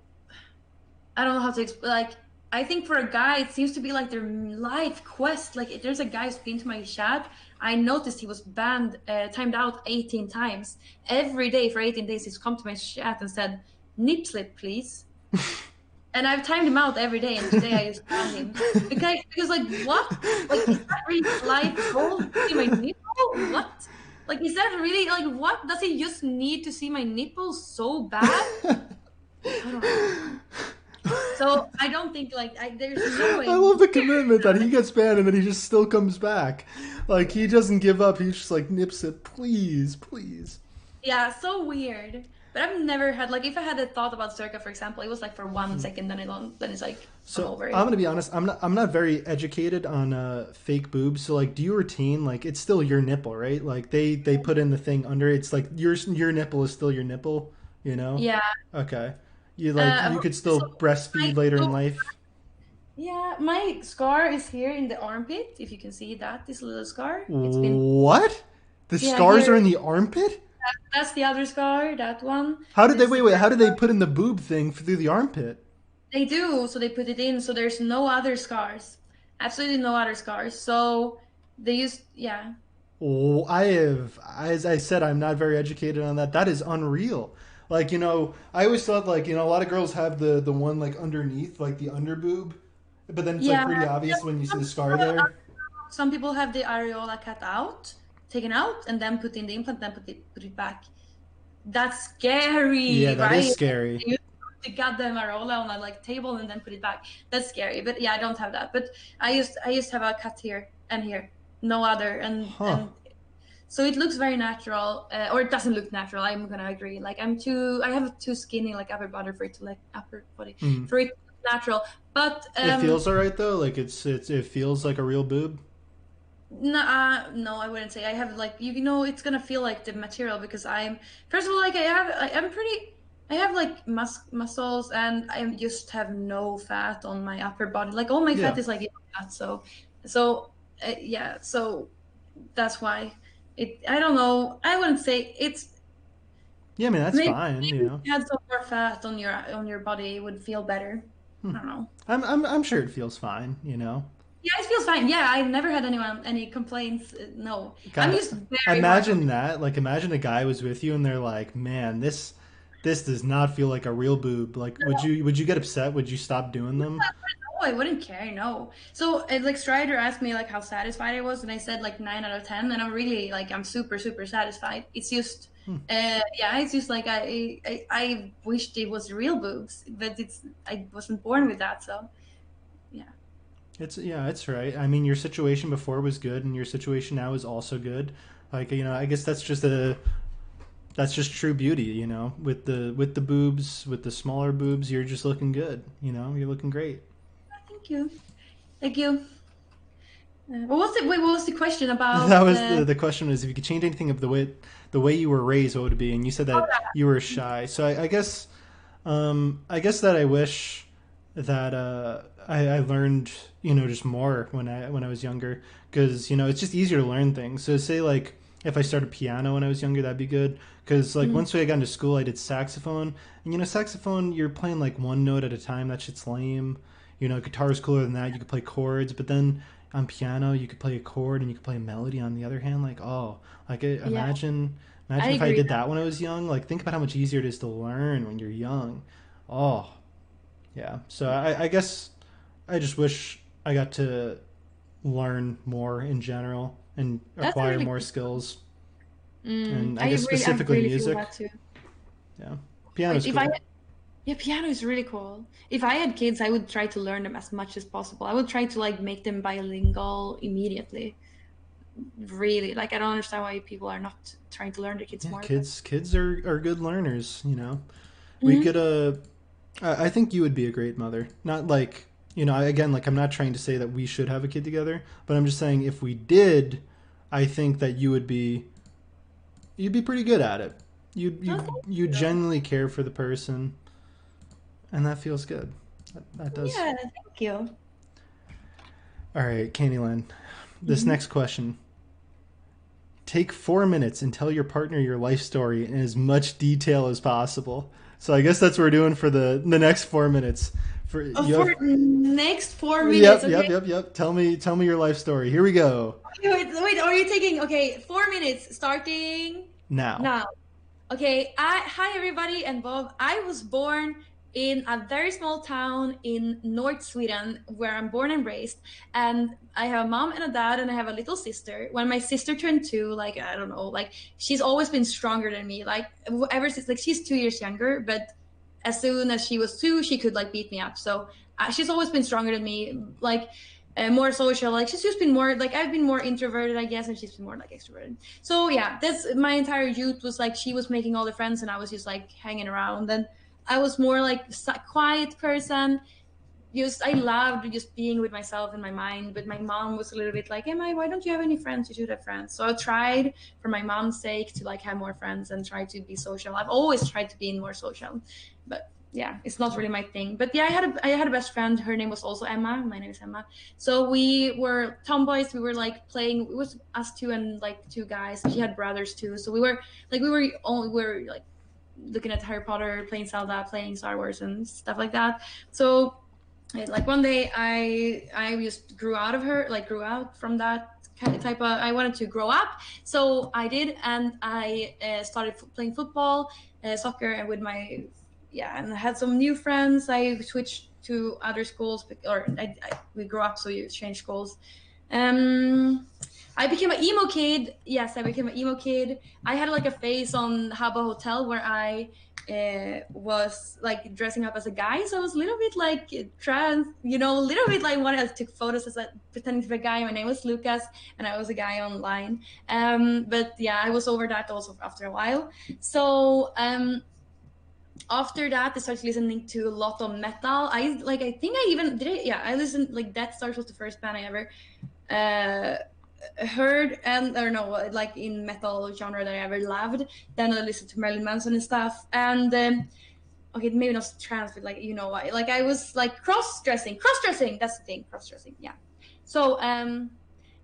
I don't know how to explain. Like, I think for a guy, it seems to be like their life quest. Like, if there's a guy who's been to my chat, I noticed he was timed out 18 times. Every day for 18 days, he's come to my chat and said, "Nip slip, please." And I've timed him out every day, and today I just found him. Because like, what? Like, is that really his life goal to see my nipple? What? Like, is that really, like, what? Does he just need to see my nipples so bad? I don't know. So I don't think like there's no way. I love the commitment that he gets banned and then he just still comes back. Like, he doesn't give up. He's just like, Nipsit, please, please. Yeah, so weird. But I've never had like if I had a thought about circa, for example, it was like for 1 second, then I don't, then it's like I'm So over I'm it. gonna be honest. I'm not very educated on fake boobs. So like, do you retain like it's still your nipple, right? Like they put in the thing under. It's like your nipple is still your nipple. You know? Yeah. Okay. You could So still my breastfeed later in so life. yeah, my scar is here in the armpit. If you can see that, this little scar. It's been What? The yeah scars are here. in the armpit? That's the other scar. That one. How did they This wait? is Wait. How did they put in the boob thing through the armpit? they do. So they put it in. So there's no other scars. Absolutely no other scars. So they use yeah. Oh, as I said, I'm not very educated on that. That is unreal. Like, I always thought like, a lot of girls have the one like underneath, like the under boob, but then it's like Yeah. pretty Yeah, obvious when you see Some the scar people there. some people have the areola cut out, taken out, and then put in the implant, then put it back. That's Yeah, scary, that is right? scary. You the goddamn areola on a like table and then put it back. That's scary. But yeah, I don't have that. But I used to have a cut here and here, no other, Huh. and so it looks very natural, or it doesn't look natural. I'm gonna agree. Like I have too skinny like upper body for it to like upper body Hmm. for it to look natural. But It feels all right though. Like it feels like a real boob. no, no, I wouldn't say. I have like it's gonna feel like the material because I'm first of all like I'm pretty. I have like muscles and I just have no fat on my upper body. Like all my fat Yeah. is like fat. So yeah. So that's why it. I don't know. I wouldn't say it's Yeah, I mean that's maybe, fine. maybe if you had some more fat on your body, it would feel better. Hmm. I don't know. I'm sure it feels fine. Yeah, it feels fine. Yeah, I've never had any complaints. No, I'm God, just very hard on. imagine that. Like, imagine a guy was with you and they're like, "Man, this does not feel like a real boob." Like, would you get upset? Would you stop doing them? No, I wouldn't care. No. So, like Strider asked me like how satisfied I was, and I said like 9 out of 10, and I'm really like I'm super super satisfied. It's just, Hmm. yeah, it's just like I wished it was real boobs, but I wasn't born with that, so yeah. It's right. I mean, your situation before was good, and your situation now is also good. Like, I guess that's just true beauty. With the boobs, with the smaller boobs, you're just looking good. You're looking great. Thank you, thank you. What was it? Wait, what was the question That about was the? the question was if you could change anything of the way you were raised, what would it be? And you said that you were shy. So I guess that I wish that I learned just more when I was younger because it's just easier to learn things. So say like if I started piano when I was younger, that'd be good because like Mm, once I got into school, I did saxophone, and saxophone you're playing like one note at a time. That shit's lame. Guitar's cooler than that. You could play chords, but then on piano you could play a chord and you could play a melody on the other hand. Like yeah, I imagine if I agree. did that when I was young. Like think about how much easier it is to learn when you're young. Oh, yeah. So I guess I just wish I got to learn more in general and That's a acquire really more good. skills. Mm, And I guess I specifically really feel music. that too. Yeah. Wait, Piano's if I cool. Yeah, piano is really cool. If I had kids, I would try to learn them as much as possible. I would try to like make them bilingual immediately. Really, like I don't understand why people are not trying to learn their kids Yeah, more. But kids are good learners. We could Mhm. I think you would be a great mother. Not like, again, like I'm not trying to say that we should have a kid together, but I'm just saying if we did, I think that you'd be pretty good at it. You Oh, you thank you you. genuinely care for the person, and that feels good. That does. Yeah, thank you. All right, Candyland. This Mhm. next question. Take 4 minutes and tell your partner your life story in as much detail as possible. So I guess that's what we're doing for the next 4 minutes. For you For have next 4 minutes, Yep, okay? yep, yep, yep. Tell me your life story. Here we go. Wait, are you taking okay? 4 minutes starting Now. now. Okay, hi everybody and Bob. I was born in a very small town in North Sweden where I'm born and raised. And I have a mom and a dad, and I have a little sister. When my sister turned two, like, I don't know, like, she's always been stronger than me. Like, ever since, like, she's 2 years younger, but as soon as she was two, she could, like, beat me up. So she's always been stronger than me. Like, more social. Like she's just been more like I've been more introverted, I guess, and she's been more like extroverted. So yeah, that's my entire youth was like she was making all the friends, and I was just like hanging around. And I was more like a quiet person. Just I loved just being with myself in my mind. But my mom was a little bit like, "Emma, why don't you have any friends? You should have friends." So I tried for my mom's sake to like have more friends and try to be social. I've always tried to be more social, but yeah, it's not really my thing. But yeah, I had a best friend. Her name was also Emma. My name is Emma. So we were tomboys. We were like playing. It was us two and like two guys. She had brothers too. So we were like looking at Harry Potter, playing Zelda, playing Star Wars and stuff like that. So like one day I just grew out from that kind of type of I wanted to grow up, so I did, and I started playing football, soccer, and with my yeah, and I had some new friends. I switched to other schools, we grew up, so you change schools. um I became an emo kid. Yes, I became an emo kid. I had like a phase on Habbo Hotel where I was like dressing up as a guy. So I was a little bit like trans, a little bit like when I took photos as pretending to be a guy. My name was Lucas, and I was a guy online. But yeah, I was over that also after a while. So after that, I started listening to a lot of metal. I think I even did it. Yeah, I listened like Death Stars was the first band I ever uh heard, and or no, like in metal genre that I ever loved. Then I listened to Marilyn Manson and stuff, and okay, maybe not trans, but like like I was like cross dressing. That's the thing, cross dressing. Yeah. So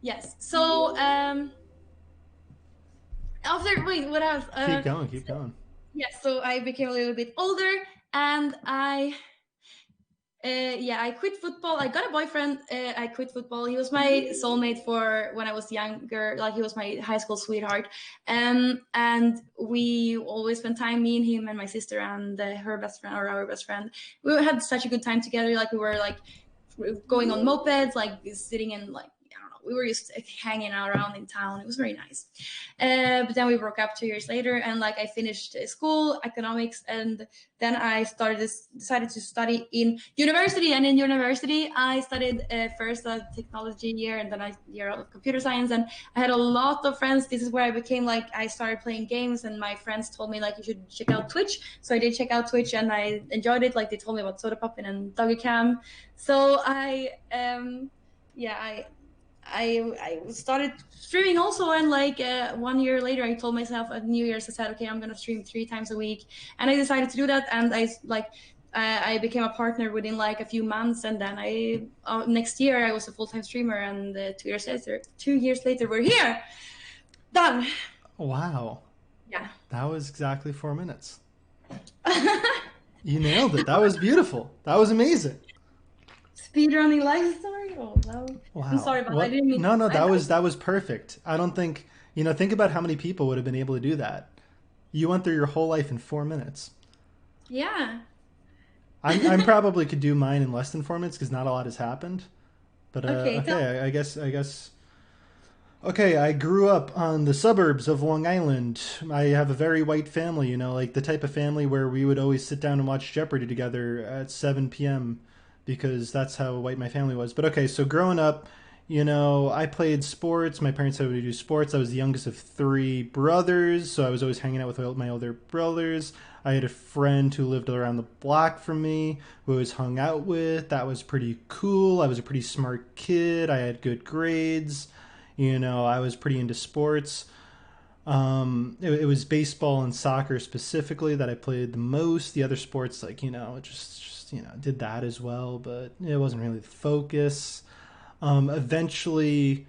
yes. So after wait, what else? Keep going, keep going. Yes. So I became a little bit older, and yeah, I quit football. I got a boyfriend. I quit football. He was my soulmate for when I was younger. Like he was my high school sweetheart. And we always spent time, me and him and my sister and her best friend or our best friend. We had such a good time together. Like we were like going on mopeds, like sitting in like I don't know. We were just hanging out around in town. It was very nice. But then we broke up 2 years later, and like I finished school, economics, and then I decided to study in university. And in university, I studied first a technology year, and then a year of computer science. And I had a lot of friends. This is where I became like I started playing games, and my friends told me like you should check out Twitch. So I did check out Twitch, and I enjoyed it. Like they told me about Soda Poppin and Doggy Cam. So yeah, I started streaming also, and like 1 year later, I told myself at New Year's, I said, okay, I'm gonna stream 3 times a week, and I decided to do that, and I became a partner within like a few months, and then I next year I was a full-time streamer, and 2 years later, we're here, done. Wow, Yeah. that was exactly 4 minutes. You nailed it. That was beautiful. That was amazing. Speedrunning life story. Oh no, I'm Wow. sorry, but I What? didn't mean. No, no, I, that was perfect. I don't think, think about how many people would have been able to do that. You went through your whole life in 4 minutes. yeah. I'm probably could do mine in less than 4 minutes because not a lot has happened. But Okay. Tell. okay, I guess. Okay, I grew up on the suburbs of Long Island. I have a very white family, like the type of family where we would always sit down and watch Jeopardy together at 7 p.m. because that's how white my family was. But okay, so growing up, I played sports. My parents had me do sports. I was the youngest of three brothers, so I was always hanging out with my older brothers. I had a friend who lived around the block from me who I always hung out with. That was pretty cool. I was a pretty smart kid. I had good grades. I was pretty into sports. It was baseball and soccer specifically that I played the most. The other sports, like just did that as well, but it wasn't really the focus. Eventually,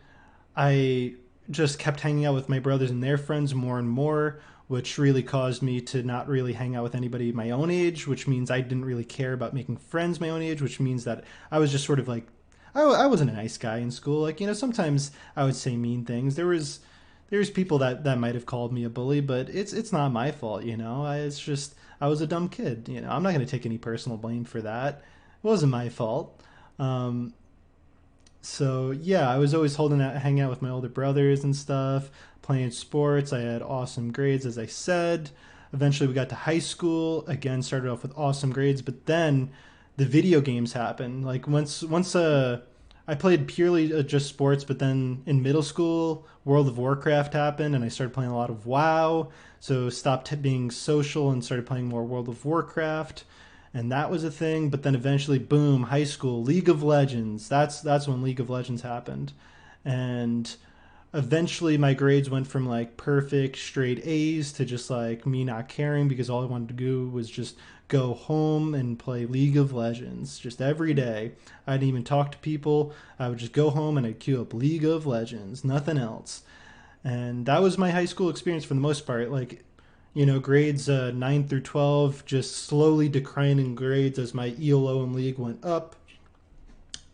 I just kept hanging out with my brothers and their friends more and more, which really caused me to not really hang out with anybody my own age, which means I didn't really care about making friends my own age, which means that I was just sort of like I wasn't a nice guy in school. Like sometimes I would say mean things. There was people that might have called me a bully, but it's not my fault. It's just I was a dumb kid. I'm not going to take any personal blame for that. It wasn't my fault. Um, so yeah, I was always hanging out with my older brothers and stuff, playing sports. I had awesome grades, as I said. Eventually, we got to high school. Again, started off with awesome grades, but then the video games happened. Like once I played purely just sports, but then in middle school, World of Warcraft happened, and I started playing a lot of WoW. So stopped being social and started playing more World of Warcraft, and that was a thing. But then eventually, boom, high school, League of Legends. That's when League of Legends happened, and eventually my grades went from like perfect straight A's to just like me not caring because all I wanted to do was just go home and play League of Legends just every day. I didn't even talk to people. I would just go home and I'd queue up League of Legends, nothing else. And that was my high school experience for the most part. Like, grades 9 through 12, just slowly declining grades as my ELO and League went up,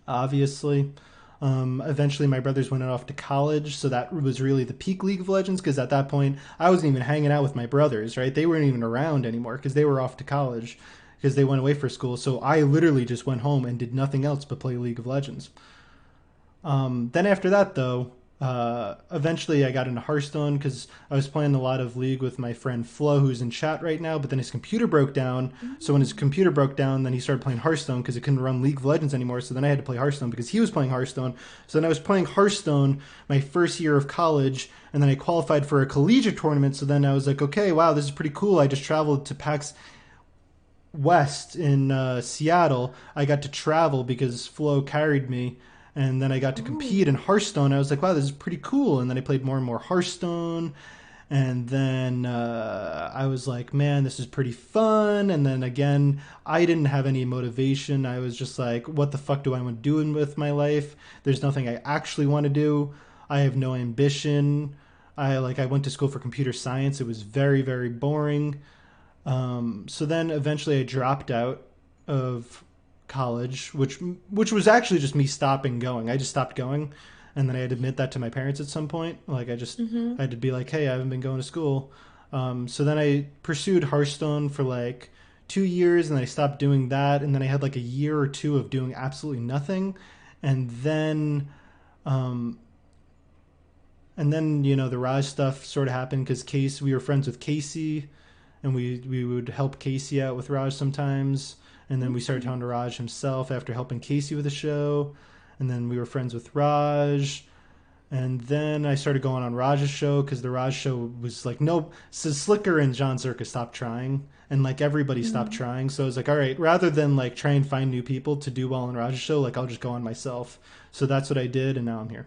obviously. Eventually, my brothers went off to college, so that was really the peak League of Legends. Because at that point, I wasn't even hanging out with my brothers. Right? They weren't even around anymore because they were off to college because they went away for school. So I literally just went home and did nothing else but play League of Legends. Then after that, though, eventually I got into Hearthstone because I was playing a lot of League with my friend Flo, who's in chat right now. But then his computer broke down. So when his computer broke down, then he started playing Hearthstone because it couldn't run League of Legends anymore. So then I had to play Hearthstone because he was playing Hearthstone. So then I was playing Hearthstone my first year of college, and then I qualified for a collegiate tournament. So then I was like, okay, wow, this is pretty cool. I just traveled to PAX West in Seattle. I got to travel because Flo carried me, and then I got to compete in Ooh. Hearthstone. I was like, wow, this is pretty cool. And then I played more and more Hearthstone. And then I was like, man, this is pretty fun. And then again, I didn't have any motivation. I was just like, what the fuck do I want to do with my life? There's nothing I actually want to do. I have no ambition. I went to school for computer science. It was very, very boring. So then eventually I dropped out of college, which was actually just me stopping going. I just stopped going, and then I had to admit that to my parents at some point. Like I Mm-hmm. had to be like, hey, I haven't been going to school. So then I pursued Hearthstone for like 2 years, and I stopped doing that, and then I had like a year or two of doing absolutely nothing, and then. Um, and then the Raj stuff sort of happened because we were friends with Casey, and we would help Casey out with Raj sometimes. And then we started talking to Raj himself after helping Casey with the show. And then we were friends with Raj. And then I started going on Raj's show because the Raj show was like, nope. So Slicker and John Zerka stopped trying. And like everybody stopped Mm. trying. So I was like, all right, rather than like try and find new people to do well on Raj's show, like I'll just go on myself. So that's what I did. And now I'm here.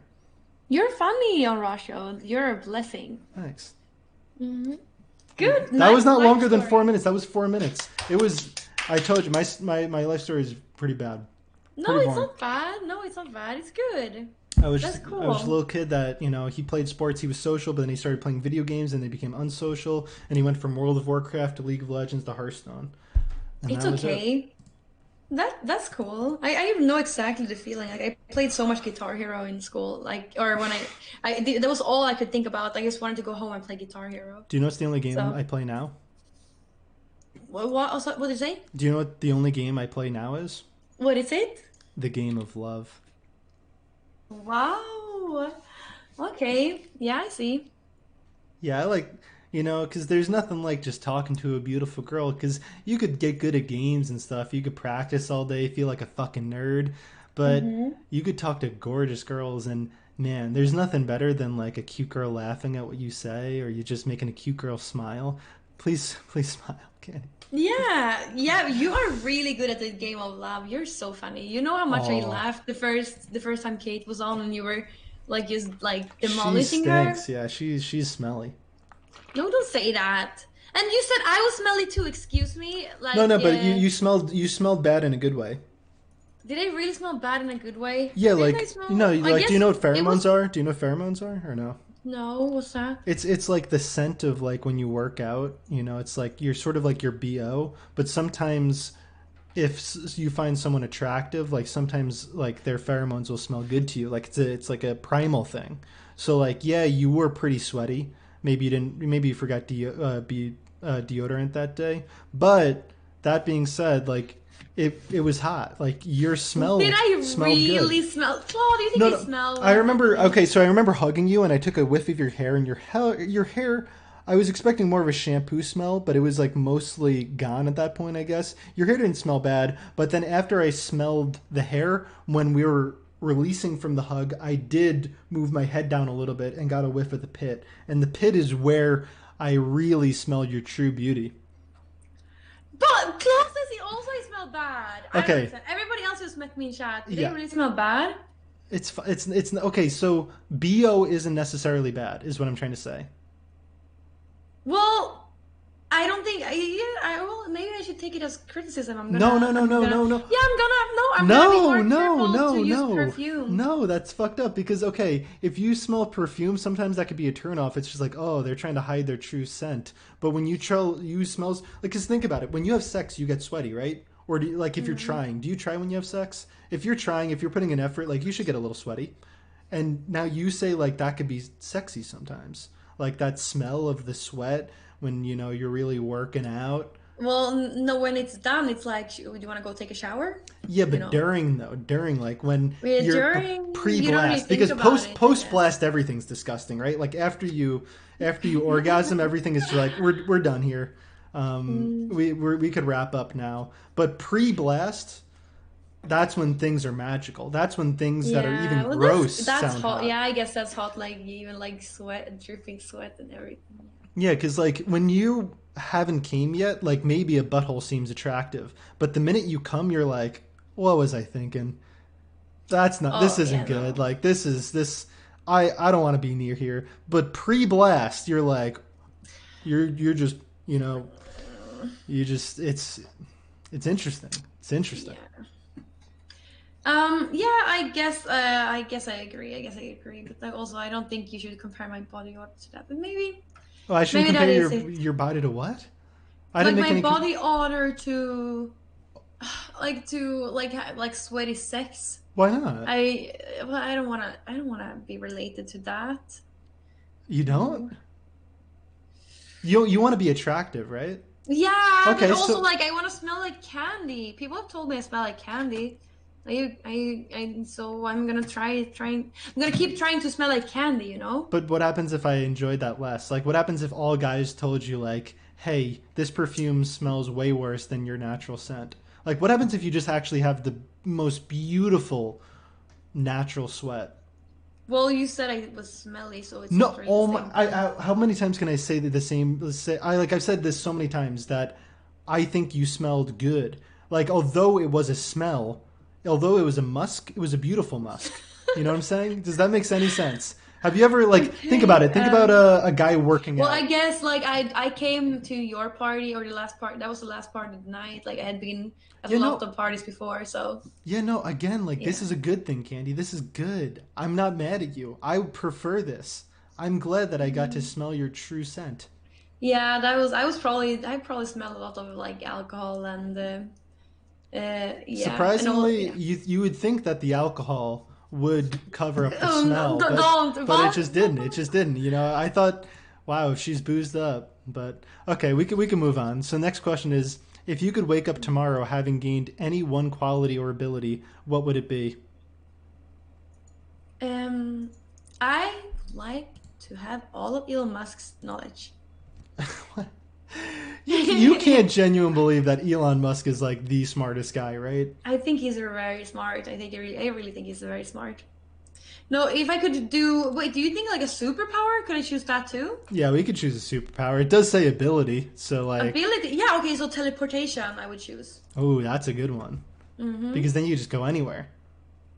You're funny on Russia. You're a blessing. Thanks. Hmm. Good, That was nice not life longer than story. 4 minutes. That was 4 minutes. It was. I told you my life story is pretty bad, No, pretty it's boring. not bad. No, it's not bad. It's good. That's I was just a cool. little kid that he played sports. He was social, but then he started playing video games, and they became unsocial. And he went from World of Warcraft to League of Legends to Hearthstone, and It's that was it. okay. That's cool. I know exactly the feeling. Like I played so much Guitar Hero in school. Like or when that was all I could think about. I just wanted to go home and play Guitar Hero. Do you know what's the only game So I play now? what also what did you say? Do you know what the only game I play now is? What is it? The game of love. Wow. Okay. Yeah, I see. Yeah, I like, because there's nothing like just talking to a beautiful girl, because you could get good at games and stuff. You could practice all day, feel like a fucking nerd, but Hmm. you could talk to gorgeous girls, and man, there's nothing better than like a cute girl laughing at what you say, or you just making a cute girl smile. Please, please smile, Kenny. Yeah, yeah, you are really good at the game of love. You're so funny. You know how much I Oh, laughed the first time Kate was on and you were like just like she demolishing her? stinks. Yeah, she's smelly. No, don't say that. And you said I was smelly too, excuse me. No, Like, no, but you smelled bad in a good way. did I really smell bad in a good way? Yeah, Didn't I like smell? I like, do you guess know what it was. pheromones are? Do you know what pheromones are or no? No, what's that? It's like the scent of like when you work out. It's like you're sort of like your bo. But sometimes if you find someone attractive, like sometimes like their pheromones will smell good to you. Like it's like a primal thing. So like yeah, you were pretty sweaty. Maybe you didn't. Maybe you forgot be deodorant that day. But that being said, like it was hot. Like your Did smell I smelled good. really smell? Flaw, do you think No, I no. smell I when I'm remember. happy? Okay, so I remember hugging you, and I took a whiff of your hair, and your hair. I was expecting more of a shampoo smell, but it was like mostly gone at that point. I guess your hair didn't smell bad, but then after I smelled the hair when we were releasing from the hug, I did move my head down a little bit and got a whiff of the pit. And the pit is where I really smell your true beauty. But Klaus says he also smell bad. I don't Okay, understand. Everybody else who's met me in chat, do they yeah. really smell bad? It's okay. So bo isn't necessarily bad, is what I'm trying to say. Well, I don't think. Well, maybe I should take it as criticism. No, no, no, I'm no, gonna. no, no. Yeah, I'm gonna be No, more no, careful no, to use no. perfume. No, that's fucked up because okay, if you smell perfume, sometimes that could be a turnoff. It's just like, oh, they're trying to hide their true scent. But when you smells like, cause think about it. When you have sex, you get sweaty, right? Or do you, like if you're trying, do you try when you have sex? If you're trying, if you're putting an effort, like you should get a little sweaty. And now you say like that could be sexy sometimes. Like that smell of the sweat when you're really working out. Well, no, when it's done, it's like, do you want to go take a shower? Yeah, You but know, during like when you're during you don't really pre-blast, think because about it, I post guess. blast everything's disgusting, right? Like after you orgasm, everything is just like we're done here. Mm, We could wrap up now. But pre-blast, that's when things are magical. That's when things that are yeah, even well, gross that's sound hot. hot. Yeah, I guess that's hot. Like even like sweat, dripping sweat, and everything. Yeah, because like when you haven't came yet, like maybe a butthole seems attractive, but the minute you come, you're like, what was I thinking? That's not. This Oh yeah, isn't good. no. Like this is this. I don't want to be near here. But pre-blast, you're like, you're just you just it's interesting. It's interesting. Yeah. Yeah, I guess I agree. I guess I agree. But also, I don't think you should compare my body odor to that. But Oh, I shouldn't maybe that compare is it. your body to what? I didn't Like make my any. body odor to, like sweaty sex. Why not? Well, I don't wanna be related to that. You don't. No. You want to be attractive, right? Yeah, but Okay, also so like I want to smell like candy. People have told me I smell like candy. So I'm gonna I'm gonna keep trying to smell like candy. You know. but what happens if I enjoyed that less? Like, what happens if all guys told you, like, hey, this perfume smells way worse than your natural scent? Like, what happens if you just actually have the most beautiful natural sweat? Well, you said I was smelly, so it's not No, really the oh my! same thing. How many times can I say the same? Let's say I've said this so many times that I think you smelled good. Like, although it was a smell, although it was a musk, it was a beautiful musk. You know what I'm saying? Does that make any sense? Have you ever like think about Okay. it? Think about a guy working Well, I out. guess like I came to your party or the last part. That was the last party of the night. Like I had been at a You lot know, of parties before, so yeah, no. Again, like this yeah. is a good thing, Candy. This is good. I'm not mad at you. I prefer this. I'm glad that I got to smell your true scent. Yeah, I probably smelled a lot of like alcohol and yeah, and all Surprisingly, yeah. you would think that the alcohol would cover up the Oh, no, smell, don't but it what? just didn't. It just didn't. I thought, wow, she's boozed up. But okay, we can move on. So next question is, if you could wake up tomorrow having gained any one quality or ability, what would it be? Um, I like to have all of Elon Musk's knowledge. You can't genuinely believe that Elon Musk is like the smartest guy, right? I think he's very smart. I really think he's very smart. No, if I could wait, do you think like a superpower? Could I choose that too? Yeah, we could choose a superpower. It does say ability, so like, Ability? Yeah, okay, so teleportation I would choose. oh, that's a good one Mm-hmm. because then you just go anywhere.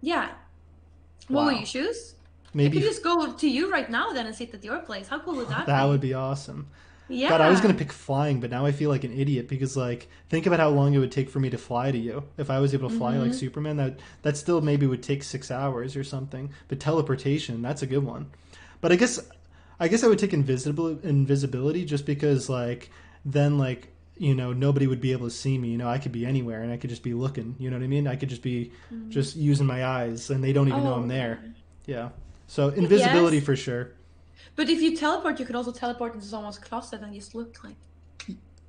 Yeah. What would you Wow, choose? I could maybe just go to you right now then and sit at your place. How cool would that that would be? be awesome. God, I was gonna Yeah. pick flying, but now I feel like an idiot because like think about how long it would take for me to fly to you. If I was able to fly like Mm-hmm. Superman, that still maybe would take 6 hours or something. But teleportation, that's a good one. But I guess I would take invisibility just because like then like nobody would be able to see me. I could be anywhere and I could just be looking. You know what I mean? I could just be just using my eyes and they don't even know I'm Oh, there. yeah. Yeah. So I invisibility guess. for sure. But if you teleport, you could also teleport into someone's closet and just look like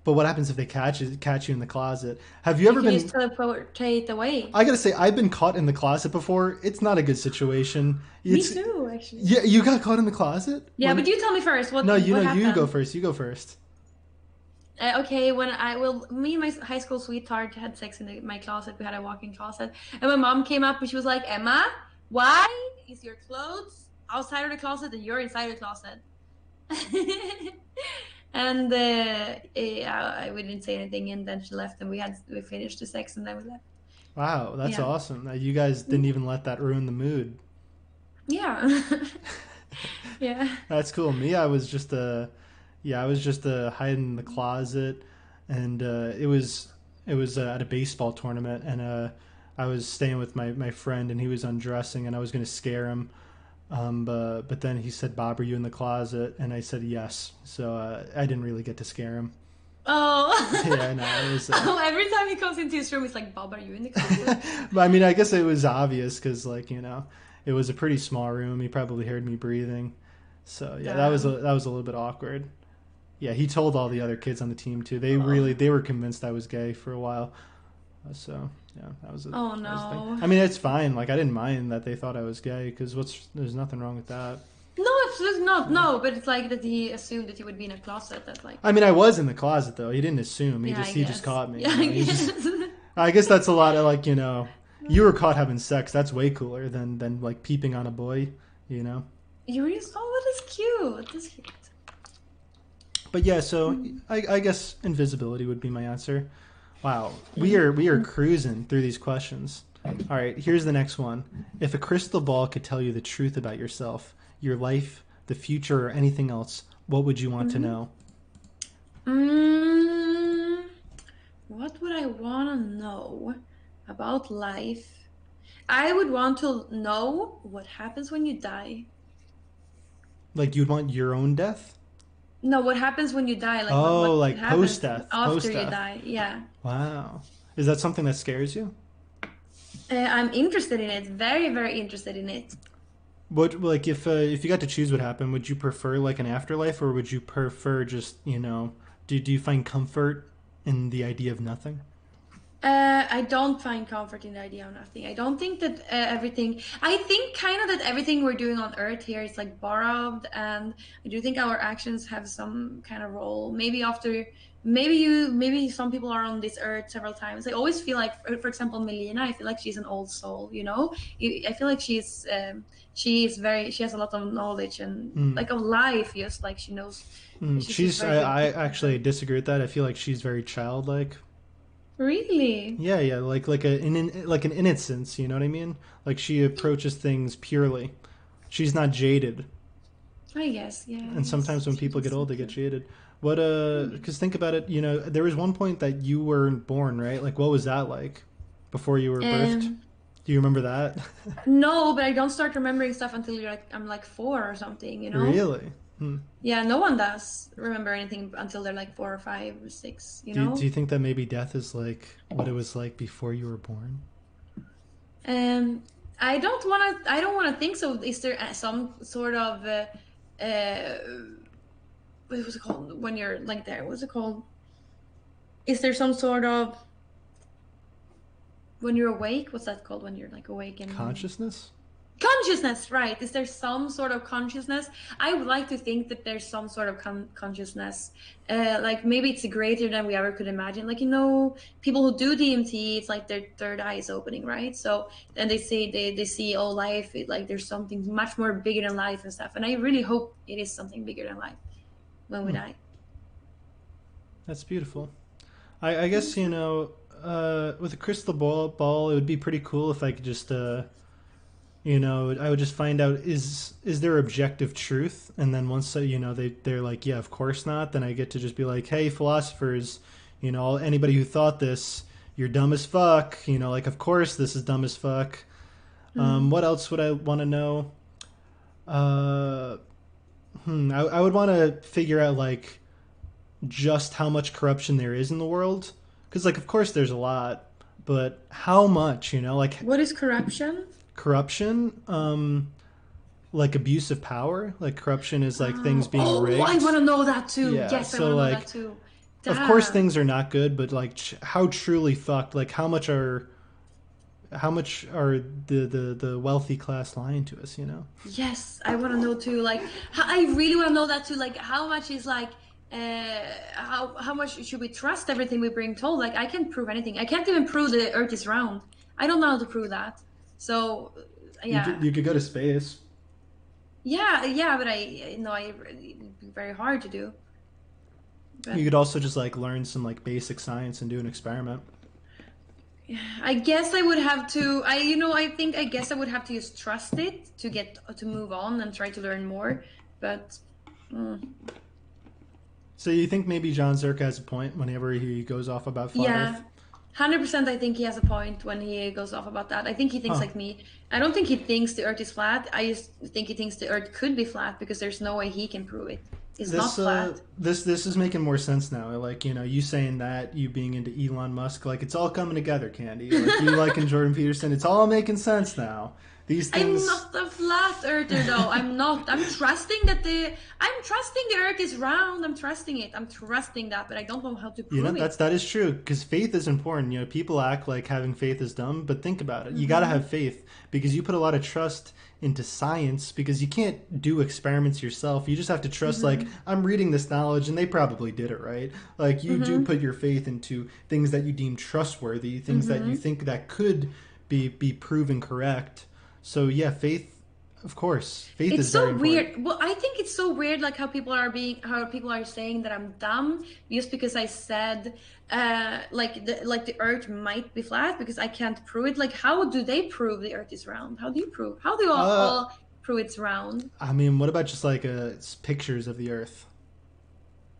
But what happens if they catch you in the closet? Have you you ever can just been? teleportate away. I gotta say, I've been caught in the closet before. It's not a good situation. Me It's too, actually. yeah, you got caught in the closet Yeah, but when? you tell me first. No, What you go happened? first. You go first. Okay, me and my high school sweetheart had sex in my closet. We had a walk-in closet, and my mom came up and she was like, "Emma, Why is your clothes outside of the closet and you're inside the closet? And we didn't say anything, and then she left, and we finished the sex, and then we left. Wow, that's Yeah, awesome. You guys didn't even let that ruin the mood. yeah, yeah. That's cool. Me, I was just yeah, I was just hiding in the closet, and it was at a baseball tournament, and I was staying with my friend, and he was undressing, and I was gonna scare him. But then he said, "Bob, are you in the closet?" And I said yes. So I didn't really get to scare him. Oh, Yeah, no, it was. oh! Every time he comes into his room, he's like, "Bob, are you in the closet?" But I mean, I guess it was obvious because, like, it was a pretty small room. He probably heard me breathing. So yeah, Damn. that was a little bit awkward. Yeah, he told all the other kids on the team too. Oh, They were convinced I was gay for a while. So yeah, oh that was the thing. no. I mean, it's fine. Like I didn't mind that they thought I was gay because there's nothing wrong with that. No, it's not. Yeah. No, but it's like that he assumed that you would be in a closet. That like, I mean, I was in the closet though. He didn't assume. yeah, I He just guess. caught me. Yeah, I He guess. just. I guess that's a lot of like you were caught having sex. That's way cooler than like peeping on a boy. You know. You really? Oh, that is cute. That's cute. But yeah, so I guess invisibility would be my answer. Wow, we are cruising through these questions. All right, here's the next one. If a crystal ball could tell you the truth about yourself, your life, the future, or anything else, what would you want to Mm-hmm. know? Mm, what would I want to know about life? I would want to know what happens when you die. Like you'd want your own death? No, what happens when you die? Like Oh, what like post happens death, after post you death. die? Yeah. Wow, is that something that scares you? I'm interested in it. Very, very interested in it. What like if you got to choose what happened, would you prefer like an afterlife, or would you prefer just do you find comfort in the idea of nothing? I don't find comfort in the idea of nothing. I don't think that everything. I think kind of that everything we're doing on Earth here is like borrowed, and I do think our actions have some kind of role. Maybe after, maybe some people are on this Earth several times. I always feel like, for example, Melina. I feel like she's an old soul. You know, I feel like she has a lot of knowledge and Mm. like of life. Just like she knows, she's just very good I at actually disagree with that. I feel like she's very childlike. really. Yeah, yeah, like an innocence. You know what I mean? Like she approaches things purely. She's not jaded. I guess, yeah, I And guess sometimes when people get that's so old, they get true. jaded. What Hmm. because think about it. There was one point that you weren't born, right? Like, what was that like before you were birthed? Um, Do you remember that? no, but I don't start remembering stuff until I'm like 4 or something, you know? Really? Hmm. Yeah, no one does remember anything until they're like 4 or 5 or 6, you Do you know? think that maybe death is like what it was like before you were born? Um, I don't wanna think so. Is there some sort of uh what was it called when you're like there? What's it called? Is there some sort of when you're awake? What's that called when you're like awake and Consciousness? consciousness, right? Is there some sort of consciousness? I would like to think that there's some sort of consciousness. Like maybe it's greater than we ever could imagine. Like, people who do DMT, it's like their third eye is opening, right? So then they say they see all life, like there's something much more bigger than life and stuff. And I really hope it is something bigger than life when we Hmm. die. That's beautiful. I guess Thank you. with a crystal ball, it would be pretty cool if I could just I would just find out is there objective truth, and then once they're like, yeah, of course not. Then I get to just be like, hey, philosophers, anybody who thought this, you're dumb as fuck. Like of course this is dumb as fuck. Mm. What else would I want to know? Uh, I would want to figure out like just how much corruption there is in the world, because like of course there's a lot, but how much? Like What is corruption? corruption. Like abuse of power. Like corruption is like things being Oh, I rigged. want to know that too. Yeah. Yes, I want So to know that like, too. of course Damn. things are not good, but like how truly fucked. Like how much are the wealthy class lying to us? Yes, I want to know too. Like, I really want to know that too. Like, how much is like, how much should we trust everything we're being told? Like, I can't prove anything. I can't even prove the Earth is round. I don't know how to prove that. So, yeah, You could go to space. yeah, but I know it'd be very hard to do. You But could also just like learn some like basic science and do an experiment. I guess I would have to. I think I guess I would have to just trust it to get to move on and try to learn more. But mm, So you think maybe John Zerk has a point whenever he goes off about flat yeah, Earth? 100%. I think he has a point when he goes off about that. I think he thinks Huh. like me. I don't think he thinks the Earth is flat. I just think he thinks the Earth could be flat because there's no way he can prove it. It's not flat. This is making more sense now. Like, you know, you saying that, you being into Elon Musk, like it's all coming together, Candy. Like you liking Jordan Peterson, it's all making sense now. These I'm things. not a flat earther though. I'm not. I'm trusting the earth is round. I'm trusting it. I'm trusting that, but I don't know how to You know, prove it. that is true because faith is important. You know, people act like having faith is dumb, but think about it. You got to Hmm. have faith because you put a lot of trust into science because you can't do experiments yourself. You just have to trust like Hmm. I'm reading this knowledge and they probably did it right. Like you do Hmm. put your faith into things that you deem trustworthy, things that you Hmm. think that could be proven correct. So yeah, faith, of course. Faith is It's very so important. weird. Well, I think it's so weird, like how people are saying that I'm dumb just because I said, like the Earth might be flat because I can't prove it. Like, how do they prove the Earth is round? How do you prove? How do you Uh all prove it's round? I mean, what about just like pictures of the earth?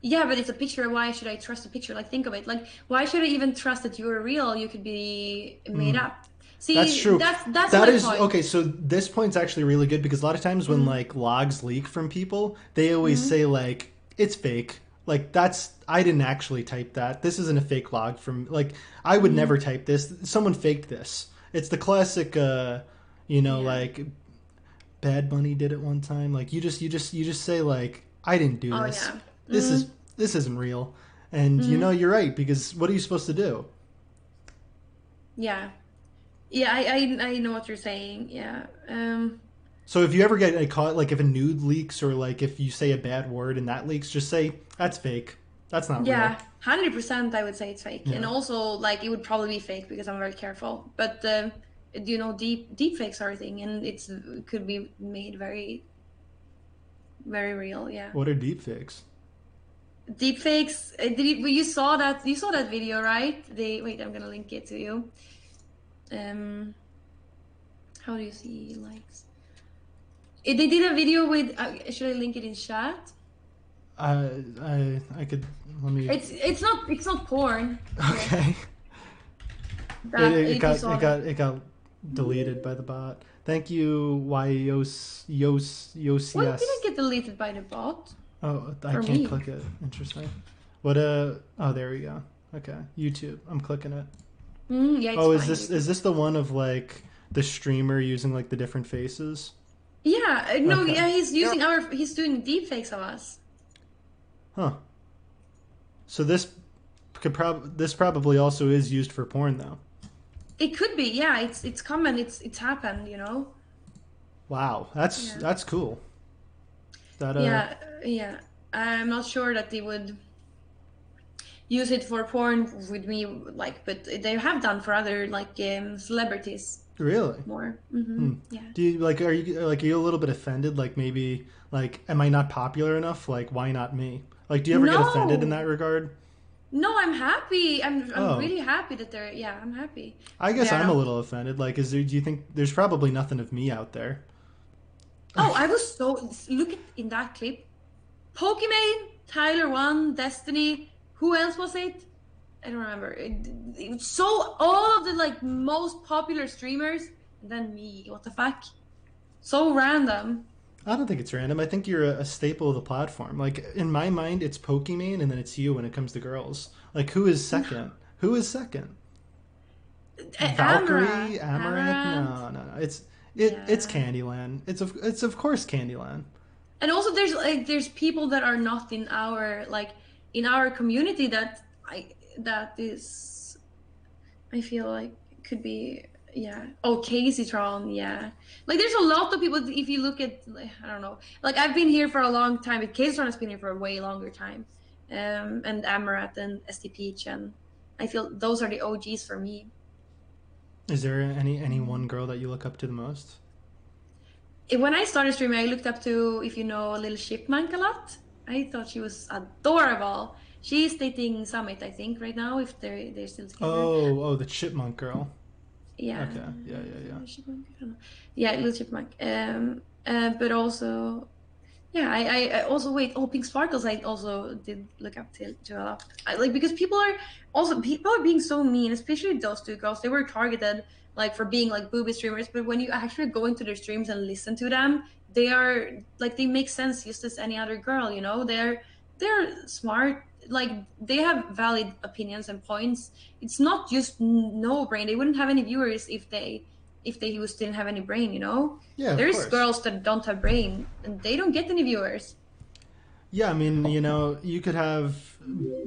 Yeah, but it's a picture. Why should I trust a picture? Like, think of it. Like, why should I even trust that you're real? You could be made Hmm. up. That's See, true. that's That my is point. okay. So this point's actually really good because a lot of times when Mm, like logs leak from people, they always mm, say like it's fake. Like that's I didn't actually type that. This isn't a fake log from like I would never mm, type this. Someone faked this. It's the classic. yeah. Like Bad Bunny did it one time. Like you just say like I didn't do Oh this. yeah. This is Mm, this isn't real. And you know mm, you're right because what are you supposed to do? yeah. Yeah. I know what you're saying. Yeah. So if you ever get caught, like if a nude leaks or like if you say a bad word and that leaks, just say that's fake. That's not real. Yeah. 100%. I would say it's fake, and Yeah. also like it would probably be fake because I'm very careful. But deep fakes are a thing, and it could be made very very real. Yeah. What are deep fakes? Deepfakes. You saw that video, right? They wait. I'm gonna link it to you. Um, how do you see likes? They did a video with. Should I link it in chat? I could let me. It's not porn. Here, Okay. that if you saw that. It got deleted by the bot. Thank you, Well, it didn't YOS. get deleted by the bot Oh, I for can't me. click it. Interesting. What oh there we go. Okay. YouTube. I'm clicking it. Yeah, it's Oh, fine. You is can. this the one of like the streamer using like the different faces? Yeah, no, Okay. yeah, he's doing deepfakes of us. Huh. So this probably also is used for porn though. It could be, yeah. It's common. It's happened, you know. Wow. Yeah. That's cool. That Yeah, yeah. I'm not sure that they would use it for porn with me, like, but they have done for other like celebrities really. more. Hmm. Yeah. Do you are you a little bit offended like maybe like am I not popular enough? Like why not me? Like do you ever get offended in that No, regard? no, I'm happy. I'm Oh, really happy that they're. Yeah, I'm happy. I They guess are I'm a not. little offended. Like do you think there's probably nothing of me out there? Oh, I was so look at in that clip. Pokimane, Tyler One, Destiny. Who else was it? I don't remember. So all of the like most popular streamers, and then me. What the fuck? So random. I don't think it's random. I think you're a staple of the platform. Like in my mind, it's Pokimane, and then it's you when it comes to girls. Like who is second? Who is second? Amaranth. Valkyrie, Amaranth? Amaranth. No. It's Yeah. Candyland. It's of course Candyland. And also there's people that are not in our in our community that is I feel like could be yeah. Oh, Casey Tron, yeah. Like there's a lot of people if you look at like, I don't know. Like I've been here for a long time, but Casey Tron has been here for a way longer time. And Amaranth and ST Peach and I feel those are the OGs for me. Is there any one girl that you look up to the most? when I started streaming, I looked up to, if you know, Little Chipmunk a lot. I thought she was adorable. She's dating Summit, I think, right now, if they're still together. Oh, the chipmunk girl. Yeah, Okay, yeah. Little Chipmunk. I don't know. Yeah, Little Chipmunk. But also, yeah, I also wait. Oh, Pink Sparkles. I also did look up to a lot. Like because people are being so mean, especially those two girls. They were targeted like for being like booby streamers, but when you actually go into their streams and listen to them, they are like they make sense just as any other girl. You know, they're smart. Like they have valid opinions and points. It's not just no brain. They wouldn't have any viewers if they was didn't have any brain. You know, Yeah, of there's course. girls that don't have brain and they don't get any viewers. Yeah, I mean, you could have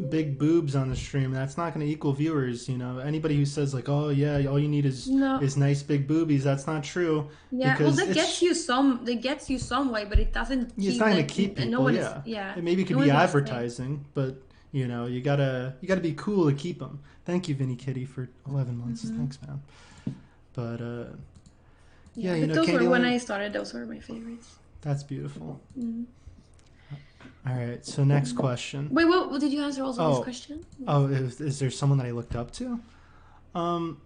big boobs on the stream. That's not going to equal viewers. Anybody who says like, "Oh yeah, all you need No. is nice big boobies," that's not true Yeah, well, because that gets you some. That gets you some way, but it doesn't it's keep not going like. to keep No people. one is. Yeah, Yeah, it maybe could no be one's gonna stay. advertising, but you gotta be cool to keep them. Thank you, Vinny Kitty, for 11 months. Hmm. Thanks, man. But yeah, Yeah, but those were when Candyland. I started. Those were my favorites. That's beautiful. Mm. All right, so next question. Wait, what did you answer also this Oh, question? is there someone that I looked up to? Um,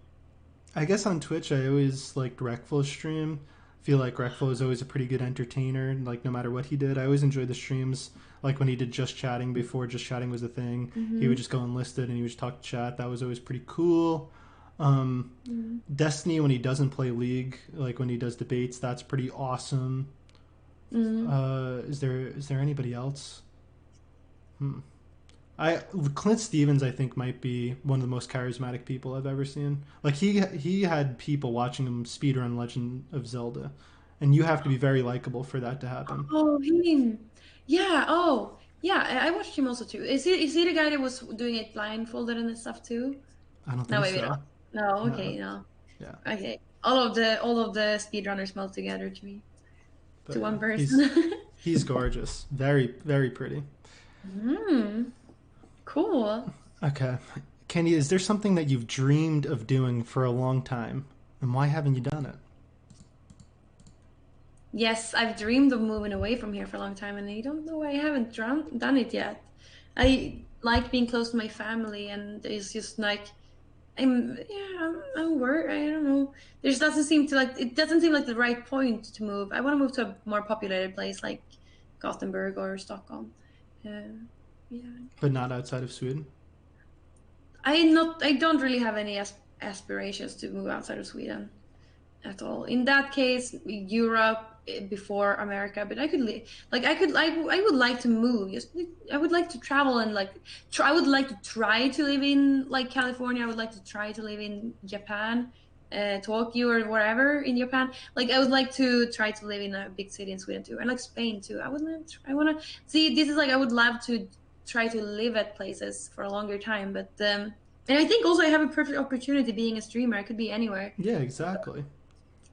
I guess on Twitch, I always liked Reckful's stream. Feel like Reckful was always a pretty good entertainer. Like no matter what he did, I always enjoyed the streams. Like when he did just chatting before just chatting was a thing, he would Mm-hmm. just go enlisted and he would just talk to chat. That was always pretty cool. Um, Mm-hmm. Destiny when he doesn't play League, like when he does debates, that's pretty awesome. Mm-hmm. Is there anybody else? Hmm. I Clint Stevens I think might be one of the most charismatic people I've ever seen. Like he had people watching him speedrun Legend of Zelda, and you have to be very likable for that to happen. Oh, him. Yeah. Oh, yeah. I watched him also too. Is he the guy that was doing it blindfolded and stuff too? I don't No, think maybe so. not. No. No. Okay. No. Yeah. Okay. All of the speedrunners melt together to me, to But one yeah, he's person. he's gorgeous. Very very pretty. Hmm. Cool. Okay. Kenny, is there something that you've dreamed of doing for a long time, and why haven't you done it? Yes, I've dreamed of moving away from here for a long time, and I don't know why I haven't done it yet. I like being close to my family, and it's just like I'm worried. I don't know. There just doesn't seem to like it doesn't seem like the right point to move. I want to move to a more populated place like Gothenburg or Stockholm. Uh, yeah. But not outside of Sweden. I don't really have any aspirations to move outside of Sweden at all. In that case, Europe before America, but I could like I would like to move. Just I would like to travel and like I would like to try to live in like California. I would like to try to live in Japan, Tokyo or wherever in Japan. Like I would like to try to live in a big city in Sweden too, and like Spain too. I want to see. This is like I would love to try to live at places for a longer time, but and I think also I have a perfect opportunity being a streamer. I could be anywhere, Yeah, exactly.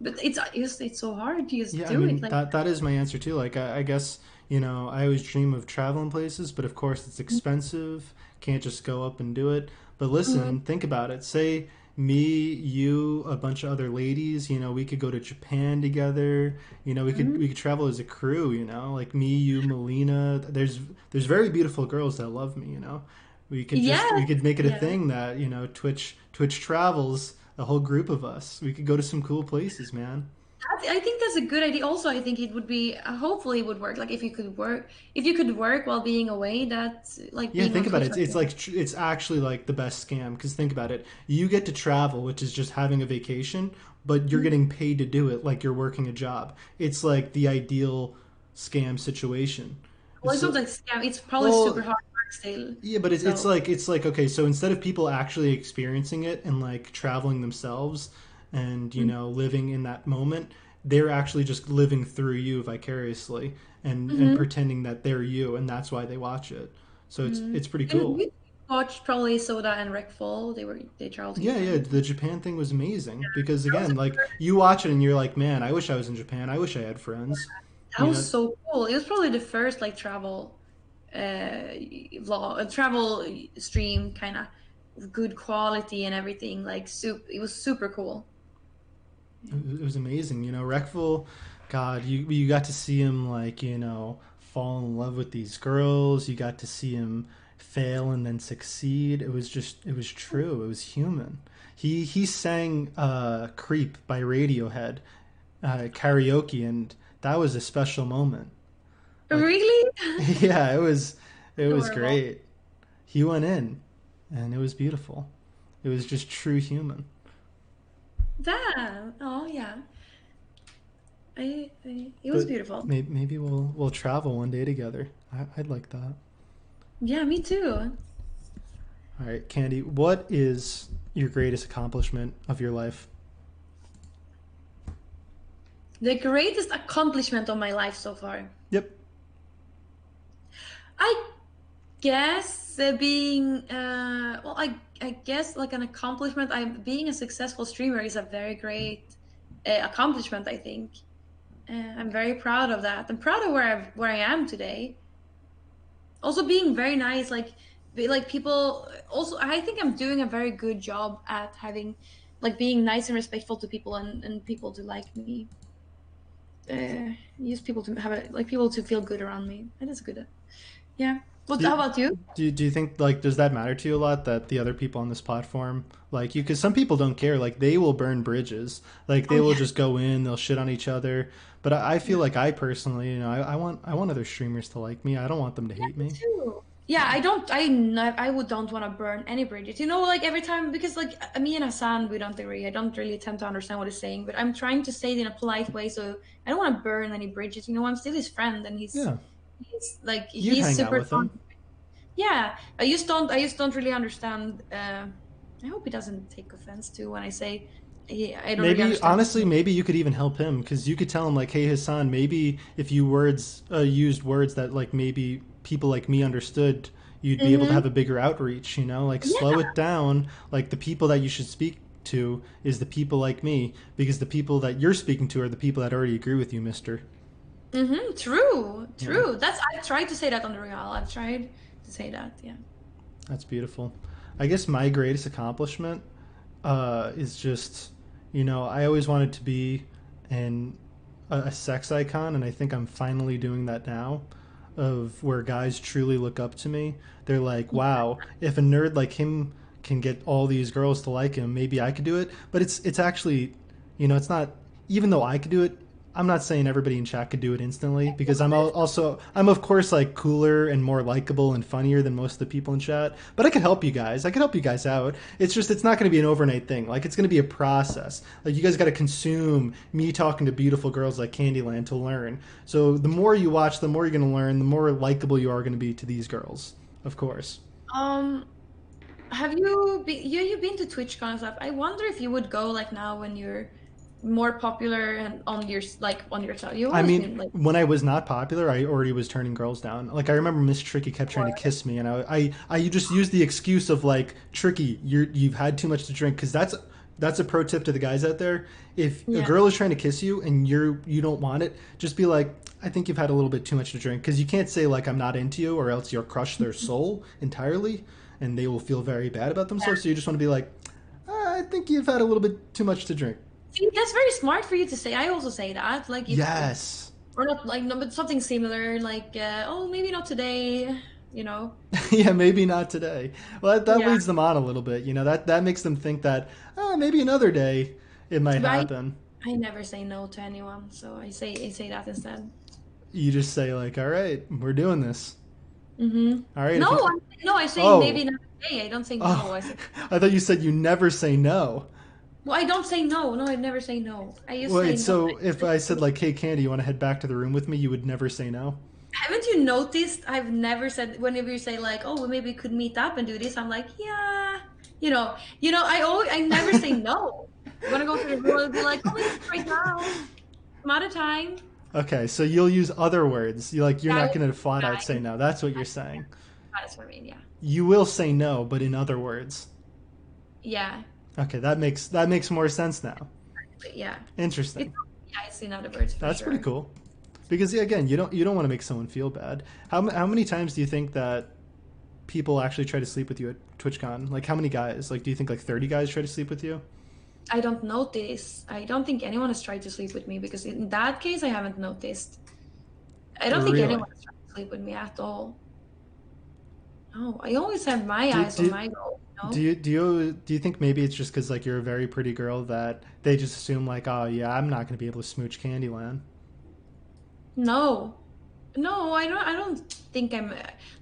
but it's so hard to just Yeah, I do it. mean Like, that is my answer too. Like I guess I always dream of traveling places, but of course it's expensive. Can't just go up and do it. But mhm, listen, think about it. Say me, you, a bunch of other ladies. We could go to Japan together. We could mhm. we could travel as a crew. Like me, you, Melina. There's very beautiful girls that love me. We Yes, could make it a yeah. thing that Twitch travels a whole group of us. We could go to some cool places, man. I think that's a good idea. Also, I think it would be hopefully it would work. Like if you could work while being away, that's like Yeah, being on think about Twitch. it. It's like it's actually like the best scam because think about it. You get to travel, which is just having a vacation, but you're Mhm. getting paid to do it like you're working a job. It's like the ideal scam situation. Well, It's it's not like scam. It's probably super well, hard work still. yeah, but it's So, like okay. So instead of people actually experiencing it and like traveling themselves and living in that moment, they're actually just living through you vicariously and mm-hmm. pretending that they're you, and that's why they watch it. So it's Mm-hmm. it's pretty And cool. we watched probably Soda and Wreckfall. They traveled to Yeah, yeah, Japan. the Japan thing was amazing because That was again, like you watch it and you're like, man, I wish I was in Japan. I wish I had friends. that You was know, so cool. It was probably the first like vlog, travel stream kind of good quality and everything. Like it was super cool. Yeah. it was amazing. Reckful. God, you got to see him like fall in love with these girls. You got to see him fail and then succeed. It was true. It was human. He sang "Creep" by Radiohead karaoke, and that was a special moment. Like, Really? yeah, it was Adorable. great. He went in, and it was beautiful. It was just true human. That. Oh yeah. It was But beautiful. maybe we'll travel one day together. I'd like that. Yeah, me too. All right, Candy, what is your greatest accomplishment of your life? The greatest accomplishment of my life so far. Yep. I guess being well, I guess like an accomplishment. I being a successful streamer is a very great accomplishment. I think I'm very proud of that. I'm proud of where I am today. Also, being very nice, like like people. Also, I think I'm doing a very good job at having like being nice and respectful to people and people to like me. Use people to have a like people to feel good around me. That is good. Yeah. What? How Do, about you? do you think like does that matter to you a lot that the other people on this platform like you? Because some people don't care. Like they will burn bridges. Like they Oh will yeah. just go in. They'll shit on each other. But I feel Yeah. like I personally, I want other streamers to like me. I don't want them to Yeah, hate me me. too. Yeah, Yeah. I don't. I would don't want to burn any bridges. You know, like every time because like me and Hassan, we don't agree. I don't really tend to understand what he's saying, but I'm trying to say it in a polite way, so I don't want to burn any bridges. You know, I'm still his friend, and Yeah. he's like You'd he's hang out super with fun. them. Yeah, I just don't really understand. I hope he doesn't take offense to when I say I don't really Maybe understand. honestly, maybe you could even help him because you could tell him like, "Hey, Hassan, maybe if you words used words that like maybe people like me understood, you'd be able to Mm-hmm. have a bigger outreach. Like slow Yeah. it down. Like the people that you should speak to is the people like me because the people that you're speaking to are the people that already agree with you, Mister. Mm-hmm. True. Yeah, True. I've tried to say that on the real. I've tried to say that. Yeah. that's beautiful. I guess my greatest accomplishment is just, I always wanted to be an a sex icon, and I think I'm finally doing that now. Of where guys truly look up to me, they're like, "Wow, if a nerd like him can get all these girls to like him, maybe I could do it." But it's actually, it's not. Even though I could do it, I'm not saying everybody in chat could do it instantly because I'm of course like cooler and more likable and funnier than most of the people in chat. But I could help you guys. I could help you guys out. It's just it's not going to be an overnight thing. Like it's going to be a process. Like you guys got to consume me talking to beautiful girls like Kandyland to learn. So the more you watch, the more you're going to learn. The more likable you are going to be to these girls. Of course. Um. Have you been? You've been to TwitchCon and stuff. I wonder if you would go like now when you're more popular and on your like on your channel. You've I always mean, been like when I was not popular, I already was turning girls down. Like I remember Miss Tricky kept trying to more. kiss me, and I just used the excuse of like Tricky, you've had too much to drink because that's a pro tip to the guys out there. If a Yeah. girl is trying to kiss you and you don't want it, just be like, I think you've had a little bit too much to drink because you can't say like I'm not into you or else you'll crush their soul entirely, and they will feel very bad about themselves. So you just want to be like, I think you've had a little bit too much to drink. See, that's very smart for you to say. I also say that. Like if Yes. or not like no, but something similar. Like oh, maybe not today. You know. Yeah, maybe not today. Well, that Yeah. leads them on a little bit. That makes them think that maybe another day it might But happen. I never say no to anyone, so I say that instead. You just say like, "All right, we're doing this. Mm-hmm. All right." No, If you, no, I say maybe oh, not today. I don't say no. oh, I say I thought you said you never say no. well, I don't say no. No, I never say no. I just say Wait, no. so if I said like, "Hey, Candy, you want to head back to the room with me?" You would never say no. Haven't you noticed? I've never said whenever you say like, "Oh, well, maybe we could meet up and do this." I'm like, "Yeah." I never say no. You want to go to the room and be like, "Oh, maybe not right now, some other time." Okay, so you'll use other words. You're Yeah, not going to flat out say I, no. That's what I, you're saying. that's what I mean. Yeah, You will say no, but in other words. yeah, Okay, that makes more sense now. but yeah. It's Interesting. yeah, it's in other words for That's pretty sure. cool. Because yeah, again, you don't want to make someone feel bad. How many times do you think that people actually try to sleep with you at TwitchCon? Like how many guys? Like do you think like 30 guys try to sleep with you? I don't notice. I don't think anyone has tried to sleep with me because in that case, I haven't noticed. I don't think anyone Really? has tried to sleep with me at all. No, I always have my Do eyes on do my goal, you do know? you think maybe it's just because like you're a very pretty girl that they just assume like, oh yeah, I'm not gonna be able to smooch Candyland? No. No, I don't think I'm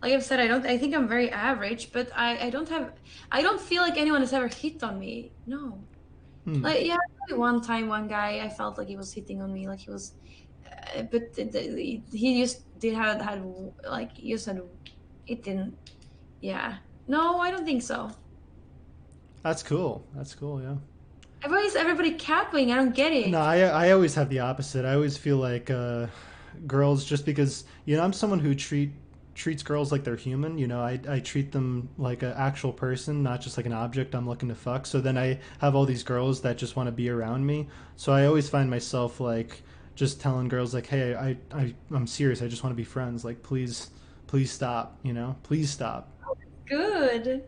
like I've said, I don't I think I'm very average, but I don't have I don't feel like anyone has ever hit on me. No. Hmm. Like yeah, maybe one time one guy I felt like he was hitting on me like he was but he just did have had like you said it didn't yeah. No, I don't think so. That's cool. That's cool. Yeah. Everybody capping, I don't get No, it. I always have the opposite. I always feel like girls, just because I'm someone who treats girls like they're human. I treat them like an actual person, not just like an object I'm looking to fuck. So then I have all these girls that just want to be around me. So I always find myself like just telling girls like, hey, I'm serious. I just want to be friends. Like, please stop. Please stop. Good.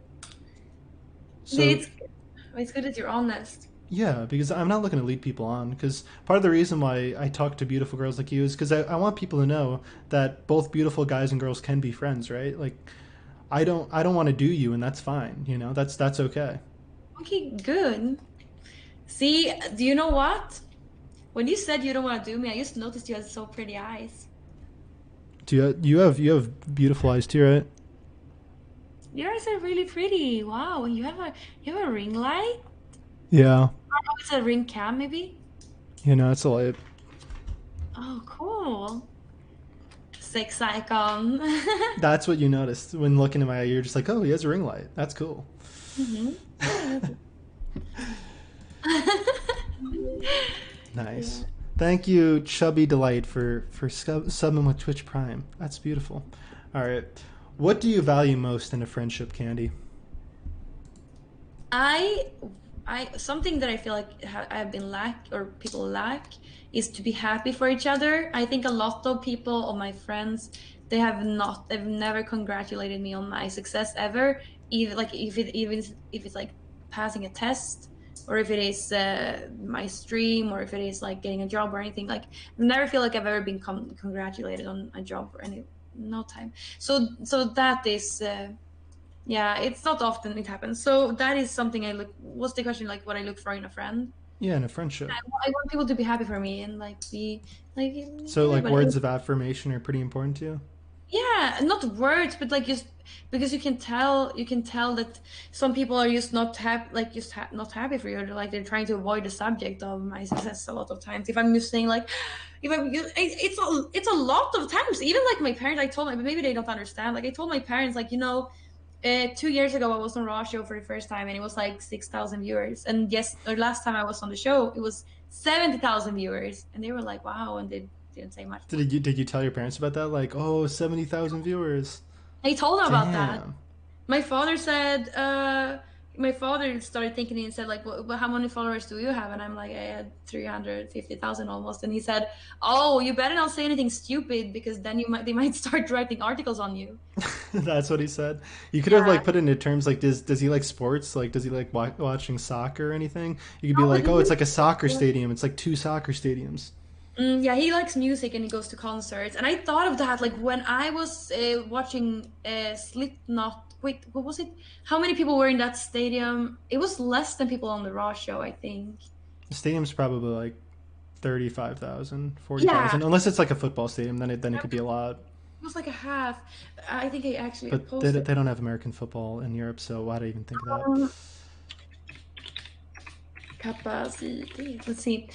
So It's good that you're honest. yeah, because I'm not looking to lead people on. Because part of the reason why I talk to beautiful girls like you is because I want people to know that both beautiful guys and girls can be friends, right? Like I don't want to do you, and that's fine. That's okay. Okay, good. See, do you know what? When you said you don't want to do me, I just noticed you had so pretty eyes. Do you have beautiful eyes too, right? Your eyes are really pretty. Wow, and you have a ring light? Yeah, Oh, it's a ring cam, maybe? it's a light. Oh, cool. Sex icon. That's what you noticed when looking at my eye. You're just like, oh, he has a ring light. That's cool. Yeah, I noticed. Nice. Yeah. Thank you, Chubby Delight, for subbing with Twitch Prime. That's beautiful. All right. What do you value most in a friendship, Candy? I something that I feel like I've been lack or people lack is to be happy for each other. I think a lot of people, or my friends, they've never congratulated me on my success ever. Even like even if it's like passing a test, or if it is my stream, or if it is like getting a job or anything. Like I never feel like I've ever been congratulated on a job or any no time. So that is. Yeah, it's not often it happens. So that is something I look. What's the question? Like what I look for in a friend? Yeah, in a friendship. I want people to be happy for me and like be like So, like, everybody. words of affirmation are pretty important to you. Yeah, not words, but like just because you can tell that some people are just not happy, like just not happy for you. They're like they're trying to avoid the subject of my success a lot of times. If I'm just saying like, if I'm, it's a lot of times. Even like my parents, I told them, but maybe they don't understand. Like I told my parents, like 2 years ago, I was on Raw show for the first time, and it was like 6,000 viewers. And yes, the last time I was on the show, it was 70,000 viewers, and they were like, "Wow!" And they didn't say much more. Did you tell your parents about that? Like, oh, 70,000 viewers. I told them about that. Damn. My father said, my father started thinking and said, like, well, how many followers do you have? And I'm like, I had 350,000 almost. And he said, oh, you better not say anything stupid because then they might start writing articles on you. That's what he said. You could have Yeah. like put it into terms like, does he like sports? Like, does he like watching soccer or anything? You could be No, but like, oh, he, it's like a soccer stadium. It's like two soccer stadiums. yeah, he likes music and he goes to concerts. And I thought of that, like, when I was watching Slipknot. Wait, what was it? How many people were in that stadium? It was less than people on the Raw show, I think. The stadium's probably like 35,000, forty Yeah, thousand. Unless it's like a football stadium, then it could be a lot. it was like a half. I think I actually But they, posted. they don't have American football in Europe, so why do I even think of that? Um, capacity. Let's see.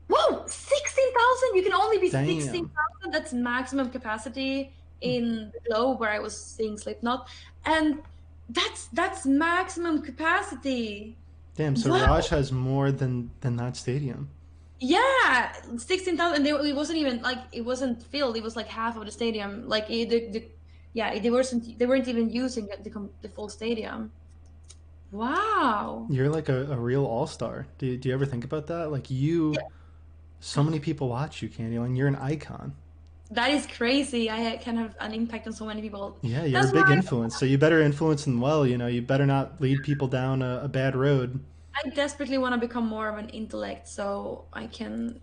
Whoa, 16,000. You can only be Damn. 16,000. That's maximum capacity in the globe where I was seeing Slipknot, and that's maximum capacity. Damn, so Wow. Raj has more than that stadium. Yeah, 16,000. It wasn't even like it wasn't filled. It was like half of the stadium. Like yeah, they weren't even using the full stadium. Wow. You're like a real all-star. Do you ever think about that? Like so many people watch you, Candyland. You're an icon. That is crazy. I can have an impact on so many people. Yeah, you're a That's big why, influence. So you better influence them well. You better not lead people down a bad road. I desperately want to become more of an intellect so I can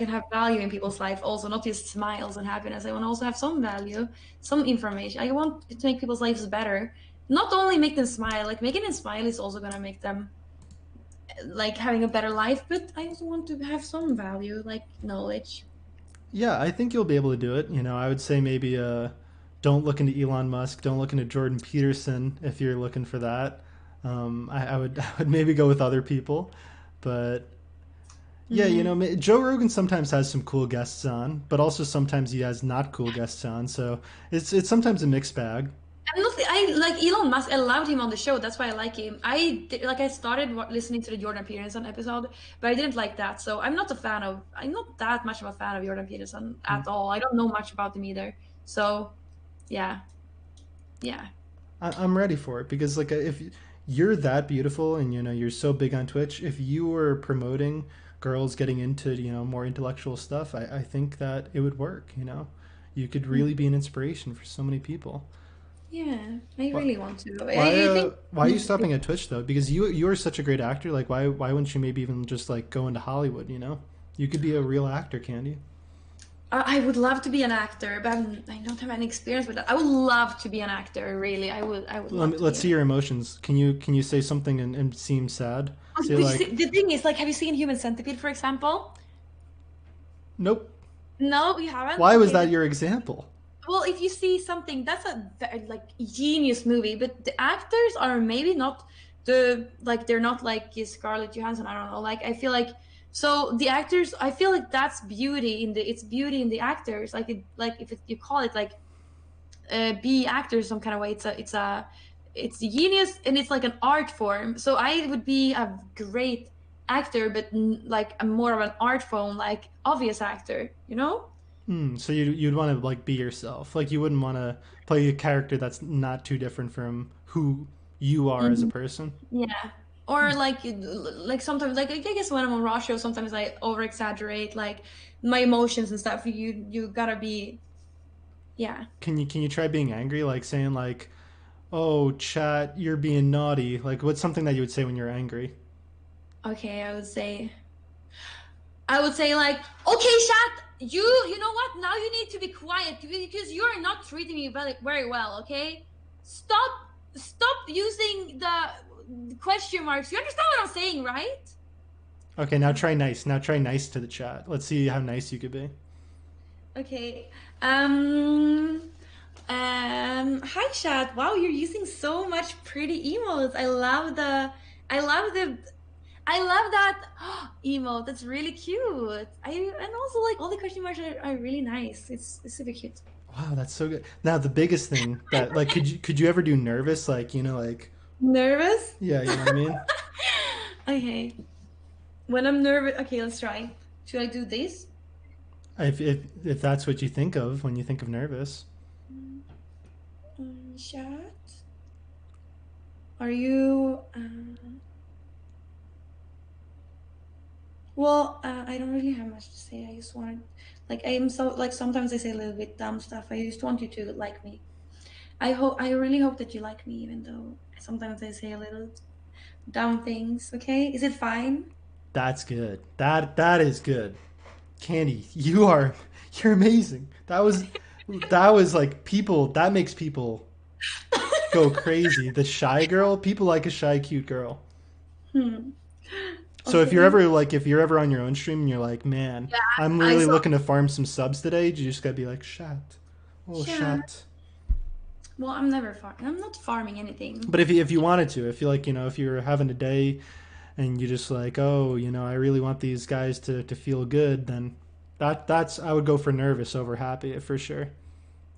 have value in people's life also, not just smiles and happiness. I want to also have some value, some information. I want to make people's lives better. Not only make them smile, like making them smile is also gonna make them like having a better life, but I also want to have some value, like knowledge. Yeah, I think you'll be able to do it. I would say maybe don't look into Elon Musk, don't look into Jordan Peterson if you're looking for that. I would I would maybe go with other people, but yeah, Mm. Joe Rogan sometimes has some cool guests on, but also sometimes he has not cool guests on. So it's sometimes a mixed bag. I'm not. I like Elon Musk. I loved him on the show. That's why I like him. I started listening to the Jordan Peterson episode, but I didn't like that. So I'm not a fan of. I'm not that much of a fan of Jordan Peterson at all. I don't know much about him either. So yeah, yeah. I'm ready for it because like if you're that beautiful and you're so big on Twitch, if you were promoting girls getting into more intellectual stuff, I think that it would work. You could Mm. really be an inspiration for so many people. Yeah, I What? really want to. Why? I think Why are you stopping at Twitch though? Because you are such a great actor. Like why wouldn't you maybe even just like go into Hollywood? You could be a real actor, Candy. I would love to be an actor, but I don't have any experience with that. I would love to be an actor. Really, I would. I would love to be Let's an see your emotions. Can you say something and seem sad? Say actor. like, The thing is, like, have you seen Human Centipede, for example? nope. No, you haven't. Why was Okay, that your example? well, if you see something, that's a like genius movie, but the actors are maybe not they're not like Scarlett Johansson. I don't know. Like I feel like so the actors, I feel like that's beauty in the it's beauty in the actors. Like if you call it like be actors some kind of way, it's genius and it's like an art form. So I would be a great actor, but like a more of an art form, like obvious actor. You know? So you'd want to like be yourself. Like you wouldn't want to play a character that's not too different from who you are as a person. Yeah. Or like sometimes like I guess when I'm on raw show sometimes I over exaggerate like my emotions and stuff. You gotta be yeah. Can you try being angry, like saying like, "Oh, chat, you're being naughty." Like what's something that you would say when you're angry? Okay, I would say like, okay, chat, you know what? Now you need to be quiet because you're not treating me very well, okay? Stop stop using the question marks. You understand what I'm saying, right? Okay, now try nice. Now try nice to the chat. Let's see how nice you could be. Okay. Hi chat. Wow, you're using so much pretty emotes. I love the, I love that emote. That's really cute. And also like all the question marks are really nice. It's super cute. Wow, that's so good. Now the biggest thing that like could you ever do nervous, like like, Nervous? yeah, you know what I mean? Okay. When I'm nervous, okay, let's try. Should I do this? If that's what you think of when you think of nervous. Chat. Are you? Well, I don't really have much to say. I just wanted, like, I am so like sometimes I say a little bit dumb stuff. I just want you to like me. I really hope that you like me, even though sometimes I say a little dumb things. Okay, is it fine? That's good. That is good. Candy, you're amazing. That was like people that makes people go crazy. The shy girl, people like a shy cute girl. Hmm. So Okay. if you're ever on your own stream and you're like, man, Yeah, I'm I really saw. looking to farm some subs today, you just gotta be like, shat. Oh, Yeah. shat. Well, I'm never farming. I'm not farming anything. But if you wanted to, if you like, if you're having a day and you just like, oh, I really want these guys to feel good, then that's I would go for nervous over happy for sure.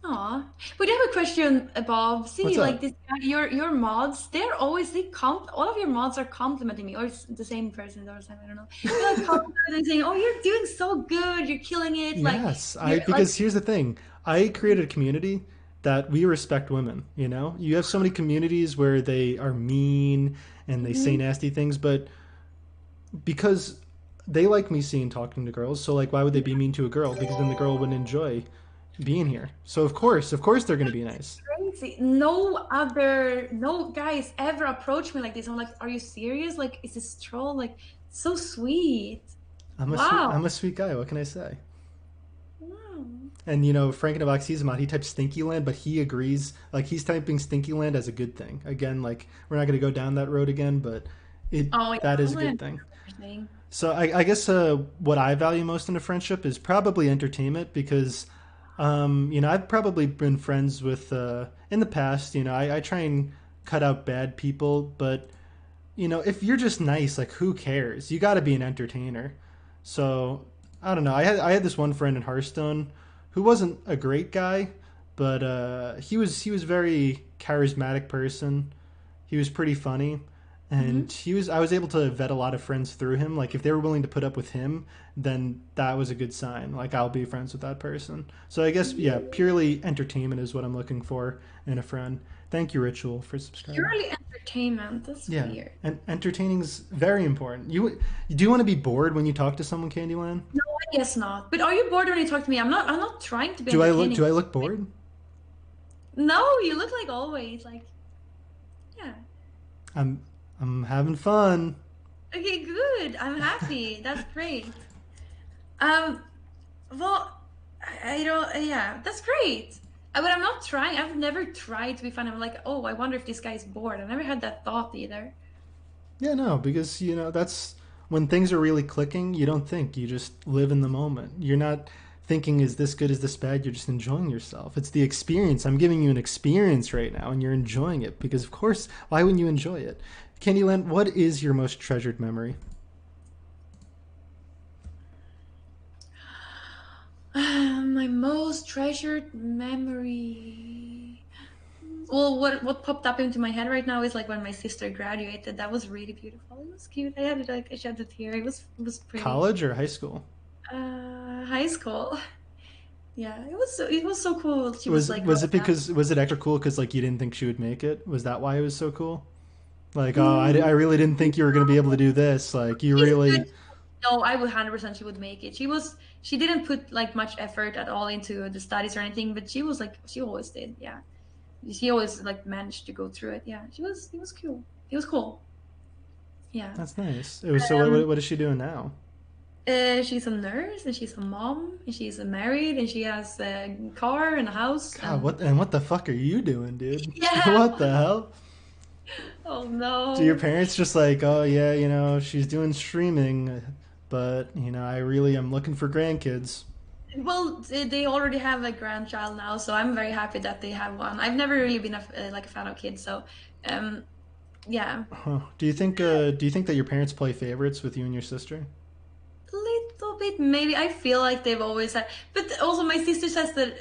Aw. But I have a question, Bob. What's See, like up? this, your mods, they're always all of your mods are complimenting me, or it's the same person all the time. I don't know. They're like complimenting, saying, "Oh, you're doing so good. You're killing it." Like Yes, I you're like, because here's the thing. I created a community that we respect women. You have so many communities where they are mean and they say mhm, nasty things, but because they like me seeing talking to girls, so like why would they be mean to a girl? Because then the girl wouldn't enjoy being here. So of course they're going to be nice. Crazy. No guys ever approach me like this. I'm like, are you serious? Like, is this troll? Like, so sweet. Wow. I'm a sweet guy. What can I say? Wow. And you know, Frank in a Box sees him out. He types Stinky Land, but he agrees. Like he's typing Stinky Land as a good thing. Again, like we're not going to go down that road again, but it Oh yeah, that is a totally good thing. understanding. So I guess what I value most in a friendship is probably entertainment because, you know, I've probably been friends with in the past. You know, I try and cut out bad people, but you know, if you're just nice, like who cares? You got to be an entertainer. So I don't know. I had this one friend in Hearthstone who wasn't a great guy, but he was very charismatic person. He was pretty funny, and Hmm. I was able to vet a lot of friends through him. Like if they were willing to put up with him, then that was a good sign. Like I'll be friends with that person. So I guess yeah, purely entertainment is what I'm looking for in a friend. Thank you, Ritual, for subscribing. Purely entertainment. That's Yeah, weird. and entertaining's very important. You do want to be bored when you talk to someone, Candyland? No, I guess not. But are you bored when you talk to me? I'm not trying to be entertaining. Do I look bored? No, you look like always. Like, yeah. I'm I'm having fun. Okay, good. I'm happy. That's great. Um, well, I don't, yeah, that's great. But I'm not trying. I've never tried to be fun. I'm like, oh, I wonder if this guy's bored. I never had that thought either. Yeah, no, because you know that's when things are really clicking. You don't think. You just live in the moment. You're not thinking is this good, is this bad. You're just enjoying yourself. It's the experience. I'm giving you an experience right now, and you're enjoying it because, of course, why wouldn't you enjoy it? Candyland, what is your most treasured memory? My most treasured memory. Well, what popped up into my head right now is like when my sister graduated. That was really beautiful. It was cute. I had it like I shed a tear. It was pretty. College or high school? High school. Yeah, it was so cool. She was like Was it growing up. because was it extra cool because like you didn't think she would make it? Was that why it was so cool? Like, oh, I Mm, really didn't think you were going to be able to do this. Like, you she's good. really. No, I would 100% she would make it. She didn't put like much effort at all into the studies or anything, but she was like she always did. Yeah, she always like managed to go through it. Yeah, it was cool. It was cool. Yeah. That's nice. It was so. Um, What is she doing now? she's a nurse and she's a mom and she's married and she has a car and a house God, and what the fuck are you doing, dude? yeah. What the hell? Oh Do your no. parents just like, oh yeah, you know, she's doing streaming, but you know, I really am looking for grandkids. Well, they already have a grandchild now, so I'm very happy that they have one. I've never really been like a fan of kids, so um, yeah, Huh. Do you think that your parents play favorites with you and your sister? a little bit maybe. I feel like they've always had, but also my sister says that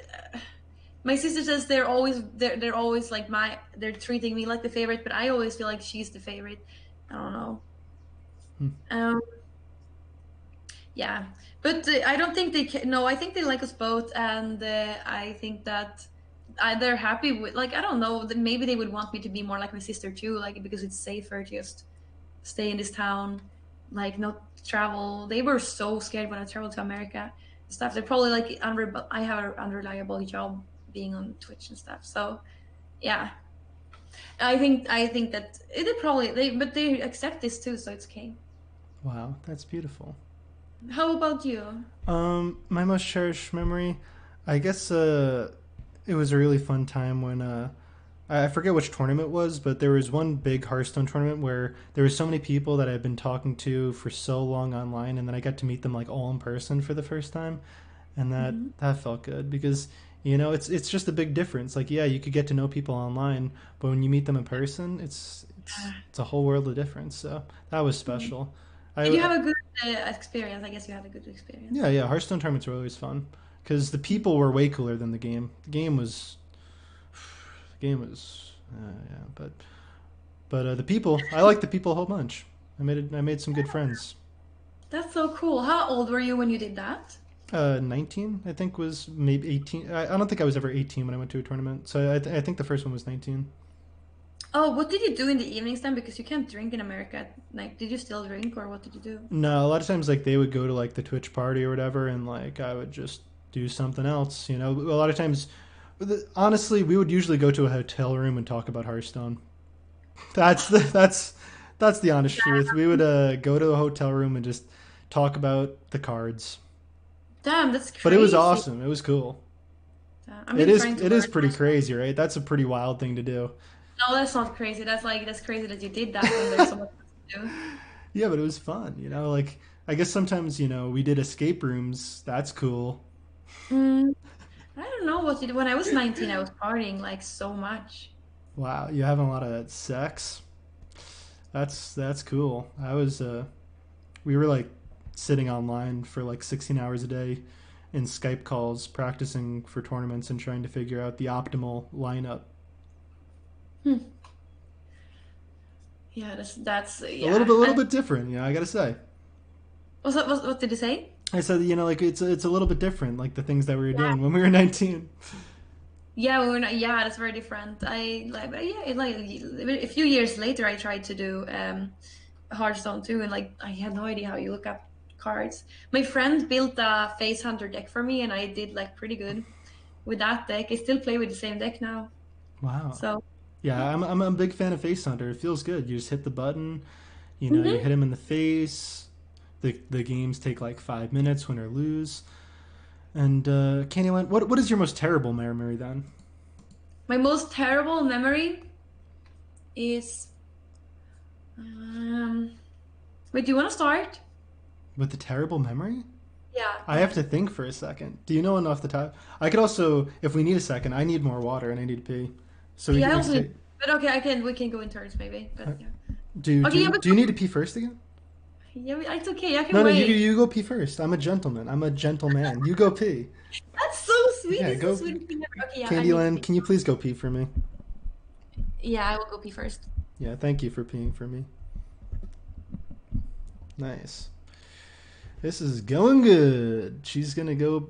my sister says they're always like they're treating me like the favorite, but I always feel like she's the favorite. I don't know. Hmm. Um, yeah, but I don't think they can. No, I think they like us both, and I think that they're happy with. Like I don't know, that maybe they would want me to be more like my sister too, like because it's safer to just stay in this town, like not travel. They were so scared when I traveled to America and stuff. They're probably like I have an unreliable job being on Twitch and stuff. So yeah, I think that they probably but they accept this too, so it's okay. Wow, that's beautiful. How about you? My most cherished memory, I guess, it was a really fun time when I forget which tournament it was, but there was one big Hearthstone tournament where there were so many people that I've been talking to for so long online, and then I got to meet them like all in person for the first time, and Hmm. that felt good because you know it's just a big difference. Like yeah, you could get to know people online, but when you meet them in person, it's a whole world of difference. So that was Yeah. special. Did you I have a good experience? I guess you had a good experience. Yeah, yeah, Hearthstone tournaments were always fun because the people were way cooler than the game. The game was yeah, but the people I like the people a whole bunch. I made some good friends. That's so cool. How old were you when you did that? 19 I think was maybe 18. I don't think I was ever 18 when I went to a tournament. So I think the first one was 19. Oh, what did you do in the evenings then? Because you can't drink in America at night. Did you still drink or what did you do? No, a lot of times like they would go to like the Twitch party or whatever, and like I would just do something else. You know, a lot of times, honestly, we would usually go to a hotel room and talk about Hearthstone. That's the honest truth. We would go to a hotel room and just talk about the cards. Damn, that's But it was crazy. awesome. It was cool. I've been trying to It is learn pretty Hearthstone. crazy, right? That's a pretty wild thing to do. No, that's not crazy. That's crazy that you did that when there's so much to do. Yeah, but it was fun. You know, like I guess sometimes we did escape rooms. That's cool. Mm, I don't know what you did. When I was 19, I was partying like so much. Wow, you having a lot of sex? That's cool. I was we were like sitting online for like 16 hours a day in Skype calls practicing for tournaments and trying to figure out the optimal lineup. Hmm. Yeah, that's A yeah. little bit different, I got to say. What did you say? I said, like it's a little bit different like the things that we were doing when we were 19. Yeah, we were not. Yeah, that's very different. I like, but yeah, like a few years later, I tried to do Hearthstone too, and like I had no idea how you look up cards. My friend built a Face Hunter deck for me, and I did like pretty good with that deck. I still play with the same deck now. Wow. So, Yeah, I'm a big fan of Face Hunter. It feels good. You just hit the button, you mhm. hit him in the face. The games take like 5 minutes, win or lose. And Kandyland, what is your most terrible memory then? My most terrible memory is. Um, Wait, do you want to start? With the terrible memory? Yeah, I have yeah, to think for a second. Do you know enough the top? I could also, if we need a second, I need more water and I need to pee. So yeah. I we could also need, take. but okay, I can. We can go in turns maybe, but yeah. Okay, yeah, but Do you need to pee first again? yeah, it's okay. I No, can no, wait. you go pee first. I'm a gentleman. I'm a gentleman. You go pee. That's so sweet. Yeah, This is the go. sweetest thing ever. Okay, yeah, I need to Candyland, pee. can you please go pee for me? Yeah, I will go pee first. Yeah, thank you for peeing for me. Nice. This is going good. She's gonna go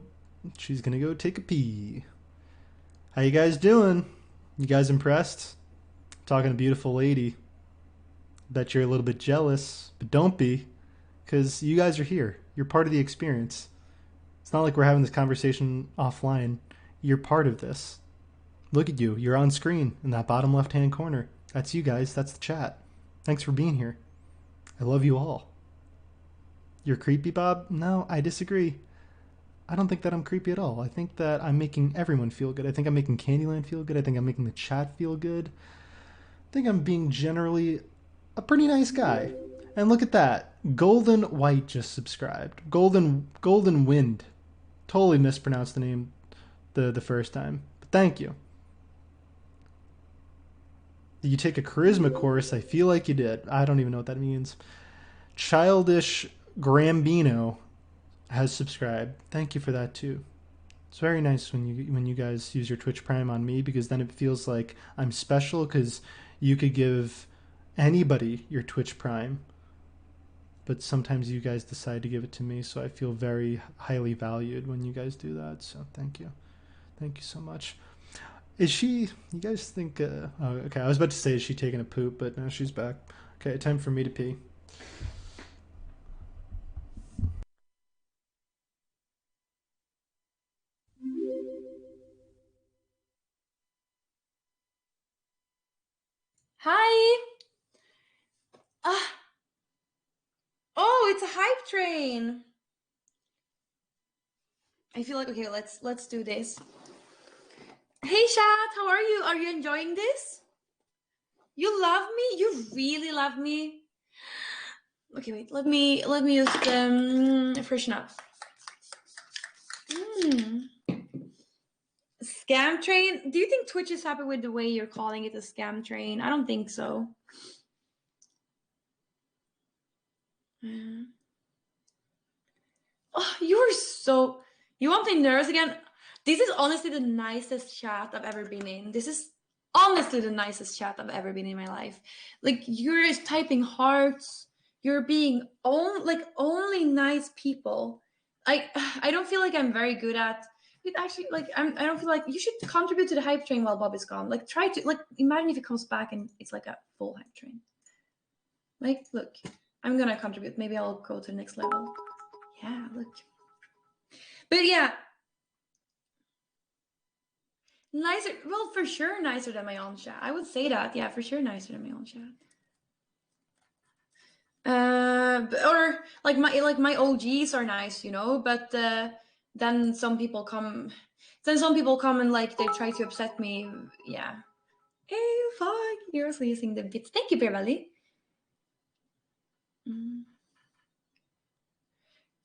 take a pee. How you guys doing? You guys impressed? Talking to a beautiful lady. Bet you're a little bit jealous, but don't be, because you guys are here. You're part of the experience. It's not like we're having this conversation offline. You're part of this. Look at you. You're on screen in that bottom left hand corner. That's you guys. That's the chat. Thanks for being here. I love you all. You're creepy, Bob? No, I disagree. I don't think that I'm creepy at all. I think that I'm making everyone feel good. I think I'm making Candyland feel good. I think I'm making the chat feel good. I think I'm being generally a pretty nice guy. And look at that. Golden White just subscribed. Golden Wind. Totally mispronounced the name the first time. But thank you. Did you take a charisma course? I feel like you did. I don't even know what that means. Childish Grambino has subscribed. Thank you for that too. It's very nice when you guys use your Twitch Prime on me because then it feels like I'm special because you could give anybody your Twitch Prime, but sometimes you guys decide to give it to me, so I feel very highly valued when you guys do that. So thank you so much. Is she? You guys think? Oh, okay. I was about to say is she taking a poop, but now she's back. Okay, time for me to pee. Hi. Ah. Oh, it's a hype train. I feel like okay. Let's do this. Hey, chat. How are you? Are you enjoying this? You love me? You really love me? Okay, wait. Let me just freshen up. Mm. Scam train? Do you think Twitch is happy with the way you're calling it a scam train? I don't think so. Mm. Oh, you are so. You want me nervous again? This is honestly the nicest chat I've ever been in. This is honestly the nicest chat I've ever been in my life. Like you're just typing hearts. You're being only nice people. I don't feel like I'm very good at it. Actually, like I don't feel like you should contribute to the hype train while Bob is gone. Like try to like imagine if he comes back and it's like a full hype train. Like look, I'm gonna contribute. Maybe I'll go to the next level. Yeah, look. But yeah, Nicer, well, for sure nicer than my own chat. I would say that. Yeah, for sure nicer than my own chat. Or like my OGs are nice, but then some people come, and like they try to upset me. Yeah. Hey, fuck! You're also using the bits. Thank you, Beer Valley.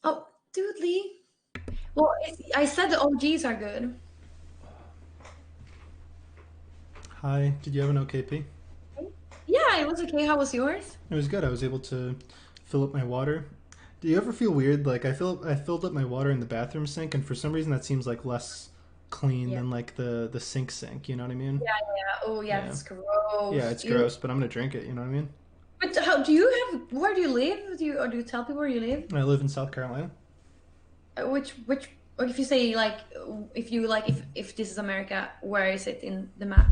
Oh, Doodly. Well, I said the OGs are good. Hi, did you have an OKP? Yeah, it was okay. How was yours? It was good. I was able to fill up my water. Do you ever feel weird? Like I filled up my water in the bathroom sink, and for some reason that seems like less clean Yeah. than like the sink. You know what I mean? Yeah, yeah. Oh, yeah, Yeah, that's yeah. gross. It's gross, but I'm gonna drink it. You know what I mean? But how do you have? Where do you live? Do you tell people where you live? I live in South Carolina, Which or if you say like if this is America, where is it in the map?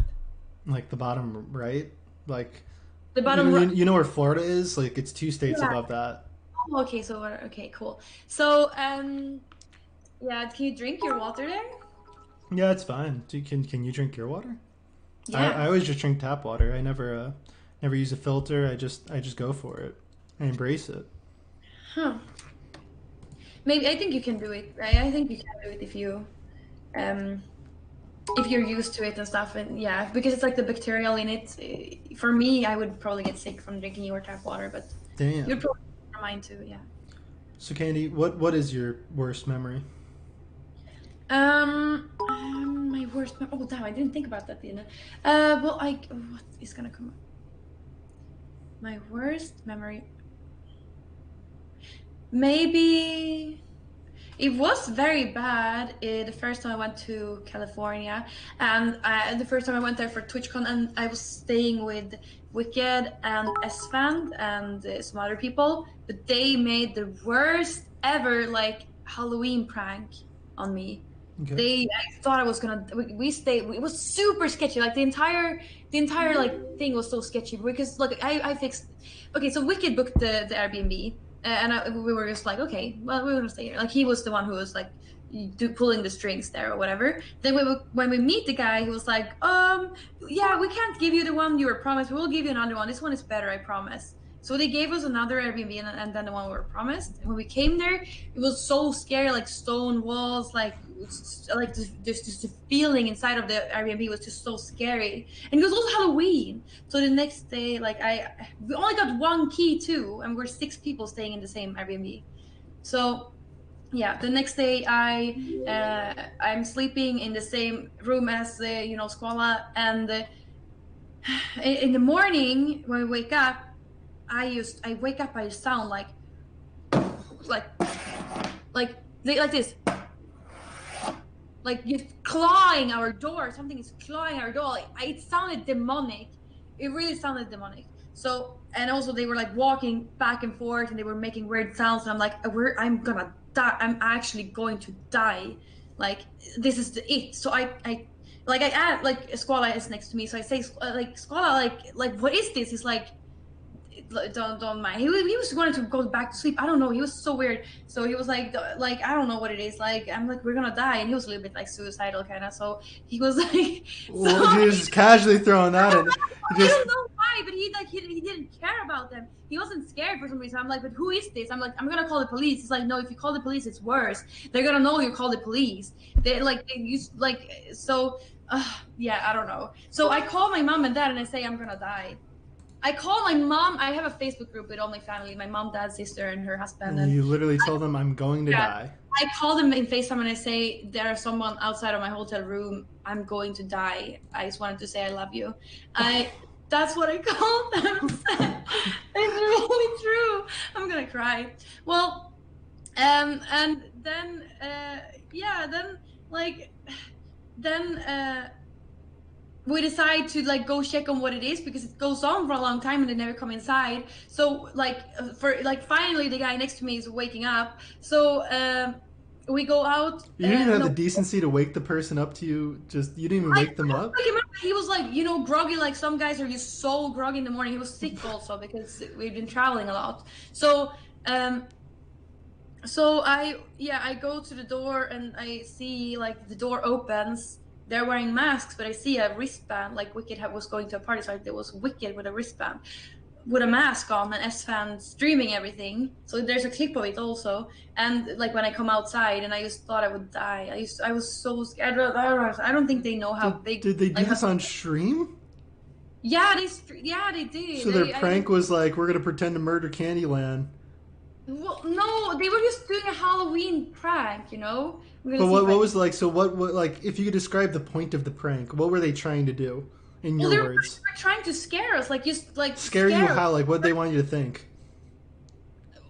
like the bottom right. Like The you bottom right. you know where Florida is? Like it's two states Yeah. above that. Oh, okay, so okay, cool. So yeah, can you drink your water there? Yeah, it's fine. Can you drink your water? I Yeah. always just drink tap water. I never use a filter. I just go for it. I embrace it. Huh. Maybe I think you can do it. I think you can do it um if you're used to it and stuff, and yeah, because it's like the bacterial in it. For me, I would probably get sick from drinking your tap water, but you'd Damn. probably from mine too. Yeah. So Candy, what is your worst memory? My worst. Oh damn! I didn't think about that. Well, what is gonna come up? My worst memory. Maybe it was very bad the first time I went to California, and the first time I went there for TwitchCon, and I was staying with Wicked and Esfand and some other people, but they made the worst ever like Halloween prank on me. Okay. I thought I was gonna. We stayed. It was super sketchy. Like the entire like thing was so sketchy because like I fixed. Okay, so Wicked booked the Airbnb, we were just like, okay, well, we're gonna stay here. Like he was the one who was like pulling the strings there or whatever. Then when we meet the guy, he was like, yeah, we can't give you the one you were promised. We'll give you another one. This one is better, I promise. So they gave us another Airbnb, and then the one we were promised. And when we came there, it was so scary, like stone walls, like just the feeling inside of the Airbnb was just so scary. And it was also Halloween. So the next day, like we only got one key too, and we're six people staying in the same Airbnb. So yeah, the next day I'm sleeping in the same room as Squala, and in the morning when I wake up, I wake up by the sound like like like this, like just clawing our door. Something is clawing our door. It sounded demonic. It really sounded demonic. So, and also they were like walking back and forth, and they were making weird sounds. And I'm like, I'm gonna die. I'm actually going to die. Like this is it. So I add like Squala is next to me. So I say like Squala, like what is this? He's like, don't mind. He was going to go back to sleep. I don't know. He was so weird. So he was like I don't know what it is. Like I'm like we're gonna die, and he was a little bit like suicidal kind of. So he was like, so Well, you're just casually throwing that in. You I just don't know why, but he didn't care about them. He wasn't scared for some reason. I'm like, but who is this? I'm like, I'm gonna call the police. He's like, no, if you call the police, it's worse. They're gonna know you call the police. They use like so. Yeah, I don't know. So I call my mom and dad, and I say I'm gonna die. I call my mom. I have a Facebook group with all my family, my mom, dad, sister, and her husband. and And you literally tell them I'm going to yeah, die. I call them in FaceTime and I say, there's someone outside of my hotel room. I'm going to die. I just wanted to say I love you. I That's what I called them. It's really true. I'm gonna cry. Well, and then yeah, then like then we decide to like go check on what it is because it goes on for a long time and they never come inside. So like for like finally the guy next to me is waking up. So we go out. You didn't even have the No, decency to wake the person up to you. Just you didn't even I wake them up. wake him up. He was like groggy. Like some guys are just so groggy in the morning. He was sick also because we've been traveling a lot. So um I go to the door and I see like the door opens they're wearing masks, but I see a wristband. Like Wicked was going to a party, so there was Wicked with a wristband, with a mask on, and S-Fan streaming everything. So there's a clip of it also. And like when I come outside, and I just thought I would die. I was so scared. I don't think they know how big, Did they do like how, this on stream? yeah, yeah, they So did. their I prank was like, we're gonna pretend to murder Candyland. Well, no, they were just doing a Halloween prank, you know? I'm But gonna see if I what can. was like? So what like? If you could describe the point of the prank, what were they trying to do? In Well, your they were words, trying to scare us, like just like scare you scare us. how? Like what they want you to think?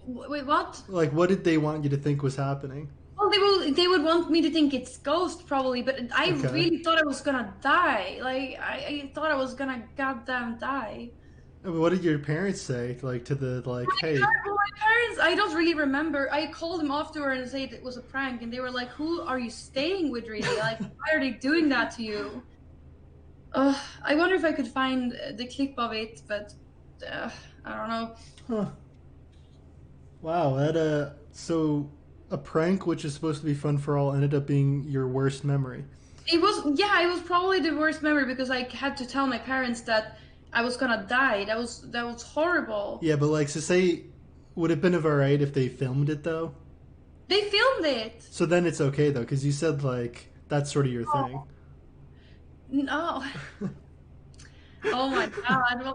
Wait, what? Like what did they want you to think was happening? Well, they would want me to think it's ghost probably, but I Okay. really thought I was gonna die. Like I thought I was gonna goddamn die. I mean, what did your parents say? Like to the like, hey, Well, my parents, I don't really remember. I called them afterward and said it was a prank, and they were like, "Who are you staying with, really? Like, why are they doing that to you?" I wonder if I could find the clip of it, but uh, I don't know. huh, wow, that so a prank which is supposed to be fun for all ended up being your worst memory. It was, yeah, it was probably the worst memory because I had to tell my parents that I was gonna die. That was horrible. Yeah, but like, so say, would it have been alright if they filmed it though? They filmed it. So then it's okay though, because you said like that's sort of your thing. Oh no! Oh my god! Well,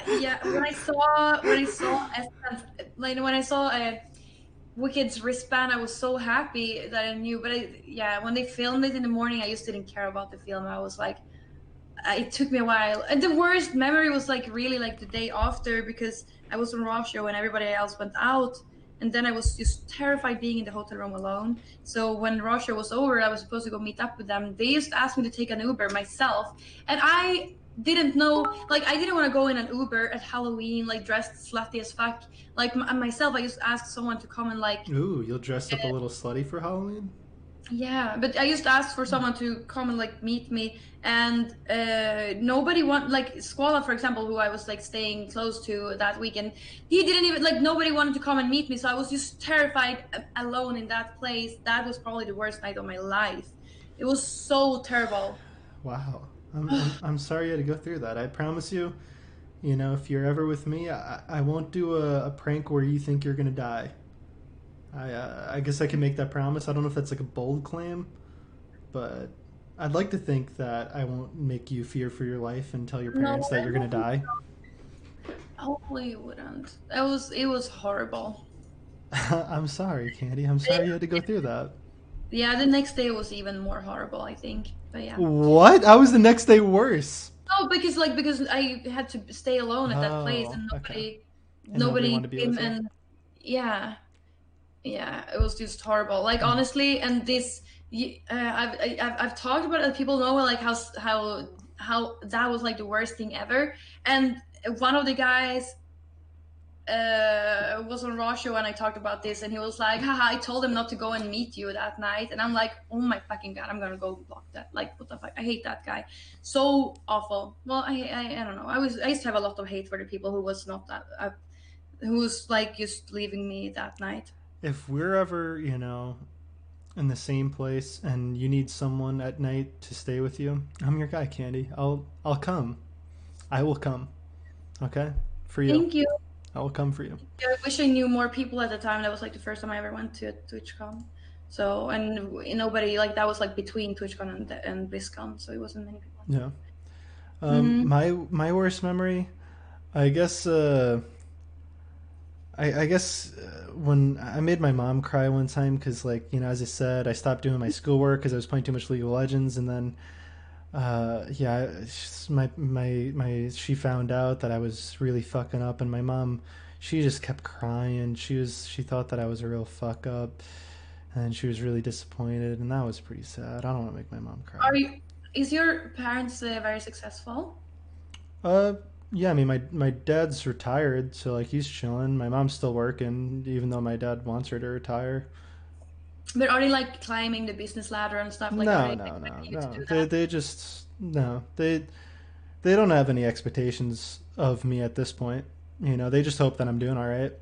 yeah, when I saw like when I saw Wicked's wristband, I was so happy that I knew. But yeah, when they filmed it in the morning, I just didn't care about the film. I was like, it took me a while. And the worst memory was like really like the day after because I was on Russia when everybody else went out. And then I was just terrified being in the hotel room alone. So when Russia was over, I was supposed to go meet up with them. They just asked me to take an Uber myself. And I didn't know, like, I didn't want to go in an Uber at Halloween, like, dressed slutty as fuck. Like, myself, I just asked someone to come and, like, Ooh, you'll dress up a little slutty for Halloween? yeah, but I just asked for someone to come and like meet me, and nobody want like Squala, for example, who I was like staying close to that weekend. He didn't even like nobody wanted to come and meet me, so I was just terrified alone in that place. That was probably the worst night of my life. It was so terrible. Wow. I'm sorry you had to go through that. I promise you, you know, if you're ever with me, I won't do a prank where you think you're gonna die. I guess I can make that promise. I don't know if that's like a bold claim, but I'd like to think that I won't make you fear for your life and tell your No, parents that you're gonna die. hopefully you wouldn't. It was horrible. I'm sorry, Candy. I'm sorry you had to go through that. Yeah, the next day was even more horrible, I think. But yeah. What? How was the next day worse? No, because I had to stay alone at that place Oh, and okay. nobody And nobody wanted nobody to be came with you? and yeah, yeah, it was just horrible. Like Hmm. honestly, and this I've talked about it. People know like how that was like the worst thing ever. And one of the guys was on Raw show and I talked about this and he was like, haha, I told him not to go and meet you that night. And I'm like, oh my fucking god, I'm gonna go block that. Like, what the fuck? I hate that guy. So awful. Well, I don't know. I used to have a lot of hate for the people who was not that who was like just leaving me that night. If we're ever, you know, in the same place and you need someone at night to stay with you, I'm your guy, Candy. I'll come. I will come. Okay? For you. Thank you. I will come for you. Yeah, I wish I knew more people at the time. That was like the first time I ever went to a TwitchCon. So and nobody like that was like between TwitchCon and BlizzCon, so it wasn't many people. Yeah. Mm-hmm. My worst memory, I guess. I guess when I made my mom cry one time because, like, you know, as I said, I stopped doing my schoolwork because I was playing too much League of Legends, and then, yeah, she found out that I was really fucking up, and my mom, she just kept crying. She thought that I was a real fuck up, and she was really disappointed, and that was pretty sad. I don't want to make my mom cry. Are you? Is your parents very successful? Uh, yeah, I mean, my dad's retired, so like he's chilling. My mom's still working, even though my dad wants her to retire. But are they like climbing the business ladder and stuff? Like, are No, they no, no, expecting you to no. do They that? they just no. They don't have any expectations of me at this point. You know, they just hope that I'm doing all right.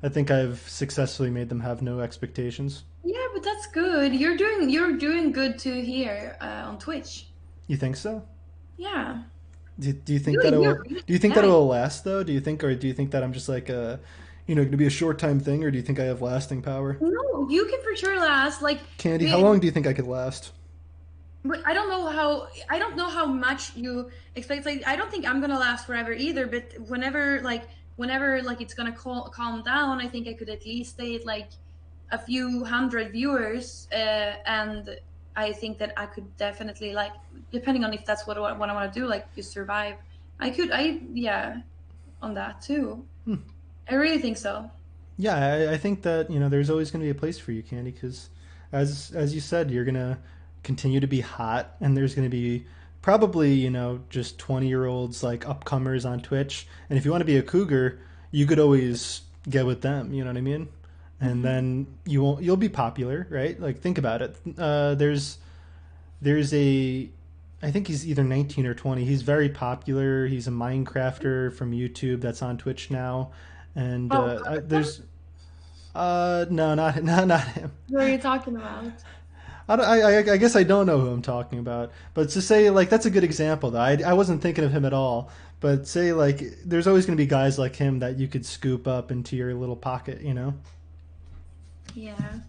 I think I've successfully made them have no expectations. Yeah, but that's good. You're doing good to here on Twitch. You think so? Yeah. Do you think that Really, you're will really, do you think that it yeah. will last though? Do you think that I'm just like going to be a short time thing, or do you think I have lasting power? No, you can for sure last. Like, Candy, how we, long do you think I could last? but I don't know how much you expect. Like, I don't think I'm gonna last forever either. But whenever like it's gonna calm down, I think I could at least stay at like a few hundred viewers, and I think that I could definitely like, depending on if that's what I want to do, like just survive. Yeah, on that too. I really think so. Yeah, I think that there's always going to be a place for you, Candy, because as you said, you're gonna continue to be hot, and there's going to be probably just 20-year-olds like upcomers on Twitch, and if you want to be a cougar, you could always get with them. You know what I mean? And Hmm. then you'll be popular, right? Like think about it. There's a I think he's either 19 or 20. He's very popular. He's a Minecrafter from YouTube that's on Twitch now, and Oh, there's no, not him. what are you talking about? I guess I don't know who I'm talking about, but to say like that's a good example though. I wasn't thinking of him at all, but say like there's always going to be guys like him that you could scoop up into your little pocket, you know. Yeah.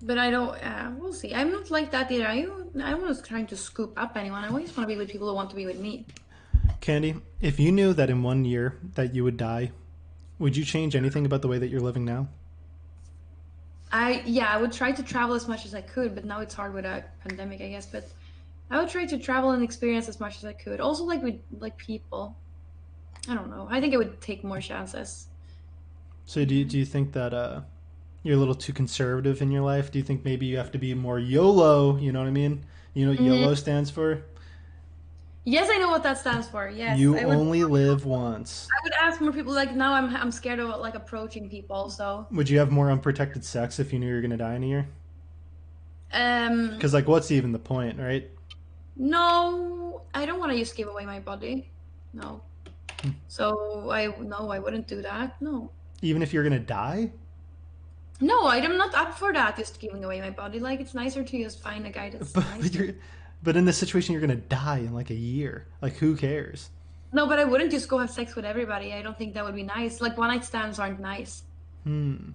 But I don't. We'll see. I'm not like that either. I was trying to scoop up anyone. I always want to be with people who want to be with me. Candy, if you knew that in 1 year that you would die, would you change anything about the way that you're living now? I would try to travel as much as I could, but now it's hard with a pandemic, I guess. But I would try to travel and experience as much as I could. Also, like with like people. I don't know. I think I would take more chances. So Yeah. do you think that you're a little too conservative in your life? Do you think maybe you have to be more YOLO? You know what I mean? You know what Mhm. YOLO stands for? Yes, I know what that stands for. Yes, You I would. only live once. I would ask more people. Like now, I'm scared of like approaching people. So, Would you have more unprotected sex if you knew you were gonna die in a year? um, Because like, what's even the point, right? no, I don't want to just give away my body. No. So I no, I wouldn't do that. No. Even if you're gonna die? No, I'm not up for that, just giving away my body. Like it's nicer to just find a guy that's But nicer. you're, but in this situation, you're gonna die in like a year. Like, who cares? No, but I wouldn't just go have sex with everybody. I don't think that would be nice. Like one night stands aren't nice. Hmm.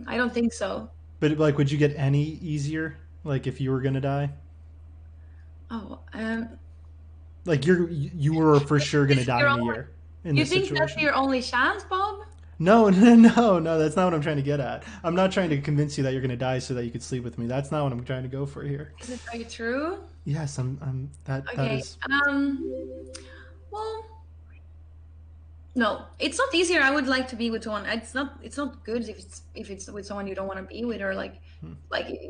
I don't think so. But like, would you get any easier? Like, if you were gonna die? Oh, Like, you were for sure this gonna is die your in a only. year in You this think that's situation. your only chance, Bob? No, no, that's not what I'm trying to get at. I'm not trying to convince you that you're going to die so that you could sleep with me. That's not what I'm trying to go for here. Is it are you true? Yes, that Okay. is. Well, no, it's not easier. I would like to be with someone. It's not good if it's with someone you don't want to be with or like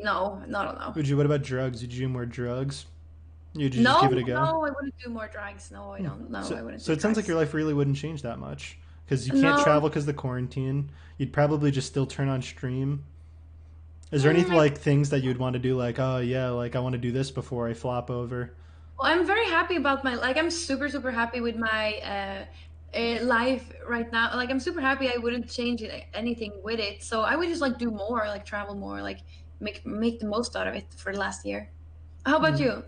no, no, no, no. What about drugs? Would you do more drugs? Would you just No, give it a go? no, I wouldn't do more drugs. No, I don't. No, I wouldn't So do it sounds like drugs. your life really wouldn't change that much because you can't No, travel because of the quarantine. You'd probably just still turn on stream. Is there any mm, I, like things that you'd want to do? Like, oh yeah, like I want to do this before I flop over. well, I'm very happy about my like. I'm super super happy with my life right now. Like I'm super happy. I wouldn't change anything with it. So I would just like do more, like travel more, like make the most out of it for the last year. How about you?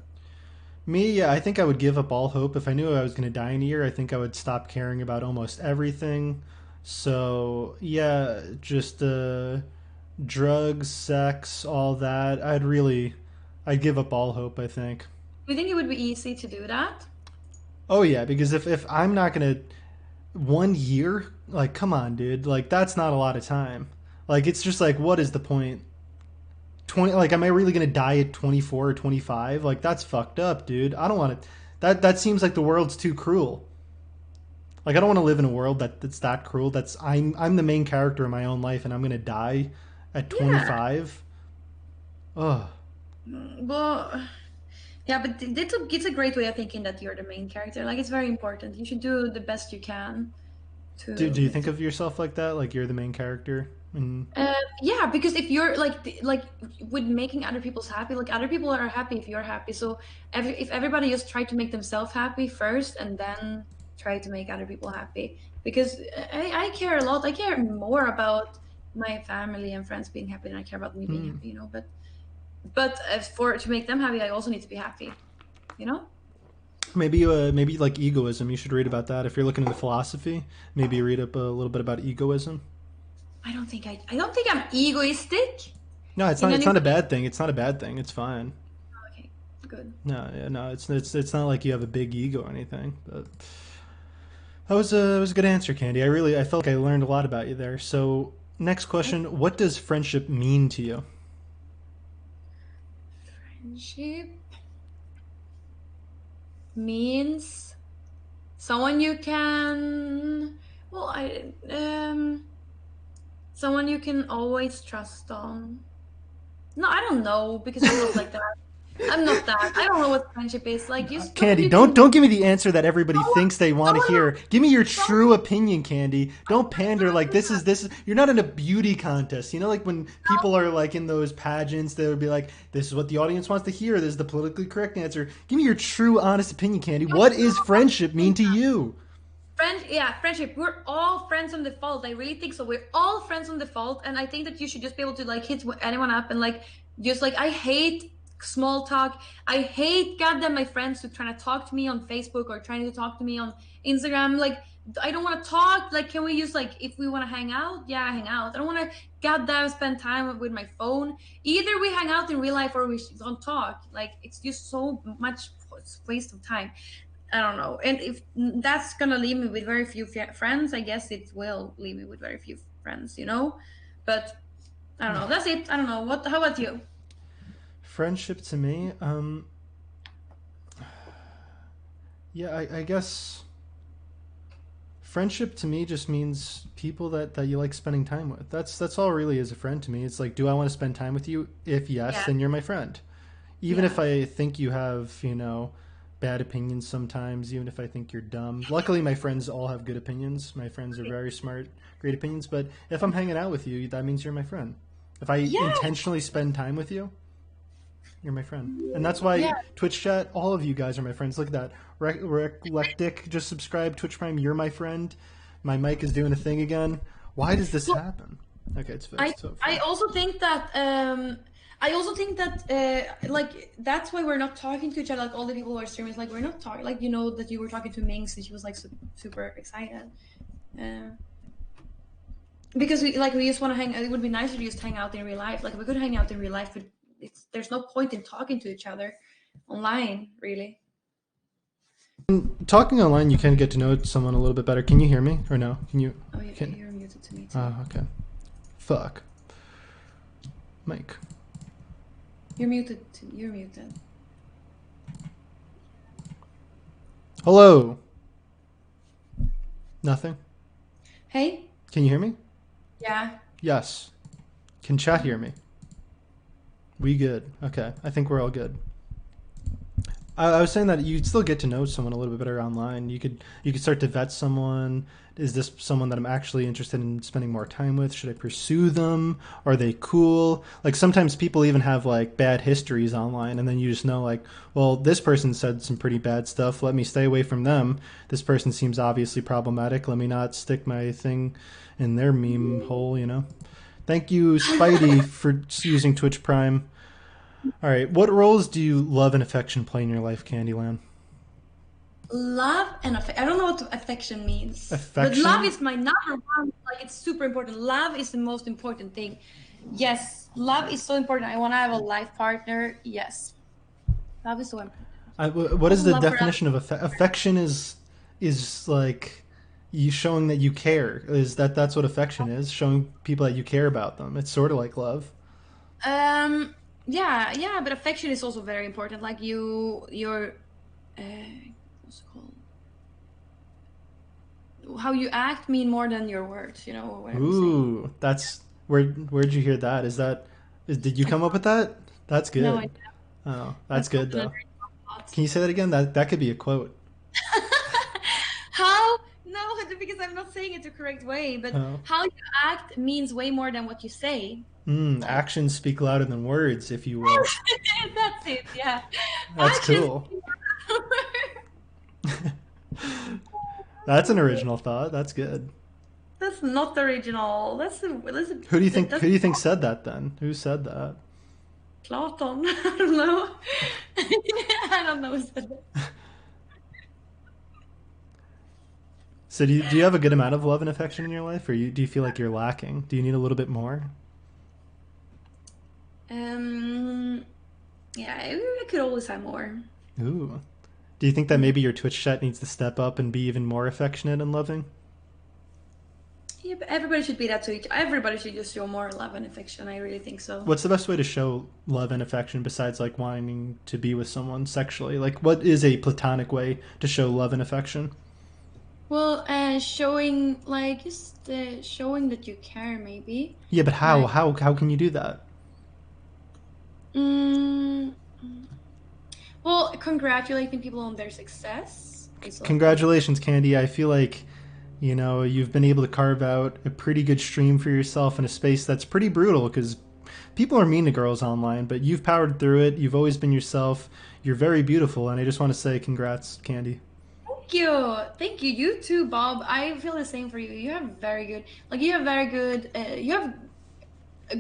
Me, yeah, I think I would give up all hope. If I knew I was going to die in a year, I think I would stop caring about almost everything. So, yeah, just drugs, sex, all that. I'd give up all hope, I think. Do you think it would be easy to do that? Oh, yeah, because if I'm not going to, 1 year, like, come on, dude. Like, that's not a lot of time. Like, it's just like, what is the point? 20, like, am I really going to die at 24 or 25? Like, that's fucked up, dude. I don't want to. That seems like the world's too cruel. Like, I don't want to live in a world that's that cruel. I'm the main character in my own life, and I'm gonna die at Yeah. 25. Ugh. Well, yeah, but it's a great way of thinking that you're the main character. Like it's very important. You should do the best you can Do you to think of yourself like that? Like you're the main character? And yeah, because if you're like like with making other people's happy, like other people are happy if you're happy. So if everybody just try to make themselves happy first and then try to make other people happy, because I care a lot. I care more about my family and friends being happy than I care about me being hmm, happy. You know, but for to make them happy, I also need to be happy. you know? Maybe like egoism. You should read about that if you're looking into philosophy. Maybe read up a little bit about egoism. I don't think I'm egoistic No, it's in not. It's any not a way. bad thing. It's not a bad thing. It's fine. Okay, good. No, yeah, no, it's not like you have a big ego or anything. But that was a good answer, Candy. I felt like I learned a lot about you there. So next question: what does friendship mean to you? Friendship means someone you can, well, someone you can always trust on. No, I don't know because I'm not like that. I'm not that. I don't know what friendship is. Like, just someone Candy, you don't can, don't give me the answer that everybody someone, thinks they want to someone, hear. Give me your someone, true opinion, Candy. Don't pander like someone, this is you're not in a beauty contest. You know, like when people are like in those pageants, they would be like, "This is what the audience wants to hear. This is the politically correct answer." Give me your true, honest opinion, Candy. What is friendship mean to you? yeah, friendship. We're all friends on default. I really think so. We're all friends on default, and I think that you should just be able to like hit anyone up and like just like I hate small talk. I hate goddamn my friends who trying to talk to me on Facebook or trying to talk to me on Instagram. Like I don't want to talk. Like, can we use like if we want to hang out? Yeah, hang out. I don't want to goddamn spend time with my phone. Either we hang out in real life or we don't talk. Like it's just so much waste of time. I don't know. And if that's gonna leave me with very few friends, I guess it will leave me with very few friends, you know. But I don't know. That's it. I don't know. What? How about you? Friendship to me, yeah, I guess friendship to me just means people that you like spending time with. That's all really is a friend to me. It's like, do I want to spend time with you? If yes, Yeah. then you're my friend. Even if Yeah. I think you have, bad opinions sometimes, even if I think you're dumb. Luckily, my friends all have good opinions. My friends are very smart, great opinions. But if I'm hanging out with you, that means you're my friend. If I Yeah. intentionally spend time with you, you're my friend. And that's why Yeah. Twitch chat, all of you guys are my friends. Look at that. Reclectic just subscribed. Twitch Prime, you're my friend. My mic is doing a thing again. Why does this Well, happen? Okay, it's I fixed, I hopefully. also think that like that's why we're not talking to each other like all the people who are streaming like we're not talking like you know that you were talking to Minx and she was like super excited. Uh, because we just want to hang. It would be nicer to just hang out in real life. Like we could hang out in real life, but there's no point in talking to each other online, really. Talking online, you can get to know someone a little bit better. Can you hear me or no? Can you? Oh, yeah, Can? you're muted to me too. Oh, okay. Fuck. Mike. You're muted. You're muted. Hello. Nothing. Hey. Can you hear me? Yeah. Yes. Can chat hear me? We good. Okay. I think we're all good. I was saying that you'd still get to know someone a little bit better online. You could start to vet someone. Is this someone that I'm actually interested in spending more time with? Should I pursue them? Are they cool? Like sometimes people even have like bad histories online, and then you just know like, well, this person said some pretty bad stuff. Let me stay away from them. This person seems obviously problematic. Let me not stick my thing in their meme hole. Thank you, Spidey, for using Twitch Prime. All right. What roles do you love and affection play in your life, Candyland? Love and affection. I don't know what affection means, but love Affection? is my number one. Like it's super important. Love is the most important thing. Yes, love is so important. I want to have a life partner. Yes, love is so important. What is Also, the love for other definition of affection? Is like you showing that you care. That's what affection is? Showing people that you care about them. It's sort of like love. Yeah, yeah, but affection is also very important. Like your uh, what's it called? How you act mean more than your words. You know what I'm saying? Ooh, that's where'd you hear that? Did you I come up with that? That's no, I good. Oh, that's that's not good an though. original thought. Can you say that again? That could be a quote. How? No, because I'm not saying it the correct way. But Oh. how you act means way more than what you say. Like Actions speak louder than words, if you will. that's it. Yeah, That's actions. cool. That's an original thought. That's good. That's not original. That's Who do you think? that's Who do you think said that then? Who said that? Platon. I don't know. I don't know. So do you have a good amount of love and affection in your life, or do you feel like you're lacking? Do you need a little bit more? Um, yeah, I could always have more. Ooh. Do you think that maybe your Twitch chat needs to step up and be even more affectionate and loving? Yeah, but everybody should be that to each. Everybody should just show more love and affection. I really think so. What's the best way to show love and affection besides like wanting to be with someone sexually? Like, what is a platonic way to show love and affection? Well, showing like just showing that you care, maybe. Yeah, but how? Like, How can you do that? mm, well, congratulating people on their success is like a. Congratulations, Candy. I feel like you've been able to carve out a pretty good stream for yourself in a space that's pretty brutal because people are mean to girls online, but you've powered through it. You've always been yourself. You're very beautiful, and I just want to say congrats, Candy. Thank you, thank you. You too, Bob. I feel the same for you. You have very good, like you have very good. You have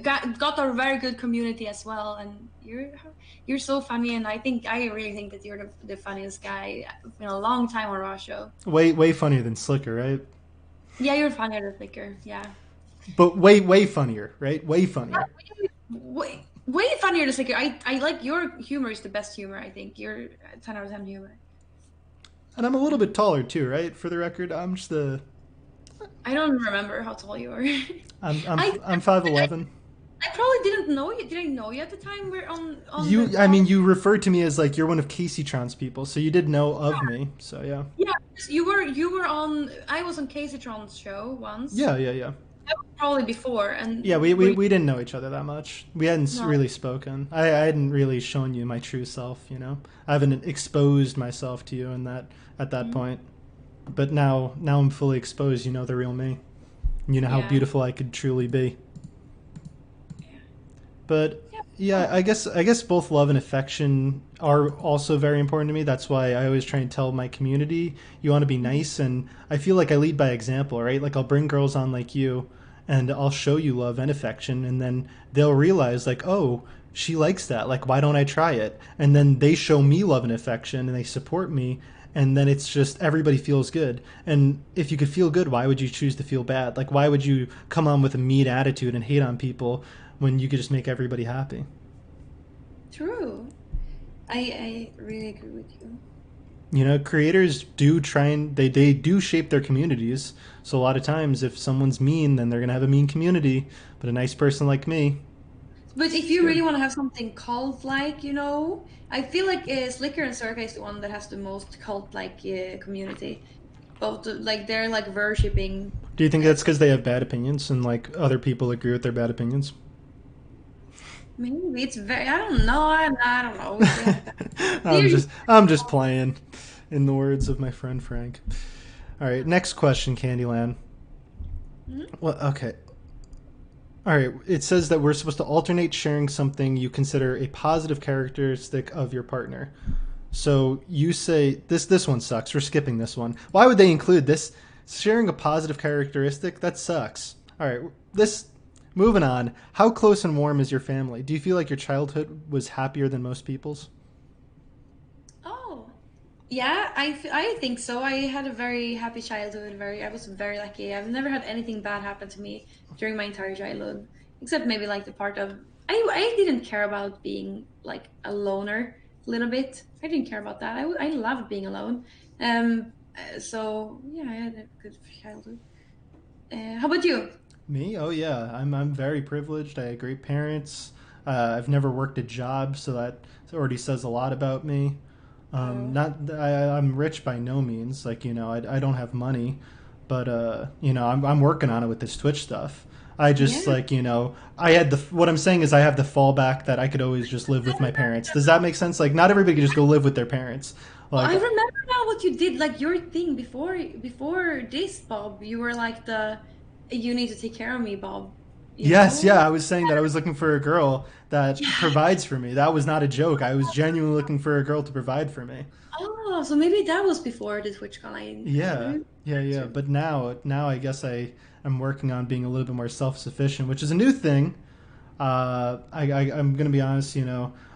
got a very good community as well, and you're so funny. And I really think that you're the funniest guy in a long time on our show. Way funnier than Slicker, right? Yeah, you're funnier than Flicker. Yeah. But way funnier, right? Way funnier. Way funnier than Slicker. I like your humor is the best humor. I think you're 10 out of 10 humor. And I'm a little bit taller too, right? For the record, I'm just the I don't remember how tall you are. I'm 5'11". I probably didn't know you. Didn't know you at the time. We're on the I call. mean, you referred to me as like you're one of Casey Tron's people, so you did know of me. So yeah, Yeah, you were on. I was on Caseytron's show once. yeah. That was probably before, and Yeah, we we didn't know each other that much. We hadn't no. really spoken. I hadn't really shown you my true self. I haven't exposed myself to you in that at that Mhm. point. But now I'm fully exposed. You know the real me. You know how Yeah. beautiful I could truly be. Yeah. But Yeah. yeah, Oh. I guess both love and affection are also very important to me. That's why I always try and tell my community you want to be Mhm. nice, and I feel like I lead by example, right? Like I'll bring girls on like you, and I'll show you love and affection, and then they'll realize like, oh, she likes that. Like, why don't I try it? And then they show me love and affection, and they support me. And then it's just everybody feels good. And if you could feel good, why would you choose to feel bad? Like, why would you come on with a mean attitude and hate on people when you could just make everybody happy? True. I really agree with you. Creators do try and they do shape their communities. So a lot of times, if someone's mean, then they're gonna have a mean community. But a nice person like me, But if it's you really good. want to have something cult-like, I feel like Slicker and Circa is the one that has the most cult-like community. Both like they're like worshipping. Do you think Uh, that's because they have bad opinions and like other people agree with their bad opinions? maybe it's very. I don't know. I don't know if they have that. They're I'm just playing, in the words of my friend Frank. All right, next question, Candyland. Mhm. Well, okay. All right, it says that we're supposed to alternate sharing something you consider a positive characteristic of your partner. So you say this one sucks. We're skipping this one. Why would they include this? Sharing a positive characteristic? That sucks. All right, this moving on. How close and warm is your family? Do you feel like your childhood was happier than most people's? Oh, yeah. I think so. I had a very happy childhood. I was very lucky. I've never had anything bad happen to me during my entire childhood, except maybe like the part of I didn't care about being like a loner a little bit. I didn't care about that. I loved being alone. So yeah, I had a good childhood. How about you? Me? Oh yeah, I'm very privileged. I had great parents. I've never worked a job, so that already says a lot about me. Oh, Not I'm rich by no means. Like I don't have money, but I'm working on it with this Twitch stuff. I just yeah. like I had the what I'm saying is I have the fallback that I could always just live with my parents. Does that make sense? Like not everybody can just go live with their parents. Well, I Like remember now what you did, like your thing before this, Bob. You were like you need to take care of me, Bob. You yes, know? yeah, I was saying that I was looking for a girl that Yeah. provides for me. That was not a joke. I was genuinely looking for a girl to provide for me. Oh, so maybe that was before the Twitch Line. Yeah, Maybe yeah. true. But now I guess I am working on being a little bit more self sufficient, which is a new thing. I'm gonna be honest.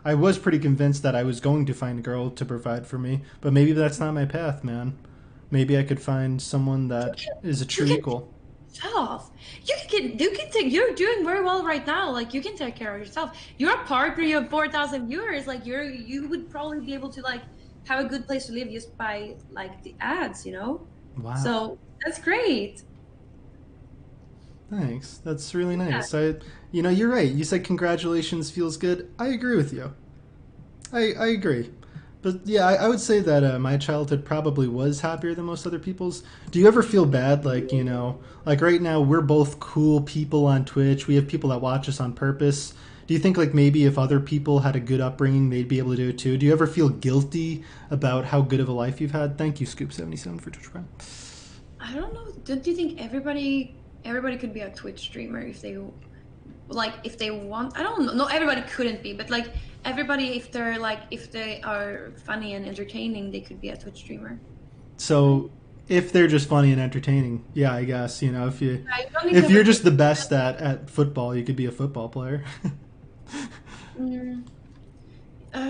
I was pretty convinced that I was going to find a girl to provide for me, but maybe that's not my path, man. Maybe I could find someone that is a You true can equal. yourself. You can take. You're doing very well right now. Like you can take care of yourself. You're a partner. You have 4,000 viewers. Like you would probably be able to like have a good place to live just by like the ads. Wow. So that's great. Thanks. That's really Yeah. nice. You're right. You said congratulations feels good. I agree with you. I agree. But yeah, I would say that my childhood probably was happier than most other people's. Do you ever feel bad, like, like right now we're both cool people on Twitch. We have people that watch us on purpose. Do you think like maybe if other people had a good upbringing, they'd be able to do it too? Do you ever feel guilty about how good of a life you've had? Thank you, Scoop77 for Twitch Prime. I don't know. Don't you think everybody could be a Twitch streamer if they like if they want? I don't know. No, everybody couldn't be, but like everybody if they are funny and entertaining, they could be a Twitch streamer. Right? So if they're just funny and entertaining, yeah, I guess I don't need to if have you're a just big the best at football, you could be a football player. mm,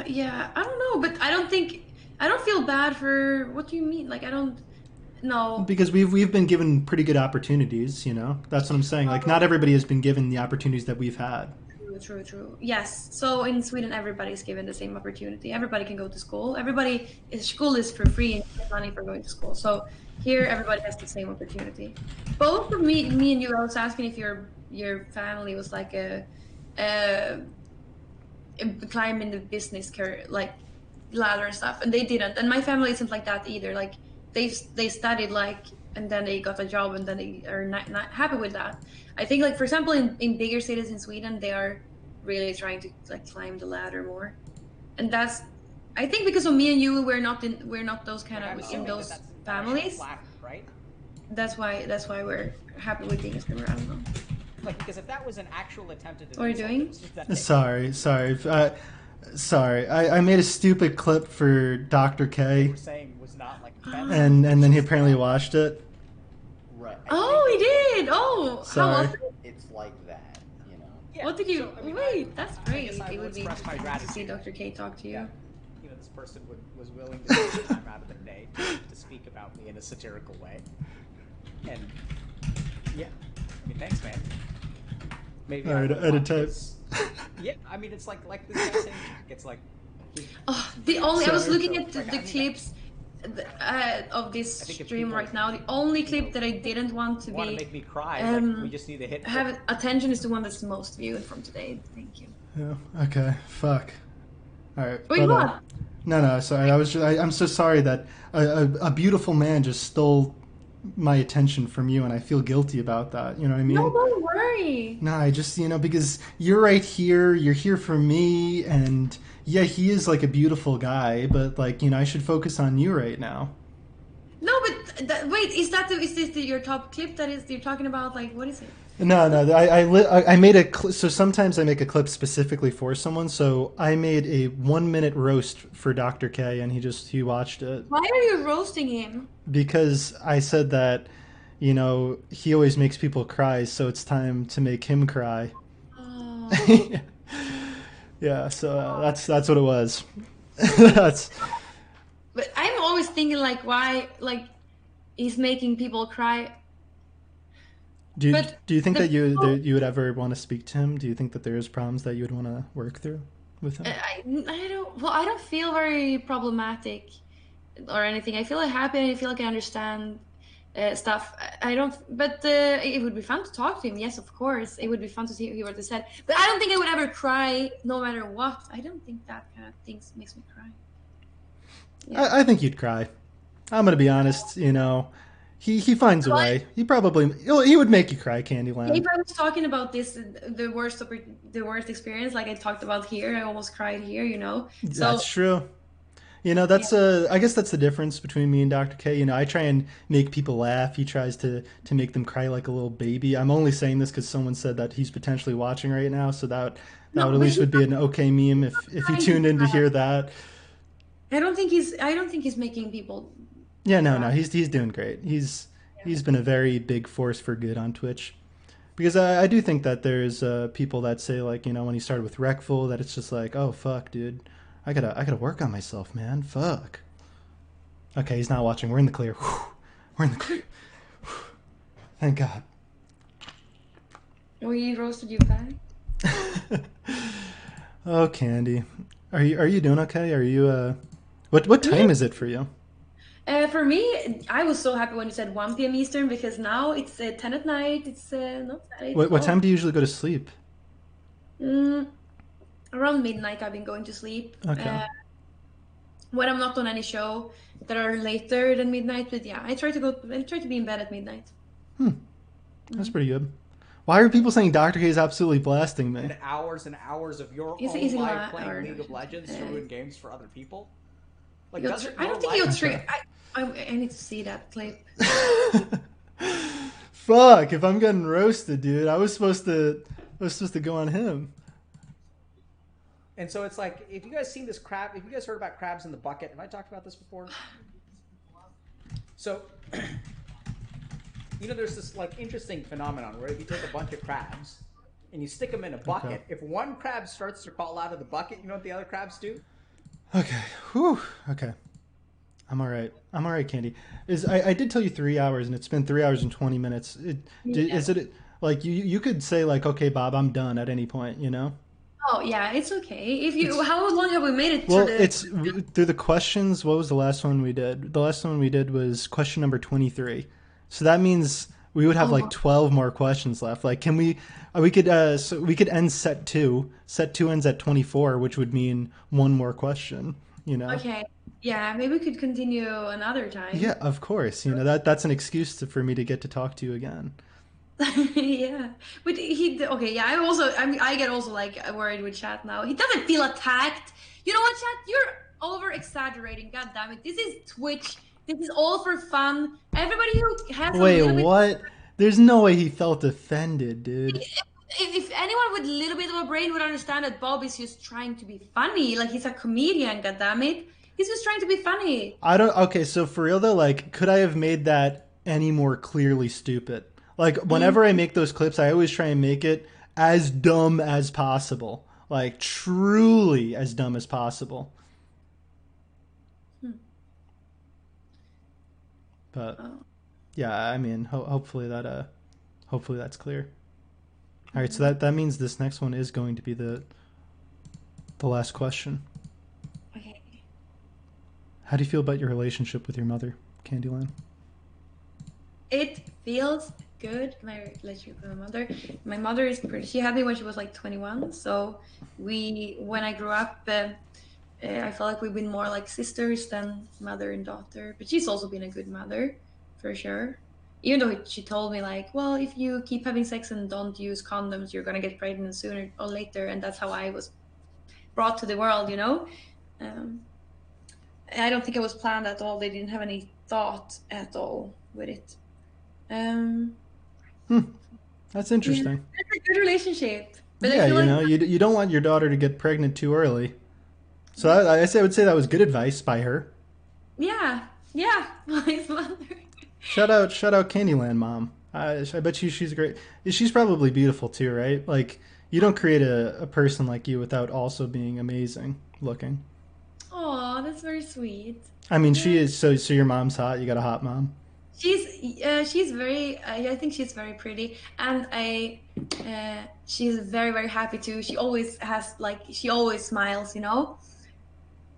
yeah, I don't know, but I don't feel bad for what do you mean? Like I don't know. Because we've been given pretty good opportunities. That's what I'm saying. Like not everybody has been given the opportunities that we've had. True. Yes. So in Sweden, everybody's given the same opportunity. Everybody can go to school. School is for free and you get money for going to school. So here, everybody has the same opportunity. Both of me and you, I was asking if your family was like a climbing the business career, like ladder and stuff, and they didn't. And my family isn't like that either. Like they studied like, and then they got a job, and then they are not happy with that. I think like for example in bigger cities in Sweden, they are really trying to like climb the ladder more, and that's I think because of me and you, we're not those kind Like I'm of in assuming that those that actually families. flattened, right? That's why we're happy with being a streamer. I don't know. Like because if that was an actual attempt at What are an you insult, doing? it was just that Sorry. I made a stupid clip for Dr. they K, were saying was not like offensive. and then he apparently watched it. Right. Oh, he did. Oh, how Sorry. was it? It's like that. Yeah, What did you? so, I mean, Wait, that's I great. guess I It will would be express my interesting to see gratitude. Dr. K talk to you. Yeah, this person was willing to take the time out of their day to speak about me in a satirical way, and yeah, I mean, thanks, man. Maybe All right, will edit watch type. this. Yeah, I mean, it's like this guy saying Jack. It's like Oh, the only I was Sorry. looking at the Like, I mean, clips of this I think if stream people, right now. The only clip that I didn't want to want to be make me cry. um, Like we just need to hit. have attention is the one that's most viewed from today. Thank you. Yeah. Okay. Fuck. All right. Wait, what? No. Sorry. I'm so sorry that a beautiful man just stole my attention from you, and I feel guilty about that. You know what I mean? No, don't worry. No, I just, because you're right here, you're here for me, and yeah, he is like a beautiful guy, but like, I should focus on you right now. No, but wait, is this your top clip that is you're talking about? Like, what is it? No, I made a clip. So sometimes I make a clip specifically for someone. So I made a 1 minute roast for Dr. K, and he watched it Why are you roasting him? because I said that, he always makes people cry, so it's time to make him cry. Oh. Yeah, so that's what it was. That's But I'm always thinking like, why, like, he's making people cry. do you, But do you think the that people, you would ever want to speak to him? Do you think that there's problems that you would want to work through with him? I don't. Well, I don't feel very problematic or anything. I feel like happy. And I feel like I understand stuff. I don't. But it would be fun to talk to him. Yes, of course, it would be fun to hear what he said. But I don't think I would ever cry, no matter what. I don't think that kind of things makes me cry. Yeah. I think you'd cry. I'm gonna be honest. He finds a What? way. He would make you cry, Kandyland. If I was talking about this, the worst experience, like I talked about here, I almost cried here. So That's true. yeah. I guess that's the difference between me and Dr. K. I try and make people laugh. He tries to make them cry like a little baby. I'm only saying this because someone said that he's potentially watching right now, so that No, would at but least would be an okay meme if he trying tuned to in to hear that. I don't think he's making people Yeah, no, cry. he's doing great. He's been a very big force for good on Twitch. Because I do think that there's people that say like, when he started with Wreckful, that it's just like, oh fuck, dude, I gotta work on myself, man. Fuck. Okay, he's not watching. We're in the clear. Whew. We're in the clear. Whew. Thank God. We roasted you back. Oh, Candy, are you doing okay? Are you what time Yeah. is it for you? For me, I was so happy when you said 1 p.m. Eastern because now it's 10 at night. It's not that 8 What o'clock. time do you usually go to sleep? Mm, around midnight, I've been going to sleep. Okay. When I'm not on any show that are later than midnight, but yeah, I try to be in bed at midnight. That's pretty good. Why are people saying Dr. K is absolutely blasting me? And hours of your Is own he life playing or League of Legends to ruin games for other people? Like, doesn't I your don't think life... he'll trick. I need to see that clip. Fuck! If I'm getting roasted, dude, I was supposed to go on him. And so it's like, if you guys seen this crab, if you guys heard about crabs in the bucket, have I talked about this before? So, there's this like interesting phenomenon where if you take a bunch of crabs and you stick them in a bucket, Okay. if one crab starts to crawl out of the bucket, you know what the other crabs do? Okay. Whew. Okay. I'm all right. I'm all right, Candy. I did tell you 3 hours, and it's been 3 hours and 20 minutes. Yeah. Is it like you could say like, okay, Bob, I'm done at any point, you know? Oh yeah, it's okay. How long have we made it through Well, the? it's through the questions. What was the last one we did? The last one we did was question number 23. So that means we would have like Oh, 12 more questions left. Like, can we? We could so we could end set two. Set two ends at 24, which would mean one more question. You know? okay. Yeah, maybe we could continue another Yeah, time. of course. That's an excuse for me to get to talk to you again. Yeah, but okay. Yeah, I get also like worried with chat now. He doesn't feel attacked. You know what, chat? You're over exaggerating. God damn it! This is Twitch. This is all for fun. Everybody who has a Wait, little bit, what? There's no way he felt offended, dude. if anyone with a little bit of a brain would understand that Bob is just trying to be funny. Like he's a comedian. God damn it! He's just trying to be funny. I don't. Okay, so for real though, like, could I have made that any more clearly stupid? Like, Mm, whenever I make those clips, I always try and make it as dumb as possible. Like, truly as dumb as possible. hmm. But Oh, yeah, I mean, hopefully that's clear. All right, so mhm. that means this next one is going to be the last question. Okay. How do you feel about your relationship with your mother, Candyland? It feels good. My relationship with my mother. My mother is pretty. She had me when she was like 21. So when I grew up, I felt like we've been more like sisters than mother and daughter. But she's also been a good mother, for sure. Even though she told me like, well, if you keep having sex and don't use condoms, you're gonna get pregnant sooner or later, and that's how I was brought to the world. Um, I don't think it was planned at all. They didn't have any thought at all with it. Um, Hmm, that's yeah, interesting. it's a good relationship, but I Yeah, feel like you don't want your daughter to get pregnant too early. So I would say that was good advice by her. yeah, yeah, my mother. Shout out Candyland mom. I bet she's great. She's probably beautiful too, right? Like, you don't create a person like you without also being amazing looking. Oh, that's very sweet. I mean, Yeah, she is. So your mom's hot. You got a hot mom. she's very. I think she's very pretty, and she's very very happy too. She always has like she always smiles.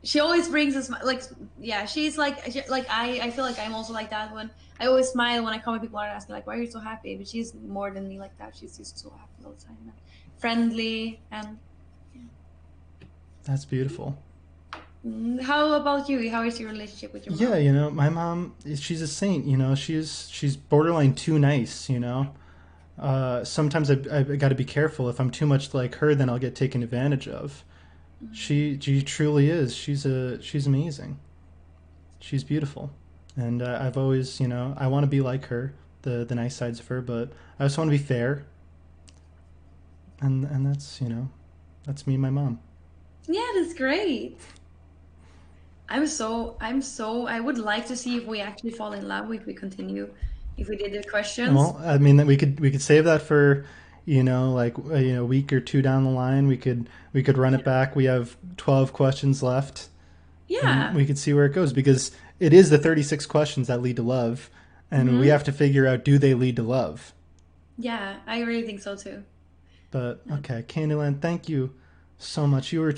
She always brings a smile. Like yeah, she's like I feel like I'm also like that when I always smile when I come and people are asking like why are you so happy? But she's more than me like that. She's just so happy all the time and friendly and yeah. That's beautiful. How about you? How is your relationship with your Yeah, mom? my mom, she's a saint. She's borderline too nice. Sometimes I got to be careful. If I'm too much like her, then I'll get taken advantage of. Mm. She truly is. She's amazing. She's beautiful, and I've always, I want to be like her, the nice sides of her, but I also want to be fair, and that's me and my mom. Yeah, that's great. I would like to see if we actually fall in love if we continue if we did the questions. Well, I mean, we could save that for, like a week or two down the line. We could run it back. We have 12 questions left, and Yeah. we could see where it goes because it is the 36 questions that lead to love, and we have to figure out, do they lead to love? Yeah, I really think so too. But okay, Kandyland, thank you so much. I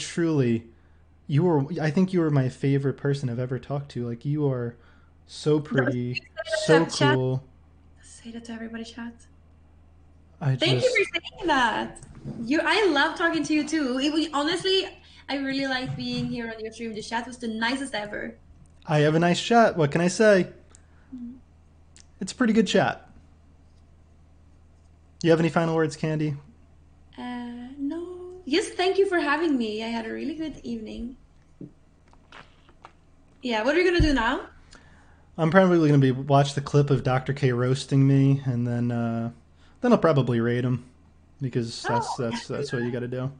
think you were my favorite person I've ever talked to. Like, you are so pretty, so Chat. cool. Say that to everybody, chat. I Thank you just, for saying that. I love talking to you too. Honestly, I really like being here on your stream. The chat was the nicest ever. I have a nice chat. What can I say? It's a pretty good chat. You have any final words, Candy? No. Yes, thank you for having me. I had a really good evening. Yeah, what are you gonna do now? I'm probably going to watch the clip of Dr. K roasting me, and then I'll probably raid him because that's what you got to do.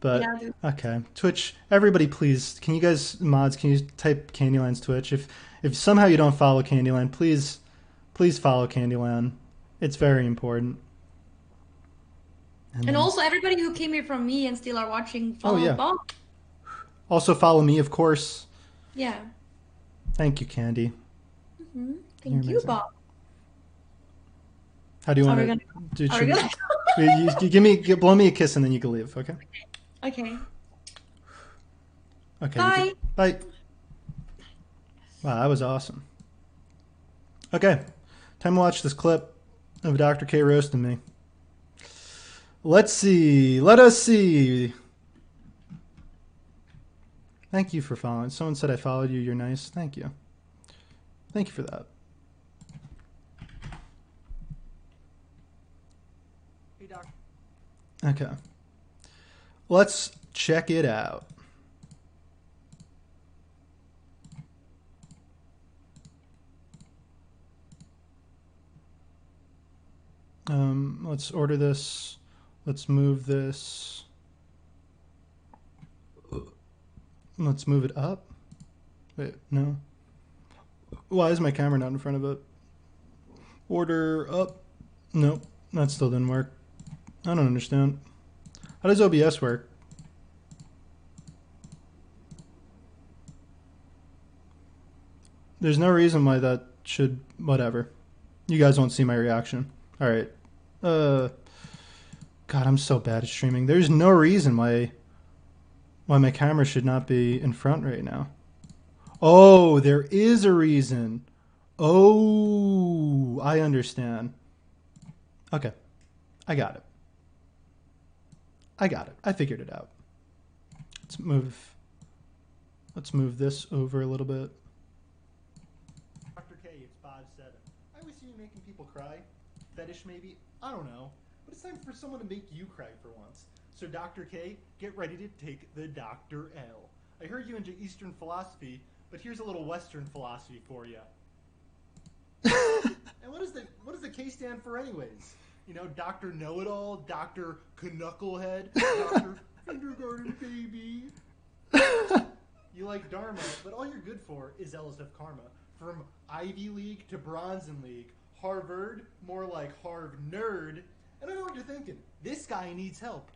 But Yeah, dude. okay, Twitch. Everybody, please, can you guys mods? Can you type Candyland's Twitch? If somehow you don't follow Candyland, please follow Candyland. It's very important. And also, everybody who came here from me and still are watching, follow yeah. Bob. Also follow me, of course. Yeah. Thank you, Candy. Thank you, amazing. Bob. How do you Are we want to? Are we gonna? You blow me a kiss and then you can leave. Okay. Okay. Okay. Bye. Bye. Wow, that was awesome. Okay, time to watch this clip of Dr. K roasting me. Let's see. Let us see. Thank you for following. Someone said I followed you. You're nice. Thank you. Thank you for that. Hey, Doc. Okay. Let's check it out. Let's order this. Let's move this. Let's move it up. Wait, no. Why is my camera not in front of it? Order up. Nope, that still didn't work. I don't understand. How does OBS work? There's no reason why that should... Whatever. You guys won't see my reaction. Alright. God, I'm so bad at streaming. There's no reason why my camera should not be in front right now. Oh, there is a reason. Oh, I understand. Okay. I got it. I figured it out. Let's move this over a little bit. Dr. K, it's Bob7. I always see you making people cry. Fetish maybe? I don't know. But it's time for someone to make you cry for once. So Dr. K, get ready to take the Dr. L. I heard you into Eastern philosophy, but here's a little Western philosophy for you. And what does the K stand for anyways? You know, Dr. Know-It-All, Dr. Knucklehead, Dr. Kindergarten Baby. You like Dharma, but all you're good for is LSF Karma. From Ivy League to Bronson League, Harvard, more like Harv-Nerd. And I know what you're thinking. This guy needs help.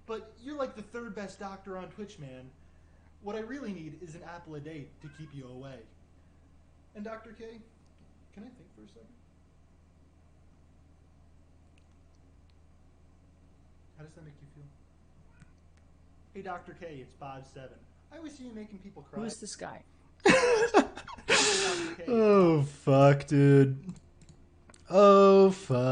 But you're like the third best doctor on Twitch, man. What I really need is an apple a day to keep you away. And Dr. K, can I think for a second? How does that make you feel? Hey, Dr. K, it's Bob7. I always see you making people cry. Who's this guy? Oh, fuck, dude. Oh, fuck.